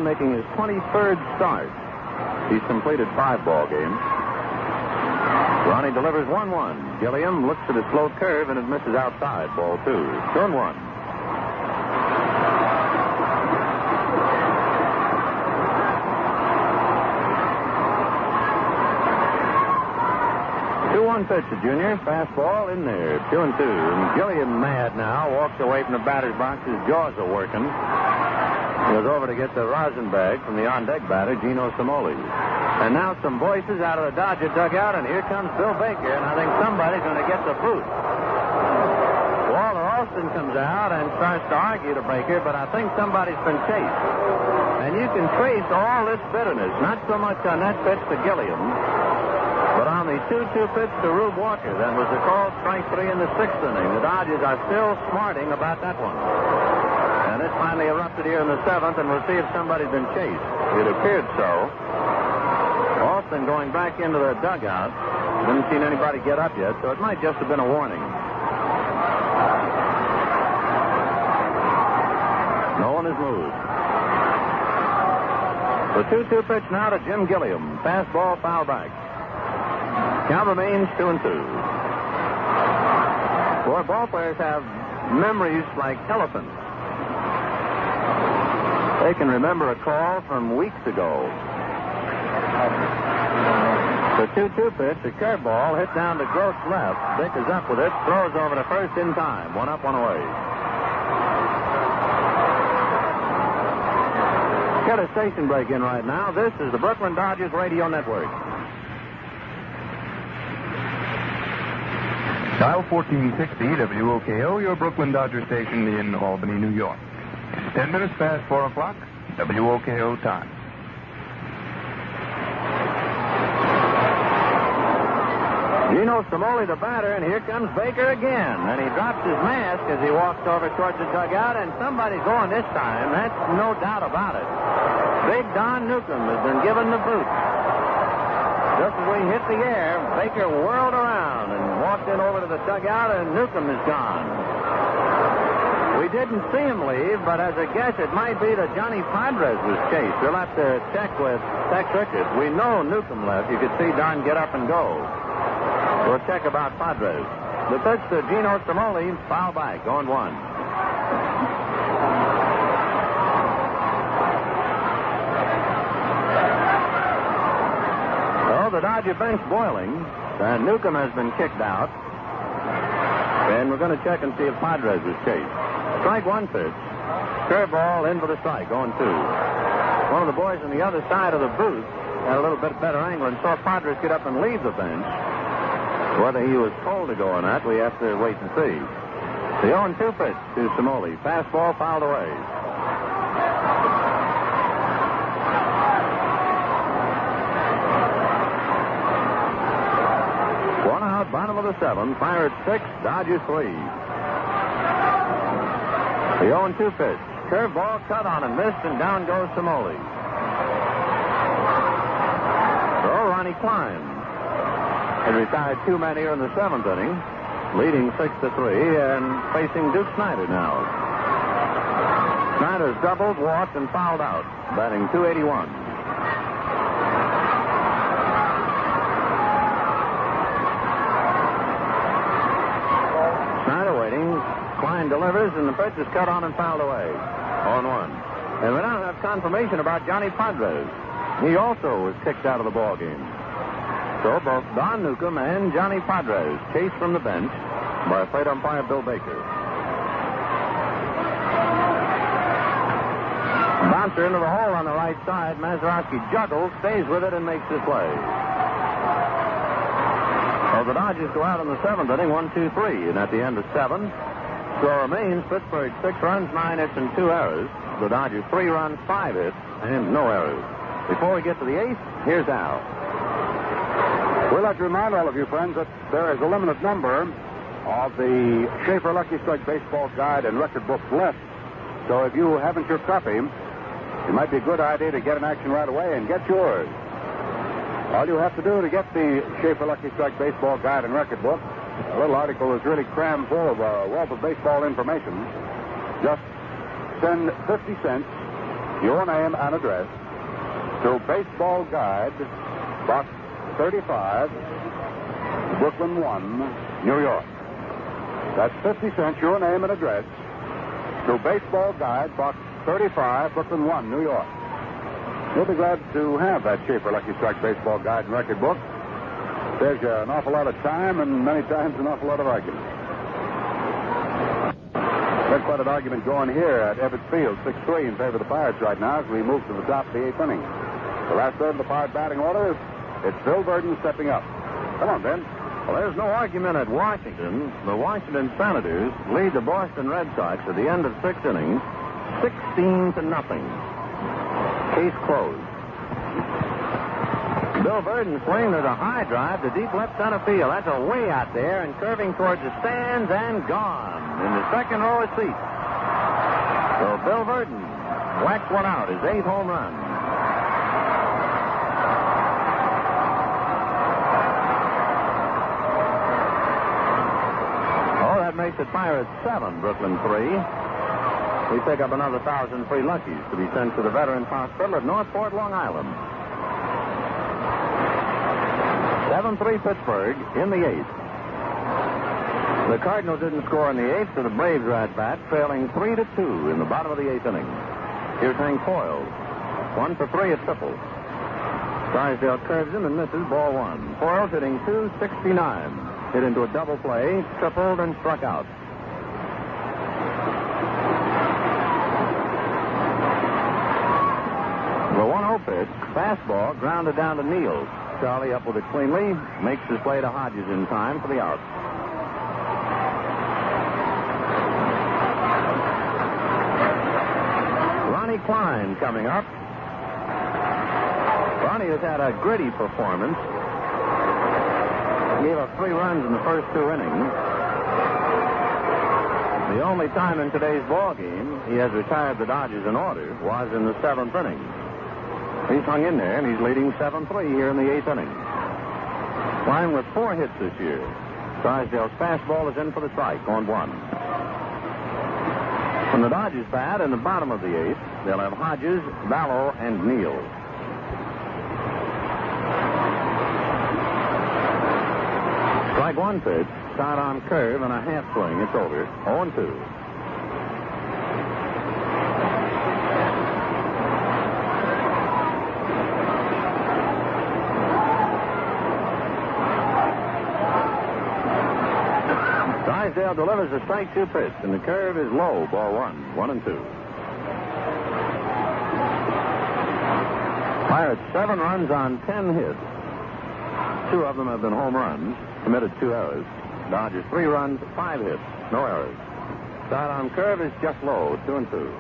Making his 23rd start. He's completed 5 ball games. Ronnie delivers 1-1. Gilliam looks at a slow curve and it misses outside. Ball 2. 2-1. Pitch to Junior. Fastball in there. 2-2. And Gilliam, mad now, walks away from the batter's box. His jaws are working. He goes over to get the rosin bag from the on-deck batter, Gino Samole. And now some voices out of the Dodger dugout, and here comes Bill Baker, and I think somebody's going to get the boot. Walter Alston comes out and starts to argue to Baker, but I think somebody's been chased. And you can trace all this bitterness, not so much on that pitch to Gilliam, but on the 2-2 pitch to Rube Walker. That was the called strike 3 in the 6th inning. The Dodgers are still smarting about that one. And it finally erupted here in the 7th, and we'll see if somebody's been chased. It appeared so. Alston going back into the dugout. Haven't seen anybody get up yet, so it might just have been a warning. No one has moved. The 2-2 pitch now to Jim Gilliam. Fastball foul back. Count remains 2-2. Boy, ballplayers have memories like elephants. They can remember a call from weeks ago. The 2-2 pitch, a curveball, hit down to Gross left. Dick is up with it, throws over to first in time. 1 up, 1 away. Get a station break in right now. This is the Brooklyn Dodgers Radio Network. Dial 1460 WOKO, your Brooklyn Dodger station in Albany, New York. 10 minutes past 4 o'clock, WOKO time. Gino Samole, the batter, and here comes Baker again. And he drops his mask as he walks over towards the dugout, and somebody's going this time. That's no doubt about it. Big Don Newcomb has been given the boot. Just as we hit the air, Baker whirled around and walked in over to the dugout, and Newcomb is gone. We didn't see him leave, but as a guess, it might be that Johnny Padres was chased. We'll have to check with Tex Ricketts. We know Newcomb left. You could see Don get up and go. We'll check about Padres. The pitch to Gino Samole, foul back, going 1. So the Dodger bench boiling, and Newcomb has been kicked out. And we're going to check and see if Padres was chased. Strike one pitch. Curveball in for the strike, 0-2. One of the boys on the other side of the booth had a little bit better angle and saw Padres get up and leave the bench. Whether he was told to go or not, we have to wait and see. The 0-2 pitch to Smoley. Fastball fouled away. One out, bottom of the seventh. Pirates 6, Dodgers 3. The 0-2 pitch. Curveball cut on and missed, and down goes Smoley. So Ronnie Klein has retired 2 men here in the 7th inning, leading 6-3, and facing Duke Snider now. Snider's doubled, walked, and fouled out, batting .281. Snider waiting. Klein delivers, and the pitch is cut on and fouled away. 0-1. And we now have confirmation about Johnny Padres. He also was kicked out of the ball game. So both Don Newcomb and Johnny Padres chased from the bench by plate umpire Bill Baker. Bouncer into the hole on the right side. Mazeroski juggles, stays with it, and makes the play. So the Dodgers go out in the 7th inning, 1-2-3. And at the end of 7, score remains Pittsburgh 6 runs, 9 hits, and 2 errors. The Dodgers 3 runs, 5 hits, and no errors. Before we get to the 8th, here's Al. We'd like to remind all of you, friends, that there is a limited number of the Schaefer Lucky Strike Baseball Guide and Record books left. So if you haven't your copy, it might be a good idea to get in action right away and get yours. All you have to do to get the Schaefer Lucky Strike Baseball Guide and Record book, a little article is really crammed full of a wealth of baseball information. Just send 50 cents, your name and address, to Baseball Guide, Box 35, Brooklyn 1, New York. That's 50 cents, your name and address, to Baseball Guide, Box 35, Brooklyn 1, New York. You'll be glad to have that Schaefer Lucky Strike Baseball Guide and Record book. Saves you an awful lot of time and many times an awful lot of argument. There's quite an argument going here at Ebbets Field, 6-3 in favor of the Pirates right now as we move to the top of the 8th inning. The last third of the Pirate batting order, it's Bill Burden stepping up. Come on, Ben. Well, there's no argument at Washington. The Washington Senators lead the Boston Red Sox at the end of 6 innings, 16-0. Case closed. Bill Burden swing. There's a high drive to deep left center field. That's a way out there and curving towards the stands and gone in the second row of seats. So Bill Burden whacks one out, his 8th home run. Oh, that makes it Pirates 7, Brooklyn 3. We pick up another 1,000 free Luckies to be sent to the Veterans Hospital at Northport, Long Island. 7-3 Pittsburgh in the 8th. The Cardinals didn't score in the 8th, so the Braves are at bat, trailing 3-2 in the bottom of the 8th inning. Here's Hank Foyle. 1 for 3 at triple. Drysdale curves him and misses, ball 1. Foyle's hitting .269. Hit into a double play, tripled, and struck out. The 1-0 pitch, fastball, grounded down to Neal. Charlie up with it cleanly, makes his play to Hodges in time for the out. Ronnie Klein coming up. Ronnie has had a gritty performance. Gave up 3 runs in the first 2 innings. The only time in today's ball game he has retired the Dodgers in order was in the 7th inning. He's hung in there, and he's leading 7-3 here in the 8th inning. Klein with 4 hits this year. Drysdale's fastball is in for the strike, on 1. From the Dodgers bat in the bottom of the 8th, they'll have Hodges, Vallow, and Neal. Strike 1 pitch, shot on curve and a half swing. It's over. 0-2. Drysdale delivers a strike 2 pitch, and the curve is low. Ball 1. 1-2. Pirates 7 runs on 10 hits. 2 of them have been home runs. Committed 2 errors. Dodgers 3 runs, 5 hits, no errors. Sidearm curve is just low. 2-2.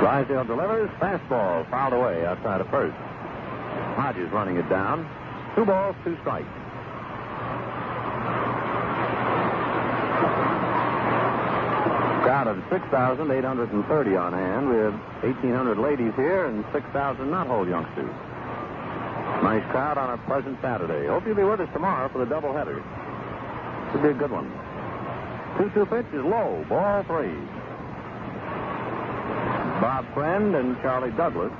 Drysdale delivers. Fastball fouled away outside of first. Hodges running it down. 2 balls, 2 strikes. Crowd of 6,830 on hand. We have 1,800 ladies here and 6,000 not-hole youngsters. Nice crowd on a pleasant Saturday. Hope you'll be with us tomorrow for the doubleheader. Should be a good one. 2-2 pitch is low. Ball 3. Bob Friend and Charlie Douglas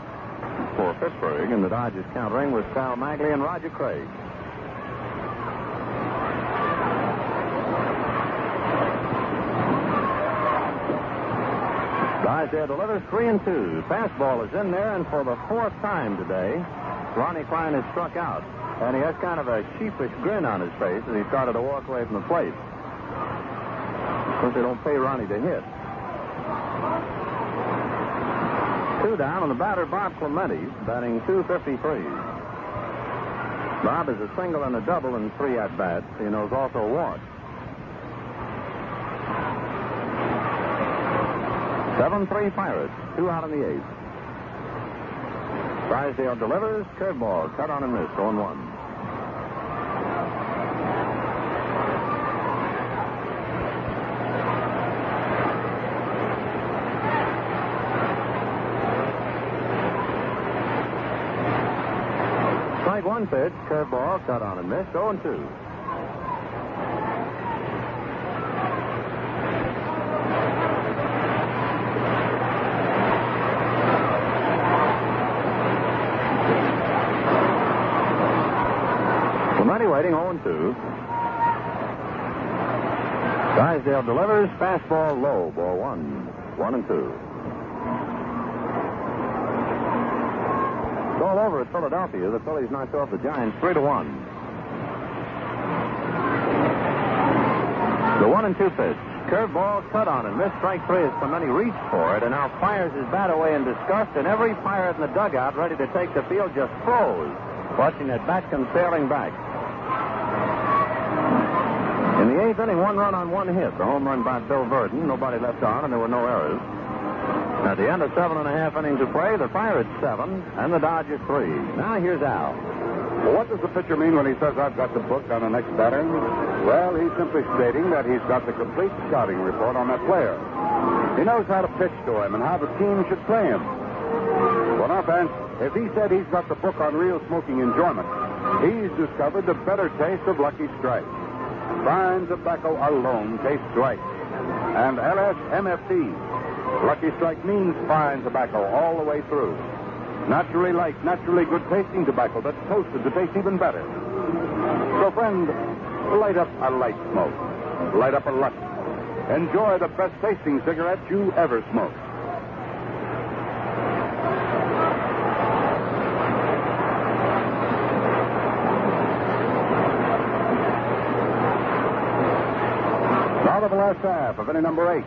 for Pittsburgh, and the Dodgers countering with Sal Magley and Roger Craig. Drysdale delivers 3-2. Fastball is in there, and for the 4th time today, Ronnie Klein has struck out. And he has kind of a sheepish grin on his face as he started to walk away from the plate. Of course, they don't pay Ronnie to hit. 2 down on the batter, Bob Clemente, batting .253. Bob is a single and a double in 3 at-bats. He knows also a walk. 7-3 Pirates, 2 out in the 8th. Drysdale delivers, curveball, cut on and miss, 0-1. Strike 1 pitch, curveball, cut on and miss, 0-2. Waiting 0-2. Drysdale delivers. Fastball low. Ball 1. 1-2. It's all over at Philadelphia. The Phillies knocked off the Giants 3-1. The 1-2 pitch. Curveball cut on and missed. Strike 3 as Clemente reached for it and now fires his bat away in disgust, and every pirate in the dugout ready to take the field just froze, watching that bat come sailing back. In the 8th inning, 1 run on 1 hit. The home run by Bill Verdon. Nobody left on, and there were no errors. At the end of 7.5 innings of play, the Pirates 7 and the Dodgers 3. Now here's Al. Well, what does the pitcher mean when he says, "I've got the book on the next batter"? Well, he's simply stating that he's got the complete scouting report on that player. He knows how to pitch to him and how the team should play him. Well, now, fans, if he said he's got the book on real smoking enjoyment, he's discovered the better taste of Lucky Strike. Fine tobacco alone tastes right. And LSMFT. Lucky Strike means fine tobacco all the way through. Naturally light, naturally good tasting tobacco that's toasted to taste even better. So, friend, light up a light smoke. Light up a Lucky. Enjoy the best tasting cigarette you ever smoked. The last half of inning number 8.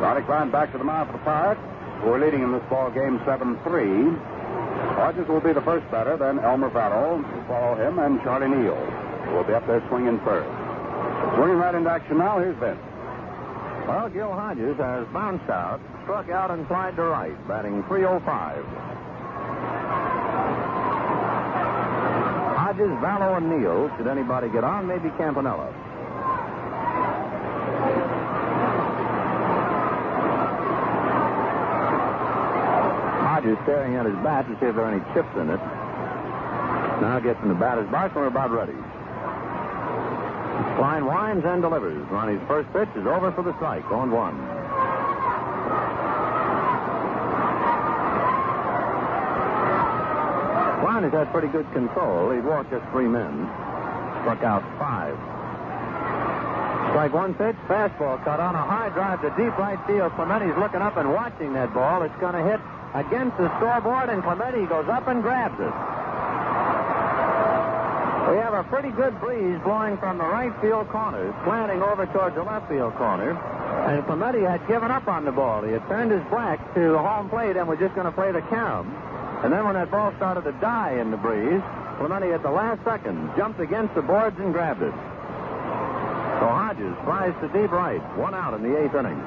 Ronnie Klein back to the mound for the Pirates, who are leading in this ball game 7-3. Hodges will be the first batter, then Elmer Farrell will follow him, and Charlie Neal will be up there swinging first. Swinging right into action now, here's Vince. Well, Gil Hodges has bounced out, struck out, and slid to right, batting .305. Hodges, Vallow, and Neal. Should anybody get on, maybe Campanella. Hodges staring at his bat to see if there are any chips in it. Now gets in the batter's box, and we're about ready. Klein winds and delivers. Ronnie's first pitch is over for the strike, 0-1. Klein has had pretty good control. He'd walked just 3 men. Struck out 5. Strike one pitch, fastball cut on a high drive to deep right field. Clemente's looking up and watching that ball. It's going to hit against the scoreboard, and Clemente goes up and grabs it. We have a pretty good breeze blowing from the right field corner, slanting over towards the left field corner. And Clemente had given up on the ball. He had turned his back to the home plate and was just going to play the carom. And then when that ball started to die in the breeze, Clemente at the last second jumped against the boards and grabbed it. So Hodges flies to deep right, 1 out in the 8th inning.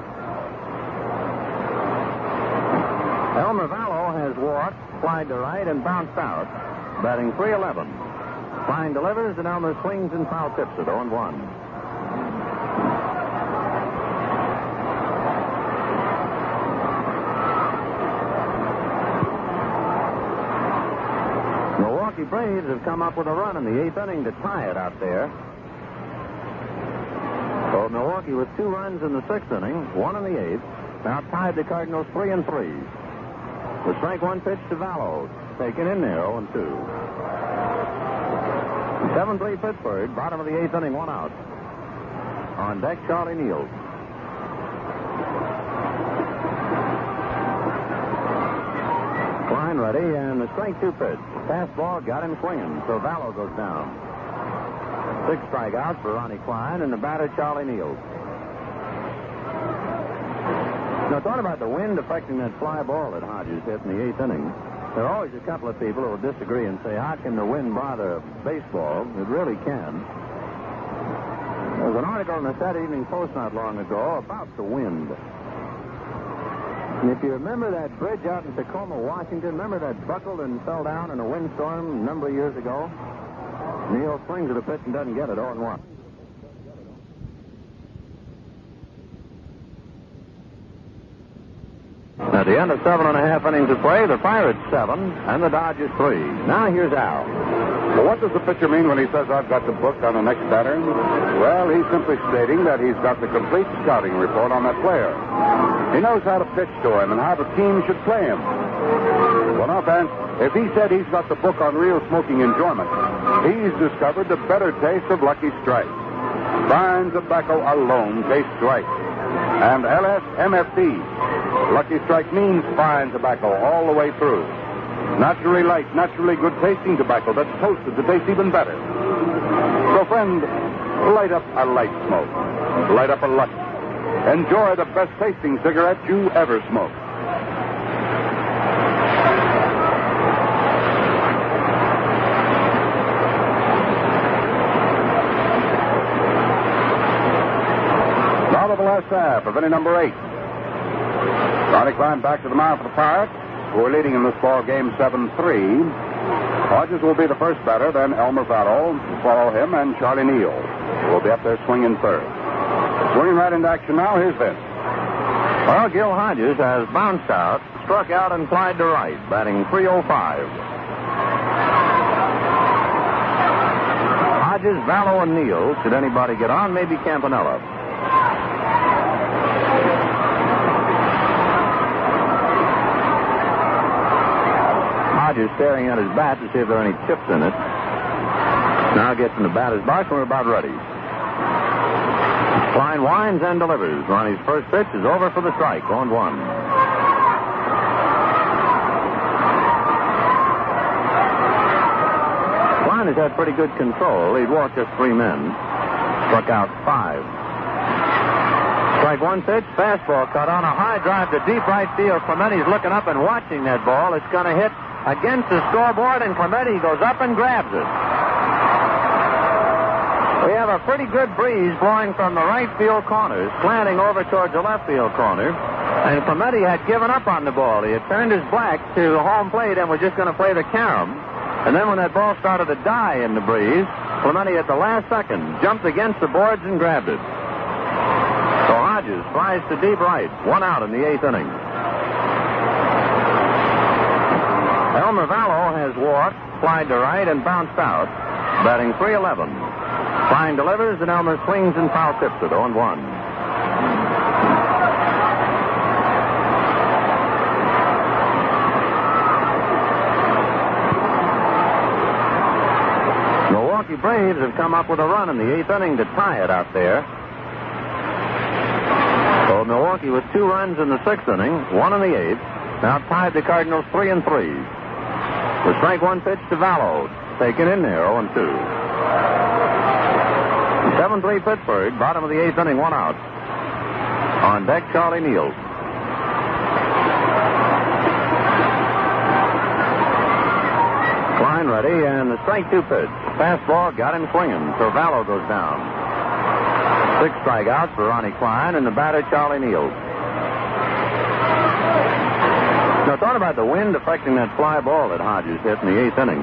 Elmer Vallow has walked, flied to right, and bounced out, batting .311. Klein delivers, and Elmer swings and foul tips it, 0-1. Milwaukee Braves have come up with a run in the 8th inning to tie it out there. So Milwaukee with 2 runs in the 6th inning, 1 in the 8th, now tied the Cardinals 3-3. The strike one pitch to Vallow, taken in there, 0-2. 7-3 Pittsburgh, bottom of the 8th inning, 1 out. On deck, Charlie Neal. Klein ready, and the strike 2 pitch. Fastball got him swinging, so Vallow goes down. 6 strikeouts for Ronnie Klein, and the batter, Charlie Neal. Now, talking about the wind affecting that fly ball that Hodges hit in the 8th inning, there are always a couple of people who will disagree and say, how can the wind bother baseball? It really can. There was an article in the Saturday Evening Post not long ago about the wind. And if you remember that bridge out in Tacoma, Washington, remember that buckled and fell down in a windstorm a number of years ago? Neal swings at a pitch and doesn't get it, 0-1. At the end of 7.5 innings of play, the Pirates 7 and the Dodgers 3. Now here's Al. Well, what does the pitcher mean when he says, I've got the book on the next batter? Well, he's simply stating that he's got the complete scouting report on that player. He knows how to pitch to him and how the team should play him. Well, now, fans, if he said he's got the book on real smoking enjoyment, he's discovered the better taste of Lucky Strike. Fine tobacco alone tastes right. And LSMFT, Lucky Strike means fine tobacco all the way through. Naturally light, naturally good tasting tobacco that's toasted to taste even better. So, friend, light up a light smoke. Light up a Lucky. Enjoy the best tasting cigarette you ever smoked. Now to the last half of inning number 8. Ronnie Klein back to the mound for the Pirates, who are leading in this ball game 7-3. Hodges will be the first batter, then Elmer Vallow will follow him, and Charlie Neal will be up there swinging third. Swinging right into action now, here's Vince. Well, Gil Hodges has bounced out, struck out, and flied to right, batting .305. Hodges, Vallow, and Neal. Should anybody get on, maybe Campanella. Hodges staring at his bat to see if there are any chips in it. Now gets in the batter's box, and we're about ready. Klein winds and delivers. Ronnie's first pitch is over for the strike, 0-1. Klein has had pretty good control. He'd walked just 3 men. Struck out 5. Strike one pitch, fastball cut on a high drive to deep right field. Clemente's looking up and watching that ball. It's going to hit against the scoreboard, and Clemente goes up and grabs it. We have a pretty good breeze blowing from the right field corner, slanting over towards the left field corner. And Clemente had given up on the ball. He had turned his back to the home plate and was just going to play the carom. And then when that ball started to die in the breeze, Clemente at the last second jumped against the boards and grabbed it. So Hodges flies to deep right, 1 out in the 8th inning. Elmer Vallow has walked, flied to right, and bounced out, batting .311. Klein delivers, and Elmer swings and foul tips it, 0-1. Milwaukee Braves have come up with a run in the 8th inning to tie it out there. Milwaukee with 2 runs in the 6th inning, 1 in the 8th. Now tied the Cardinals 3-3. The strike 1 pitch to Vallow. Taken in there, 0-2. 7-3 Pittsburgh, bottom of the 8th inning, 1 out. On deck, Charlie Neal. Klein ready, and the strike 2 pitch. Fastball got him swinging, so Vallow goes down. 6 strikeouts for Ronnie Klein, and the batter, Charlie Neal. Now, talking about the wind affecting that fly ball that Hodges hit in the 8th inning,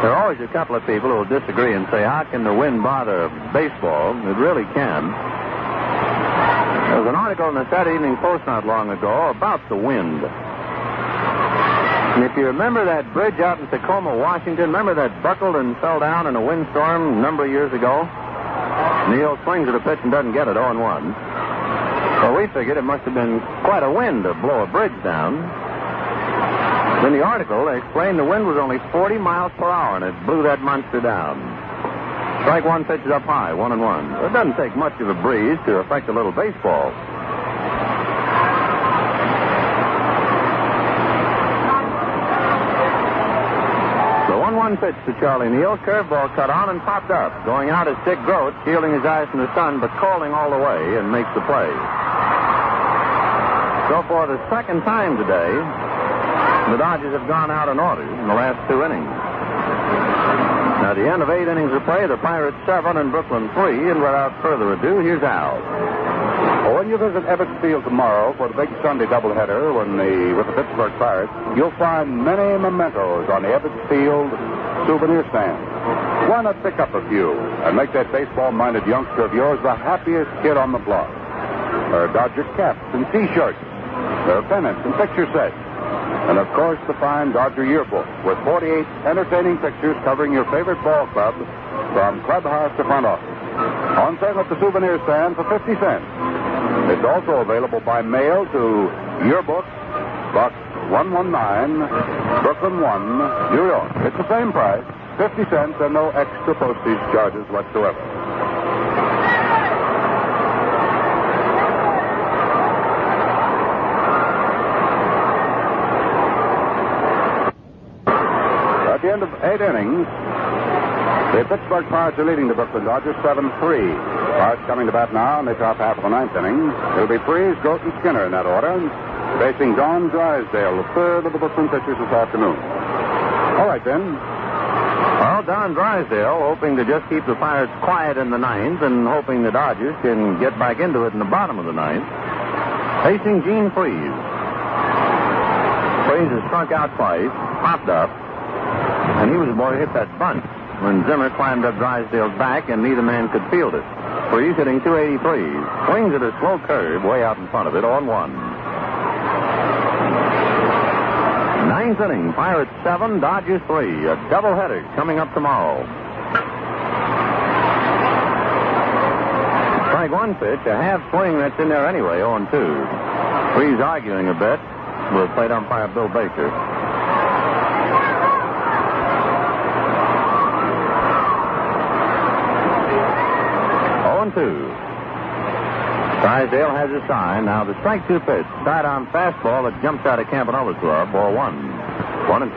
there are always a couple of people who will disagree and say, how can the wind bother baseball? It really can. There was an article in the Saturday Evening Post not long ago about the wind. And if you remember that bridge out in Tacoma, Washington, remember that buckled and fell down in a windstorm a number of years ago? Neal swings at a pitch and doesn't get it, 0-1. Well, we figured it must have been quite a wind to blow a bridge down. In the article, they explained the wind was only 40 miles per hour, and it blew that monster down. Strike 1 pitch is up high, 1-1. It doesn't take much of a breeze to affect a little baseball. The 1-1 pitch to Charlie Neal. Curveball cut on and popped up. Going out is Dick Groat, shielding his eyes from the sun, but calling all the way, and makes the play. So for the second time today, the Dodgers have gone out in order in the last 2 innings. Now, at the end of 8 innings of play, the Pirates 7 and Brooklyn 3. And without further ado, here's Al. Well, when you visit Ebbets Field tomorrow for the big Sunday doubleheader with the Pittsburgh Pirates, you'll find many mementos on the Ebbets Field souvenir stand. Why not pick up a few and make that baseball-minded youngster of yours the happiest kid on the block? There are Dodger caps and T-shirts. There are pennants and picture sets. And, of course, the fine Dodger yearbook with 48 entertaining pictures covering your favorite ball club from clubhouse to front office. On sale at the souvenir stand for 50 cents. It's also available by mail to Yearbook, Box 119, Brooklyn 1, New York. It's the same price, 50 cents, and no extra postage charges whatsoever. At the end of 8 innings, the Pittsburgh Pirates are leading the Brooklyn Dodgers 7-3. Pirates coming to bat now in the top half of the 9th inning. It'll be Freese, Groat, and Skinner in that order, facing Don Drysdale, the third of the Brooklyn pitchers this afternoon. All right, then. Well, Don Drysdale hoping to just keep the Pirates quiet in the 9th and hoping the Dodgers can get back into it in the bottom of the 9th. Facing Gene Freese. Freese has struck out twice, popped up, and he was the boy who hit that bunt when Zimmer climbed up Drysdale's back and neither man could field it. Freese hitting 283. Swings at a slow curve way out in front of it, 0-1. 9th inning, Pirates 7, Dodgers 3. A doubleheader coming up tomorrow. Strike 1 pitch, a half swing that's in there anyway, 0-2. Freese arguing a bit with plate umpire Bill Baker. 2. Drysdale has a sign. Now the strike 2 pitch. Sidearm fastball that jumps out of Campanola's glove. Ball 1. 1-2.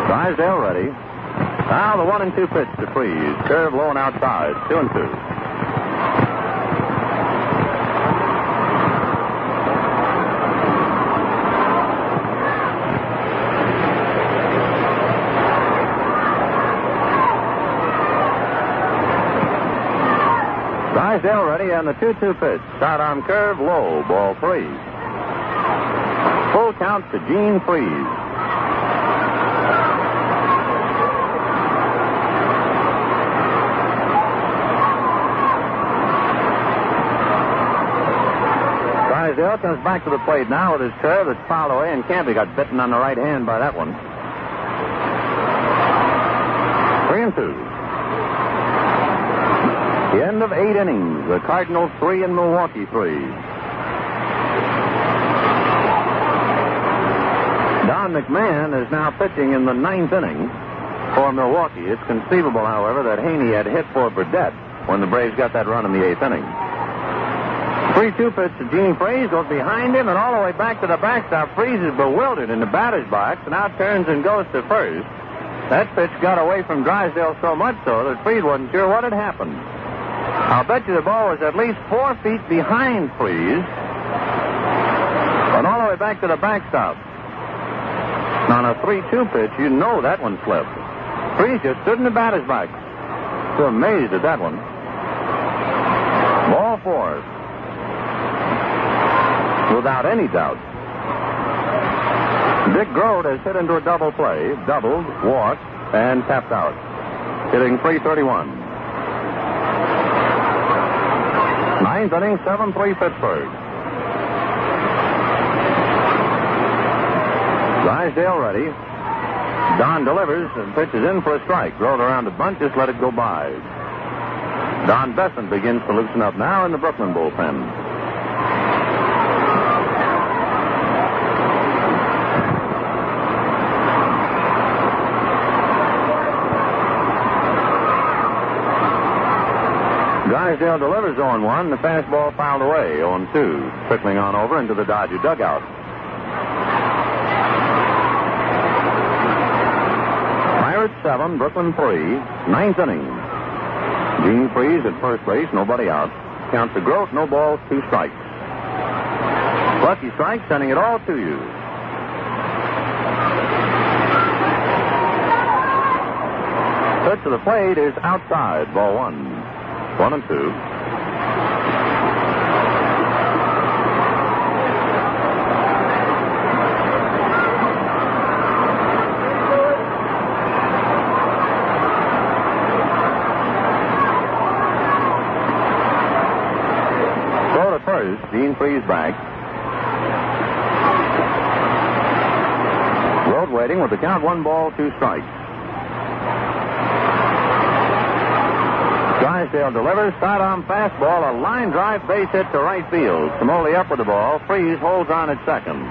Drysdale ready. Now the 1-2 pitch to Freese. Curve low and outside. 2-2. Drysdale ready on the 2-2 pitch. Sidearm curve, low, ball 3. Full count to Gene Freese. Drysdale comes back to the plate now with his curve that's fouled away, and Campy got bitten on the right hand by that one. 3-2. The end of 8 innings. The Cardinals 3 and Milwaukee 3. McMahon is now pitching in the 9th inning for Milwaukee. It's conceivable, however, that Haney had hit for Burdette when the Braves got that run in the 8th inning. 3-2 pitch to Gene Freese, goes behind him and all the way back to the backstop. Freese is bewildered in the batter's box and now turns and goes to first. That pitch got away from Drysdale so much so that Freese wasn't sure what had happened. I'll bet you the ball was at least 4 feet behind Freese and all the way back to the backstop. On a 3-2 pitch, you know that one slipped. Freese just stood in the batter's box. So amazed at that one. Ball 4. Without any doubt. Dick Grote has hit into a double play, doubled, walked, and tapped out. Hitting .331. 9th inning, 7-3 Pittsburgh. Drysdale ready. Don delivers and pitches in for a strike. Grote around the bunt, just let it go by. Don Besson begins to loosen up now in the Brooklyn bullpen. Drysdale delivers 0-1. The fastball fouled away. 0-2. Trickling on over into the Dodger dugout. Pirates 7, Brooklyn 3. 9th inning. Gene Freese at first base, nobody out. Count to Grote, no balls, 2 strikes. Lucky Strike sending it all to you. Pitch to the plate is outside. Ball 1. 1-2. Throw to first. Gene Freese back. Grote waiting with the count 1 ball, 2 strikes. Drysdale delivers, sidearm fastball, a line drive base hit to right field. Smoley up with the ball. Freese holds on at second.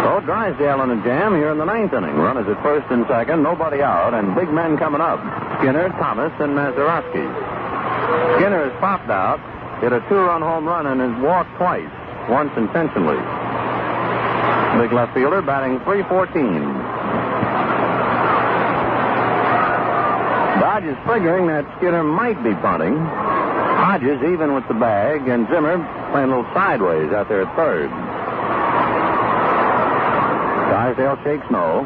So Drysdale in a jam here in the 9th inning. Runners at first and second, nobody out, and big men coming up. Skinner, Thomas, and Mazeroski. Skinner has popped out, hit a 2-run home run, and has walked twice, once intentionally. Big left fielder batting .314. Dodge is figuring that Skinner might be punting. Hodges even with the bag, and Zimmer playing a little sideways out there at third. Drysdale shakes no.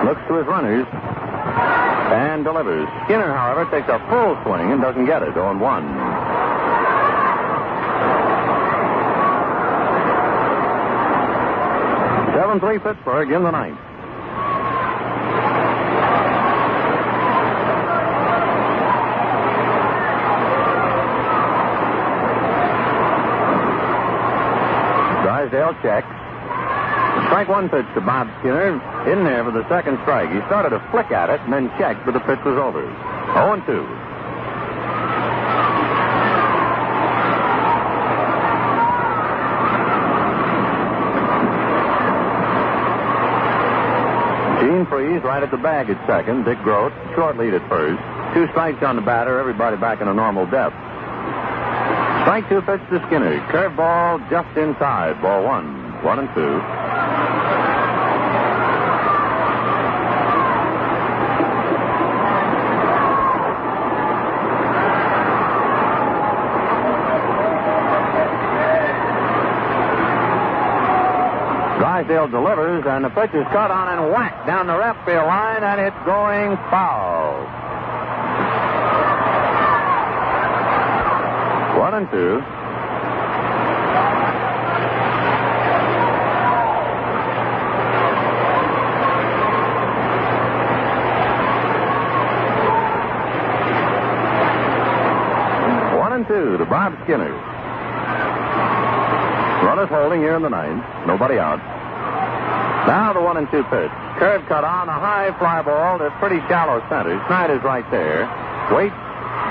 Looks to his runners and delivers. Skinner, however, takes a full swing and doesn't get it. 0-1. .7-3 Pittsburgh in the 9th. Drysdale checks. Strike 1 pitch to Bob Skinner. In there for the second strike. He started to flick at it and then checked, but the pitch was over. 0-2. Gene Freese right at the bag at second. Dick Grote, short lead at first. 2 strikes on the batter. Everybody back in a normal depth. Strike 2 pitch to Skinner. Curveball just inside. Ball 1. 1-2. Drysdale delivers, and the pitch is cut on and whacked down the left field line, and it's going foul. 1-2. To Bob Skinner. Runners holding here in the 9th. Nobody out. Now the 1-2 pitch. Curve cut on, a high fly ball to pretty shallow center. Snyder's right there. Waits,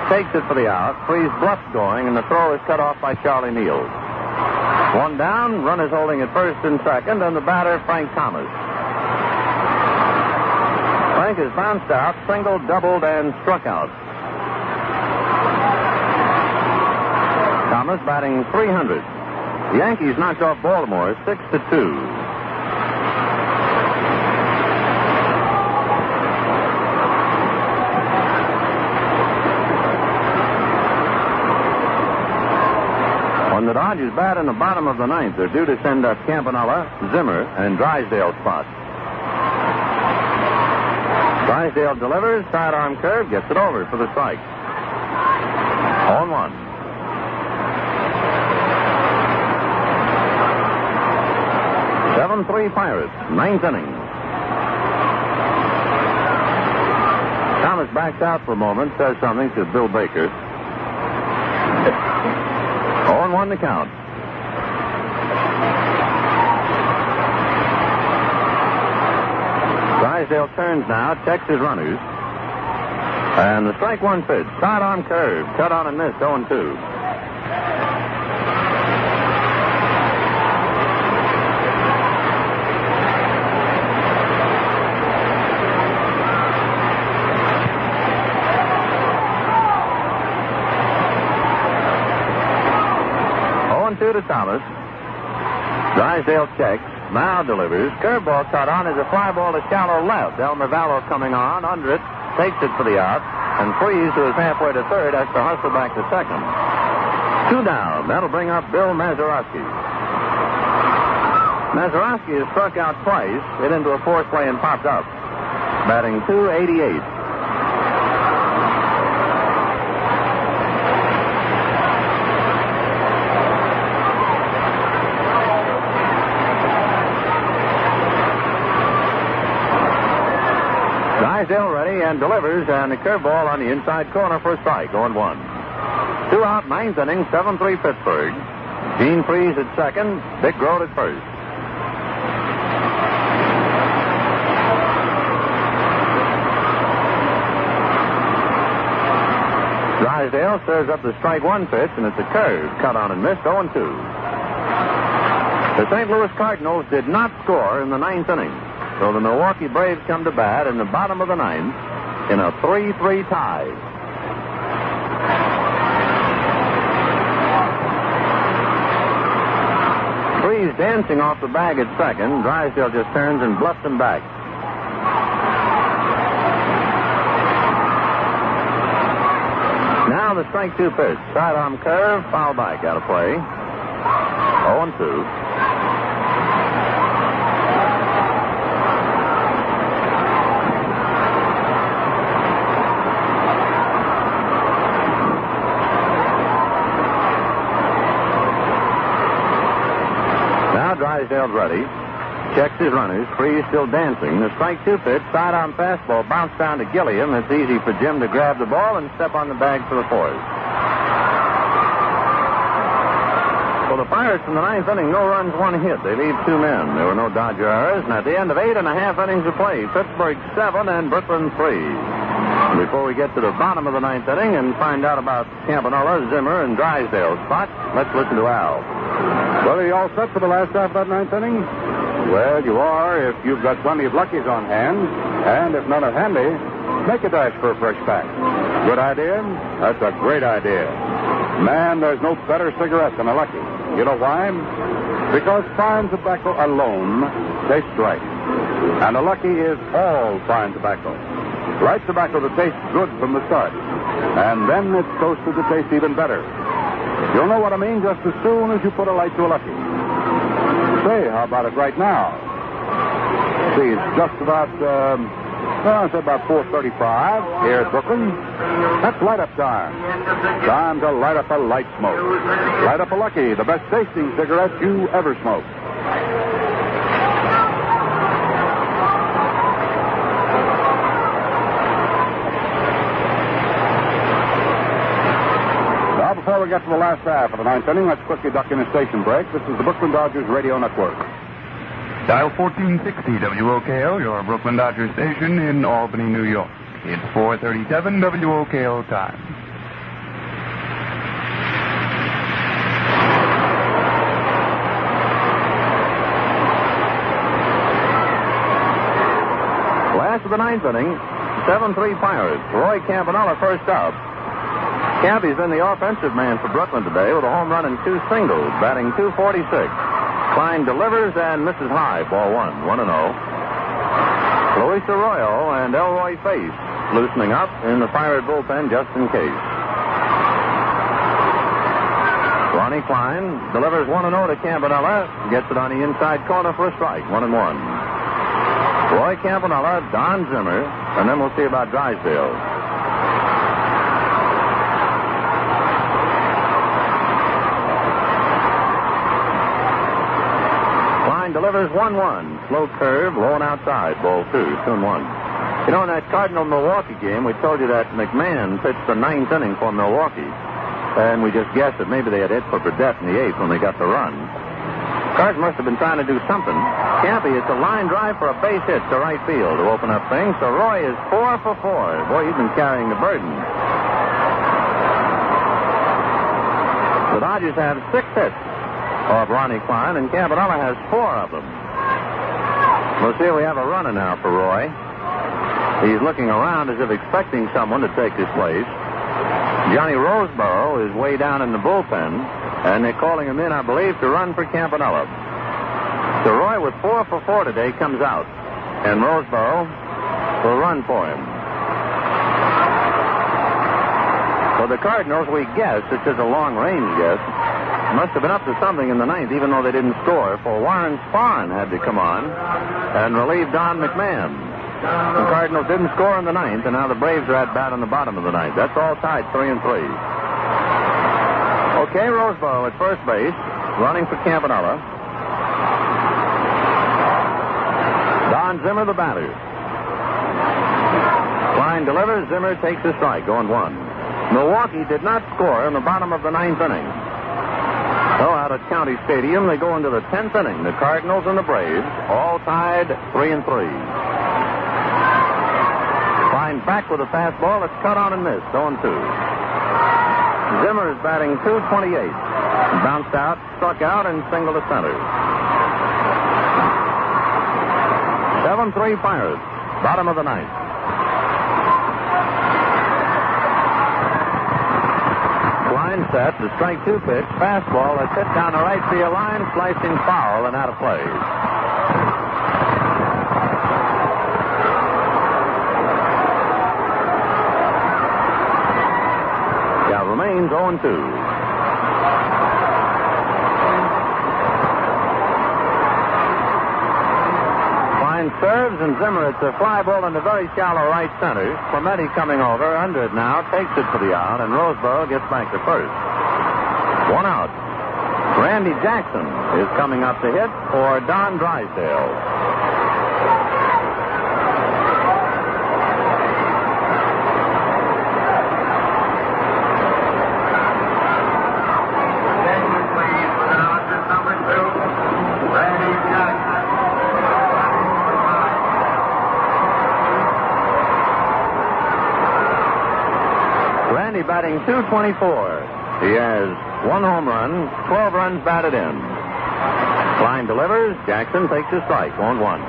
takes it for the out. Freeze bluffs going, and the throw is cut off by Charlie Neal. One down, runners holding at first and second, and the batter, Frank Thomas. Frank has bounced out, singled, doubled, and struck out. Thomas batting .300. The Yankees knocked off Baltimore 6-2. When the Dodgers bat in the bottom of the ninth, they're due to send up Campanella, Zimmer, and Drysdale spot. Drysdale delivers, sidearm curve, gets it over for the strike. 0-1. Seven-3 Pirates, ninth inning. Thomas backs out for a moment, says something to Bill Baker. 0-1 to count. Drysdale turns now, checks his runners. And the strike one pitch, sidearm curve, cut on and missed, 0-2. To Thomas. Drysdale checks, now delivers. Curveball cut on is a fly ball to shallow left. Elmer Vallow coming on, under it, takes it for the out, and Freeze, who is halfway to third, has to hustle back to second. Two down. That'll bring up Bill Mazeroski. Mazeroski has struck out twice, hit into a fourth play and popped up. Batting .288. Drysdale ready and delivers, and the curveball on the inside corner for a strike, 0-1. Two out, ninth inning, 7-3 Pittsburgh. Gene Freeze at second, Dick Groat at first. Drysdale stirs up the strike one pitch, and it's a curve, cut on and missed, 0-2. The St. Louis Cardinals did not score in the ninth inning. So the Milwaukee Braves come to bat in the bottom of the ninth in a 3-3 tie. Freeze dancing off the bag at second. Drysdale just turns and bluffs him back. Now the strike two pitch. Sidearm curve, foul back out of play. 0-2. Drysdale's ready. Checks his runners. Freeze still dancing. The strike two pitch, sidearm fastball, bounced down to Gilliam. It's easy for Jim to grab the ball and step on the bag for the fourth. For the Pirates in the ninth inning, no runs, one hit. They leave two men. There were no Dodger errors, and at the end of 8.5 innings of play, Pittsburgh 7 and Brooklyn 3. Before we get to the bottom of the ninth inning and find out about Campanella, Zimmer, and Drysdale's spot, let's listen to Al. Well, are you all set for the last half of that ninth inning? Well, you are if you've got plenty of luckies on hand. And if none are handy, make a dash for a fresh pack. Good idea? That's a great idea. Man, there's no better cigarette than a Lucky. You know why? Because fine tobacco alone tastes right. And a Lucky is all fine tobacco. Right tobacco that tastes good from the start. And then it's toasted to taste even better. You'll know what I mean just as soon as you put a light to a Lucky. Say, how about it right now? See, it's just about, I said about 4:35 here at Brooklyn. That's light-up time. Time to light up a light smoke. Light up a Lucky, the best tasting cigarette you ever smoked. Before we get to the last half of the ninth inning, let's quickly duck in a station break. This is the Brooklyn Dodgers Radio Network. Dial 1460 WOKO, your Brooklyn Dodgers station in Albany, New York. It's 4:37 WOKO time. to the ninth inning. 7-3 Pirates. Roy Campanella first up. Campy's been the offensive man for Brooklyn today with a home run and 2 singles, batting .246. Klein delivers and misses high. Ball 1, 1-0. Luis Arroyo and Elroy Face loosening up in the Pirate bullpen just in case. Ronnie Klein delivers 1-0 to Campanella. Gets it on the inside corner for a strike. 1-1. Roy Campanella, Don Zimmer, and then we'll see about Drysdale. Klein delivers 1-1. Slow curve, low and outside. Ball 2, 2-1. You know, in that Cardinal-Milwaukee game, we told you that McMahon pitched the ninth inning for Milwaukee. And we just guessed that maybe they had hit for Burdett in the 8th when they got the run. Cards must have been trying to do something. Campy, it's a line drive for a base hit to right field to open up things. So Roy is 4 for 4. Boy, you've been carrying the burden. The Dodgers have 6 hits off Ronnie Klein, and Campanella has 4 of them. We'll see if we have a runner now for Roy. He's looking around as if expecting someone to take his place. Johnny Roseboro is way down in the bullpen, and they're calling him in, I believe, to run for Campanella. So Roy, with 4 for 4 today, comes out, and Roseboro will run for him. For the Cardinals, we guessed, it's just a long-range guess, must have been up to something in the 9th, even though they didn't score, for Warren Spahn had to come on and relieve Don McMahon. The Cardinals didn't score in the 9th, and now the Braves are at bat in the bottom of the 9th. That's all tied 3-3. Okay, Roseboro at first base, running for Campanella. Don Zimmer, the batter. Klein delivers. Zimmer takes a strike, going 1. Milwaukee did not score in the bottom of the 9th inning. So out at County Stadium, they go into the 10th inning. The Cardinals and the Braves all tied 3-3. Back with a fastball. It's cut on and missed. 0-2. Zimmer is batting .228. Bounced out, struck out, and single to center. 7-3 Pirates. Bottom of the 9th. Klein set. The strike 2 pitch. Fastball. That's hit down the right field line. Slicing foul and out of play. Remains 0-2. Klein serves, and Zimmer, it's a fly ball in the very shallow right center. Clemente coming over, under it now, takes it for the out, and Roseboro gets back to first. 1 out. Randy Jackson is coming up to hit for Don Drysdale. Batting .224. He has 1 home run, 12 runs batted in. Klein delivers. Jackson takes a strike. 1-1.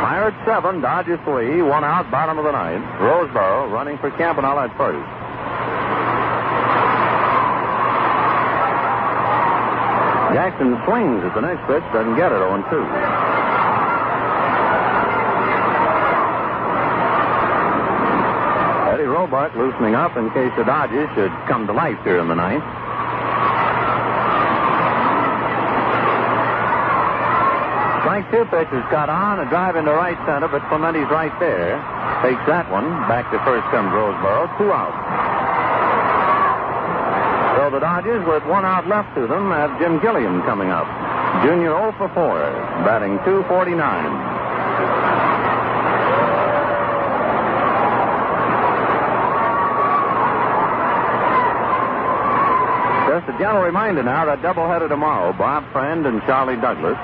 Pirates 7, Dodgers 3. 1 out, bottom of the 9th. Roseboro running for Campanella at first. Jackson swings at the next pitch, doesn't get it. 0-2. Roebuck loosening up in case the Dodgers should come to life here in the 9th. Strike 2 pitch is cut on, a drive into right center, but Clemente's right there. Takes that one. Back to first comes Roseboro. 2 out. So the Dodgers, with 1 out left to them, have Jim Gilliam coming up. Junior 0 for 4, batting .249. Just a gentle reminder now that doubleheader tomorrow, Bob Friend and Charlie Douglas.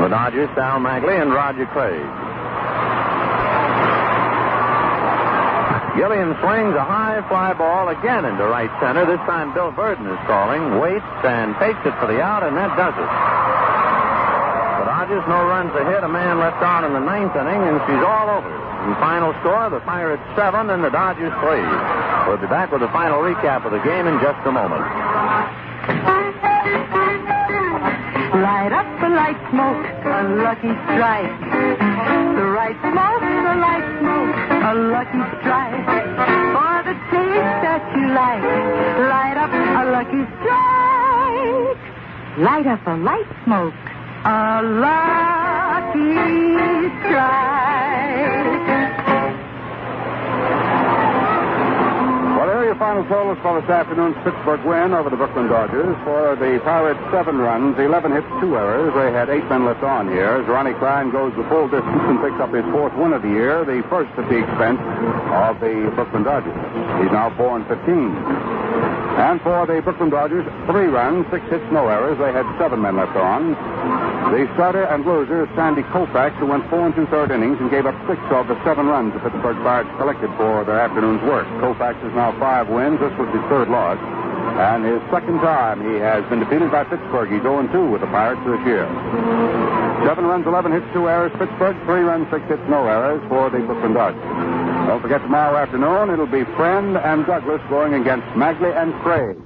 The Dodgers, Sal Magley and Roger Craig. Gilliam swings a high fly ball again into right center. This time Bill Burden is calling, waits, and takes it for the out, and that does it. The Dodgers. No runs ahead, a man left on in the ninth inning, and she's all over. And final score, the Pirates 7 and the Dodgers 3. We'll be back with a final recap of the game in just a moment. Light up the light smoke, a lucky strike. The right smoke, the light smoke, a lucky strike. For the taste that you like, light up a lucky strike. Light up a light smoke, a lucky strike. Well, there are your final totals for this afternoon's Pittsburgh win over the Brooklyn Dodgers. For the Pirates, 7 runs, 11 hits, 2 errors. They had 8 men left on here. As Ronnie Klein goes the full distance and picks up his 4th win of the year, the first at the expense of the Brooklyn Dodgers. He's now 4-15. And for the Brooklyn Dodgers, 3 runs, 6 hits, no errors. They had 7 men left on. The starter and loser is Sandy Koufax, who went 4 2/3 innings and gave up 6 of the 7 runs the Pittsburgh Pirates collected for their afternoon's work. Koufax is now 5 wins. This was his 3rd loss. And his 2nd time he has been defeated by Pittsburgh. He's 0-2 with the Pirates this year. 7 runs, 11 hits, 2 errors. Pittsburgh, 3 runs, 6 hits, no errors for the Brooklyn Dodgers. Don't forget tomorrow afternoon, it'll be Friend and Douglas going against Magley and Craig.